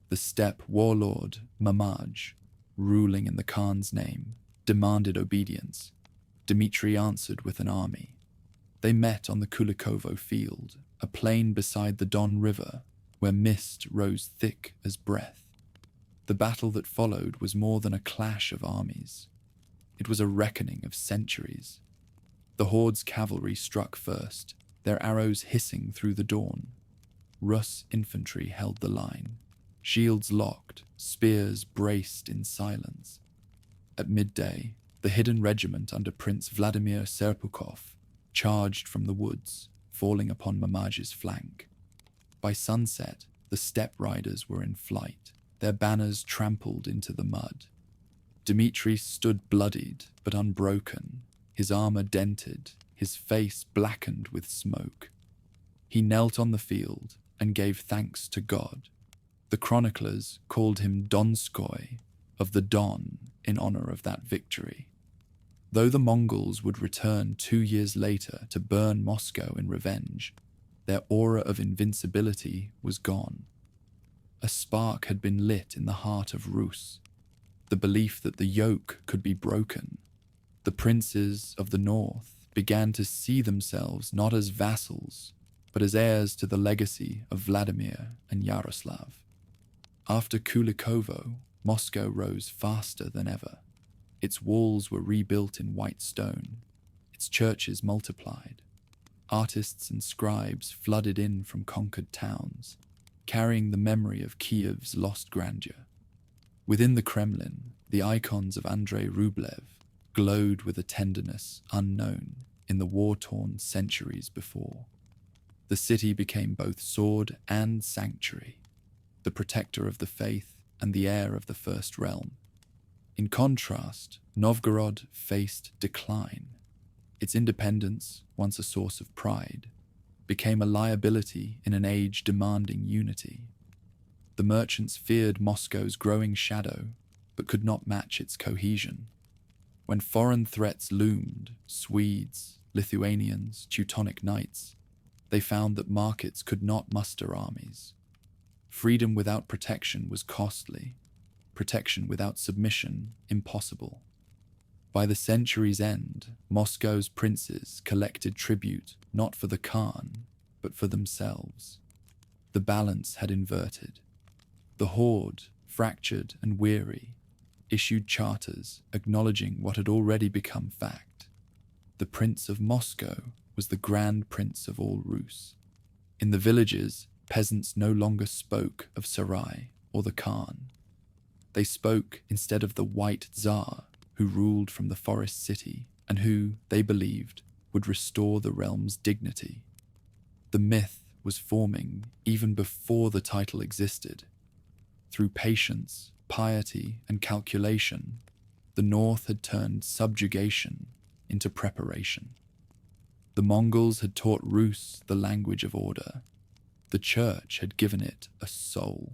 The steppe warlord Mamaj, ruling in the Khan's name, demanded obedience. Dmitry answered with an army. They met on the Kulikovo field, a plain beside the Don River, where mist rose thick as breath. The battle that followed was more than a clash of armies. It was a reckoning of centuries. The Horde's cavalry struck first, their arrows hissing through the dawn. Rus infantry held the line, shields locked, spears braced in silence. At midday, the hidden regiment under Prince Vladimir Serpukov charged from the woods, falling upon Mamaj's flank. By sunset, the steppe riders were in flight, their banners trampled into the mud. Dmitry stood bloodied but unbroken, his armor dented, his face blackened with smoke. He knelt on the field and gave thanks to God. The chroniclers called him Donskoy, of the Don, in honor of that victory. Though the Mongols would return 2 years later to burn Moscow in revenge, their aura of invincibility was gone. A spark had been lit in the heart of Rus, the belief that the yoke could be broken. The princes of the north began to see themselves not as vassals, but as heirs to the legacy of Vladimir and Yaroslav. After Kulikovo, Moscow rose faster than ever. Its walls were rebuilt in white stone, its churches multiplied. Artists and scribes flooded in from conquered towns, carrying the memory of Kyiv's lost grandeur. Within the Kremlin, the icons of Andrei Rublev glowed with a tenderness unknown in the war-torn centuries before. The city became both sword and sanctuary, the protector of the faith and the heir of the First Realm. In contrast, Novgorod faced decline. Its independence, once a source of pride, became a liability in an age demanding unity. The merchants feared Moscow's growing shadow, but could not match its cohesion. When foreign threats loomed, Swedes, Lithuanians, Teutonic knights, they found that markets could not muster armies. Freedom without protection was costly, protection without submission impossible. By the century's end, Moscow's princes collected tribute not for the Khan, but for themselves. The balance had inverted. The Horde, fractured and weary, issued charters acknowledging what had already become fact. The Prince of Moscow was the Grand Prince of all Rus. In the villages, peasants no longer spoke of Sarai or the Khan. They spoke instead of the White Tsar, who ruled from the forest city and who, they believed, would restore the realm's dignity. The myth was forming even before the title existed. Through patience, piety, and calculation, the North had turned subjugation into preparation. The Mongols had taught Rus the language of order. The Church had given it a soul.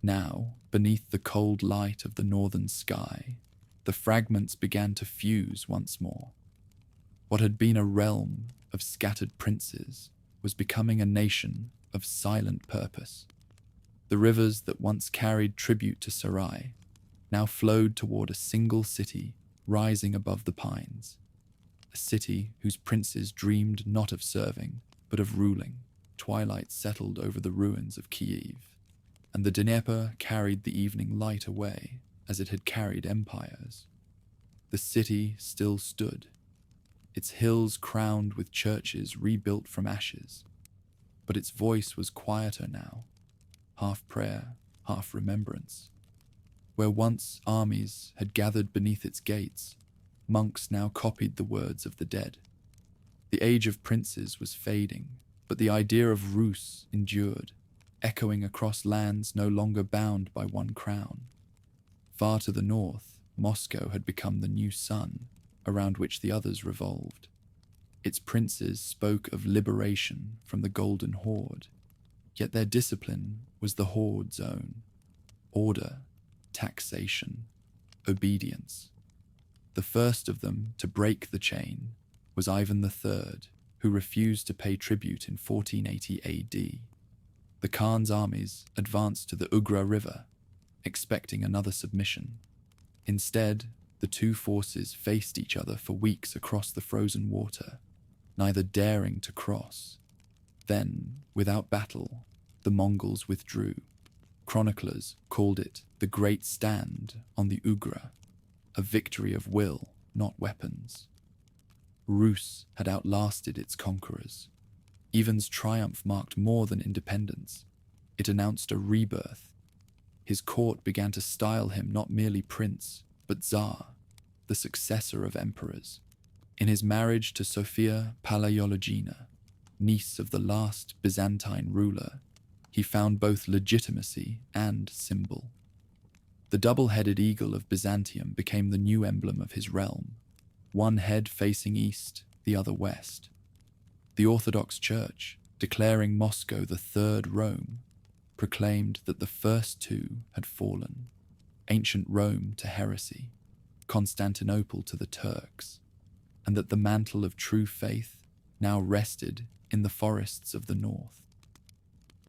Now, beneath the cold light of the northern sky, the fragments began to fuse once more. What had been a realm of scattered princes was becoming a nation of silent purpose. The rivers that once carried tribute to Sarai now flowed toward a single city rising above the pines, a city whose princes dreamed not of serving, but of ruling. Twilight settled over the ruins of Kyiv, and the Dnieper carried the evening light away as it had carried empires. The city still stood, its hills crowned with churches rebuilt from ashes, but its voice was quieter now, half prayer, half remembrance. Where once armies had gathered beneath its gates, monks now copied the words of the dead. The age of princes was fading, but the idea of Rus endured, echoing across lands no longer bound by one crown. Far to the north, Moscow had become the new sun, around which the others revolved. Its princes spoke of liberation from the Golden Horde, yet their discipline was the Horde's own. Order, taxation, obedience. The first of them to break the chain was Ivan III, who refused to pay tribute in 1480 AD. The Khan's armies advanced to the Ugra River, expecting another submission. Instead, the two forces faced each other for weeks across the frozen water, neither daring to cross. Then, without battle, the Mongols withdrew. Chroniclers called it the Great Stand on the Ugra, a victory of will, not weapons. Rus had outlasted its conquerors. Ivan's triumph marked more than independence. It announced a rebirth. His court began to style him not merely prince, but Tsar, the successor of emperors. In his marriage to Sophia Palaiologina, niece of the last Byzantine ruler, he found both legitimacy and symbol. The double-headed eagle of Byzantium became the new emblem of his realm, one head facing east, the other west. The Orthodox Church, declaring Moscow the Third Rome, proclaimed that the first two had fallen, ancient Rome to heresy, Constantinople to the Turks, and that the mantle of true faith now rested in the forests of the north.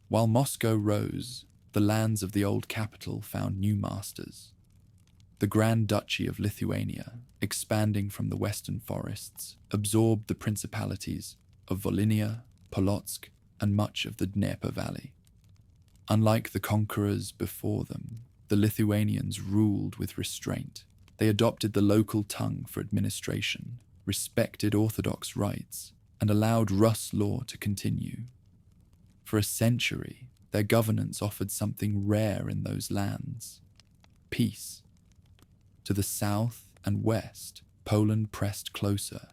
While Moscow rose, the lands of the old capital found new masters. The Grand Duchy of Lithuania, expanding from the western forests, absorbed the principalities of Volhynia, Polotsk, and much of the Dnieper Valley. Unlike the conquerors before them, the Lithuanians ruled with restraint. They adopted the local tongue for administration, respected Orthodox rites, and allowed Rus law to continue. For a century, their governance offered something rare in those lands: peace. To the south and west, Poland pressed closer,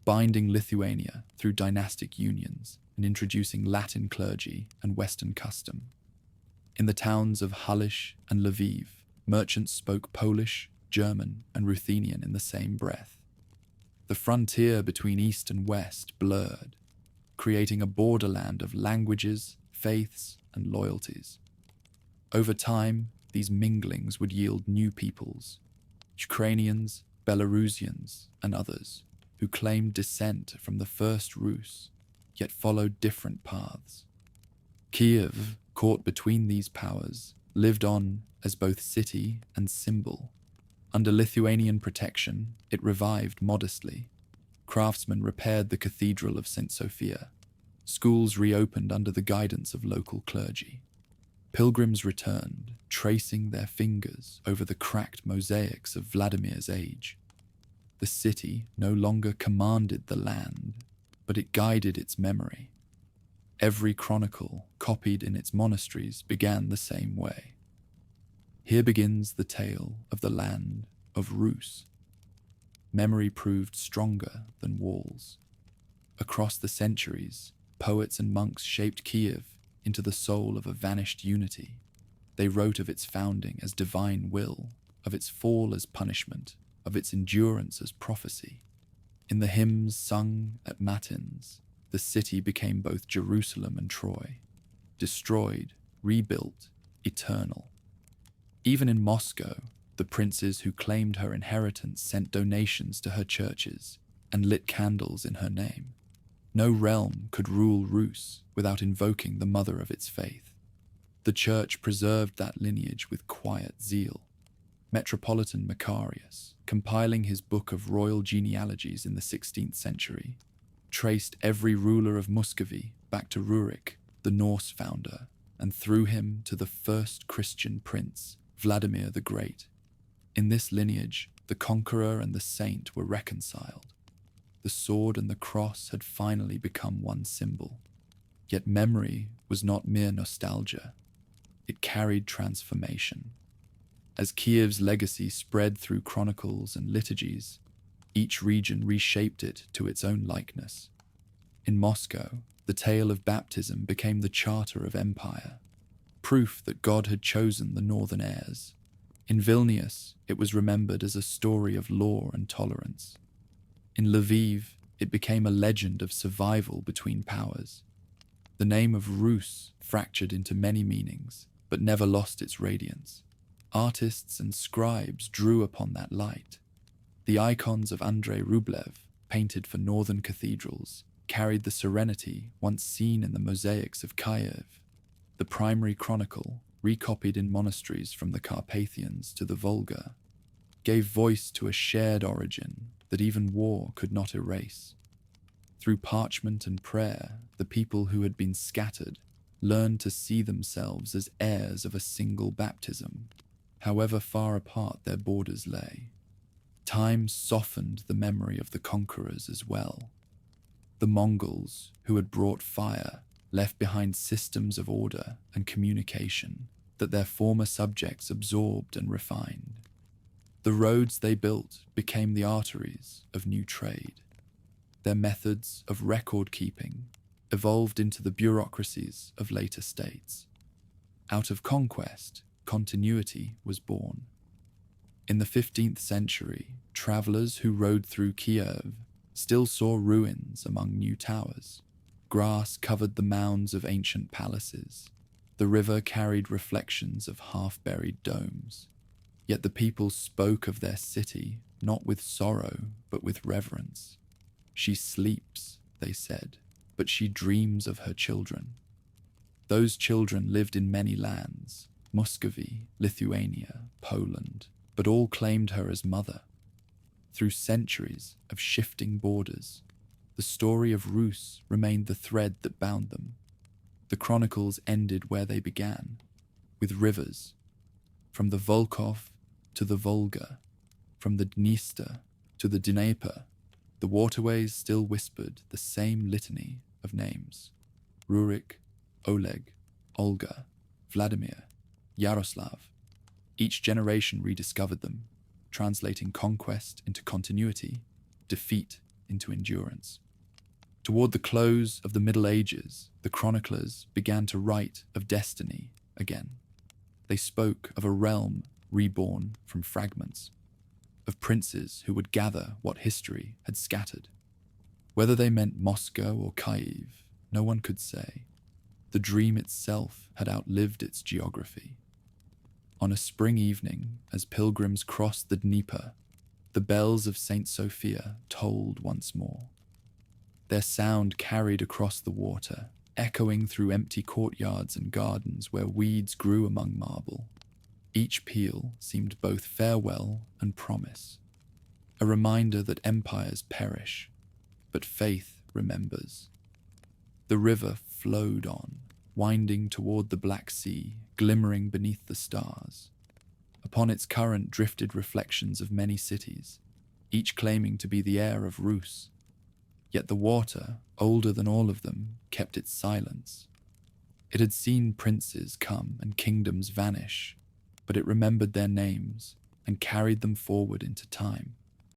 binding Lithuania through dynastic unions and introducing Latin clergy and Western custom. In the towns of Halish and Lviv, merchants spoke Polish, German, and Ruthenian in the same breath. The frontier between east and west blurred, creating a borderland of languages, faiths, and loyalties. Over time, these minglings would yield new peoples: Ukrainians, Belarusians, and others, who claimed descent from the first Rus, yet followed different paths. Kyiv, caught between these powers, lived on as both city and symbol. Under Lithuanian protection, it revived modestly. Craftsmen repaired the Cathedral of St. Sophia. Schools reopened under the guidance of local clergy. Pilgrims returned, tracing their fingers over the cracked mosaics of Vladimir's age. The city no longer commanded the land, but it guided its memory. Every chronicle copied in its monasteries began the same way. Here begins the tale of the land of Rus. memory proved stronger than walls. Across the centuries, poets and monks shaped Kyiv into the soul of a vanished unity. They wrote of its founding as divine will, of its fall as punishment, of its endurance as prophecy. In the hymns sung at matins, the city became both Jerusalem and Troy, destroyed, rebuilt, eternal. Even in Moscow, the princes who claimed her inheritance sent donations to her churches and lit candles in her name. No realm could rule Rus without invoking the mother of its faith. The church preserved that lineage with quiet zeal. Metropolitan Macarius, compiling his book of royal genealogies in the 16th century, traced every ruler of Muscovy back to Rurik, the Norse founder, and through him to the first Christian prince, Vladimir the Great. In this lineage, the conqueror and the saint were reconciled. The sword and the cross had finally become one symbol. Yet memory was not mere nostalgia. It carried transformation. As Kyiv's legacy spread through chronicles and liturgies, each region reshaped it to its own likeness. In Moscow, the tale of baptism became the charter of empire, proof that God had chosen the northern heirs. In Vilnius, it was remembered as a story of law and tolerance. In Lviv, it became a legend of survival between powers. The name of Rus fractured into many meanings, but never lost its radiance. Artists and scribes drew upon that light. The icons of Andrei Rublev, painted for northern cathedrals, carried the serenity once seen in the mosaics of Kyiv. The primary chronicle, recopied in monasteries from the Carpathians to the Volga, gave voice to a shared origin that even war could not erase. Through parchment and prayer, the people who had been scattered learned to see themselves as heirs of a single baptism, however far apart their borders lay. Time softened the memory of the conquerors as well. The Mongols, who had brought fire, left behind systems of order and communication that their former subjects absorbed and refined. The roads they built became the arteries of new trade. Their methods of record-keeping evolved into the bureaucracies of later states. Out of conquest, continuity was born. In the 15th century, travelers who rode through Kyiv still saw ruins among new towers. Grass covered the mounds of ancient palaces. The river carried reflections of half-buried domes. Yet the people spoke of their city not with sorrow, but with reverence. She sleeps, they said, but she dreams of her children. Those children lived in many lands, Muscovy, Lithuania, Poland, but all claimed her as mother. Through centuries of shifting borders, the story of Rus remained the thread that bound them. The chronicles ended where they began, with rivers, from the Volkhov to the Volga, from the Dniester to the Dnieper. The waterways still whispered the same litany of names: Rurik, Oleg, Olga, Vladimir, Yaroslav. Each generation rediscovered them, translating conquest into continuity, defeat into endurance. Toward the close of the Middle Ages, the chroniclers began to write of destiny again. They spoke of a realm reborn from fragments, of princes who would gather what history had scattered. Whether they meant Moscow or Kyiv, no one could say. The dream itself had outlived its geography. On a spring evening, as pilgrims crossed the Dnieper, the bells of St. Sophia tolled once more. Their sound carried across the water, echoing through empty courtyards and gardens where weeds grew among marble. Each peal seemed both farewell and promise, a reminder that empires perish, but faith remembers. The river flowed on, winding toward the Black Sea, glimmering beneath the stars. Upon its current drifted reflections of many cities, each claiming to be the heir of Rus. Yet the water, older than all of them, kept its silence. It had seen princes come and kingdoms vanish, but it remembered their names and carried them forward into time.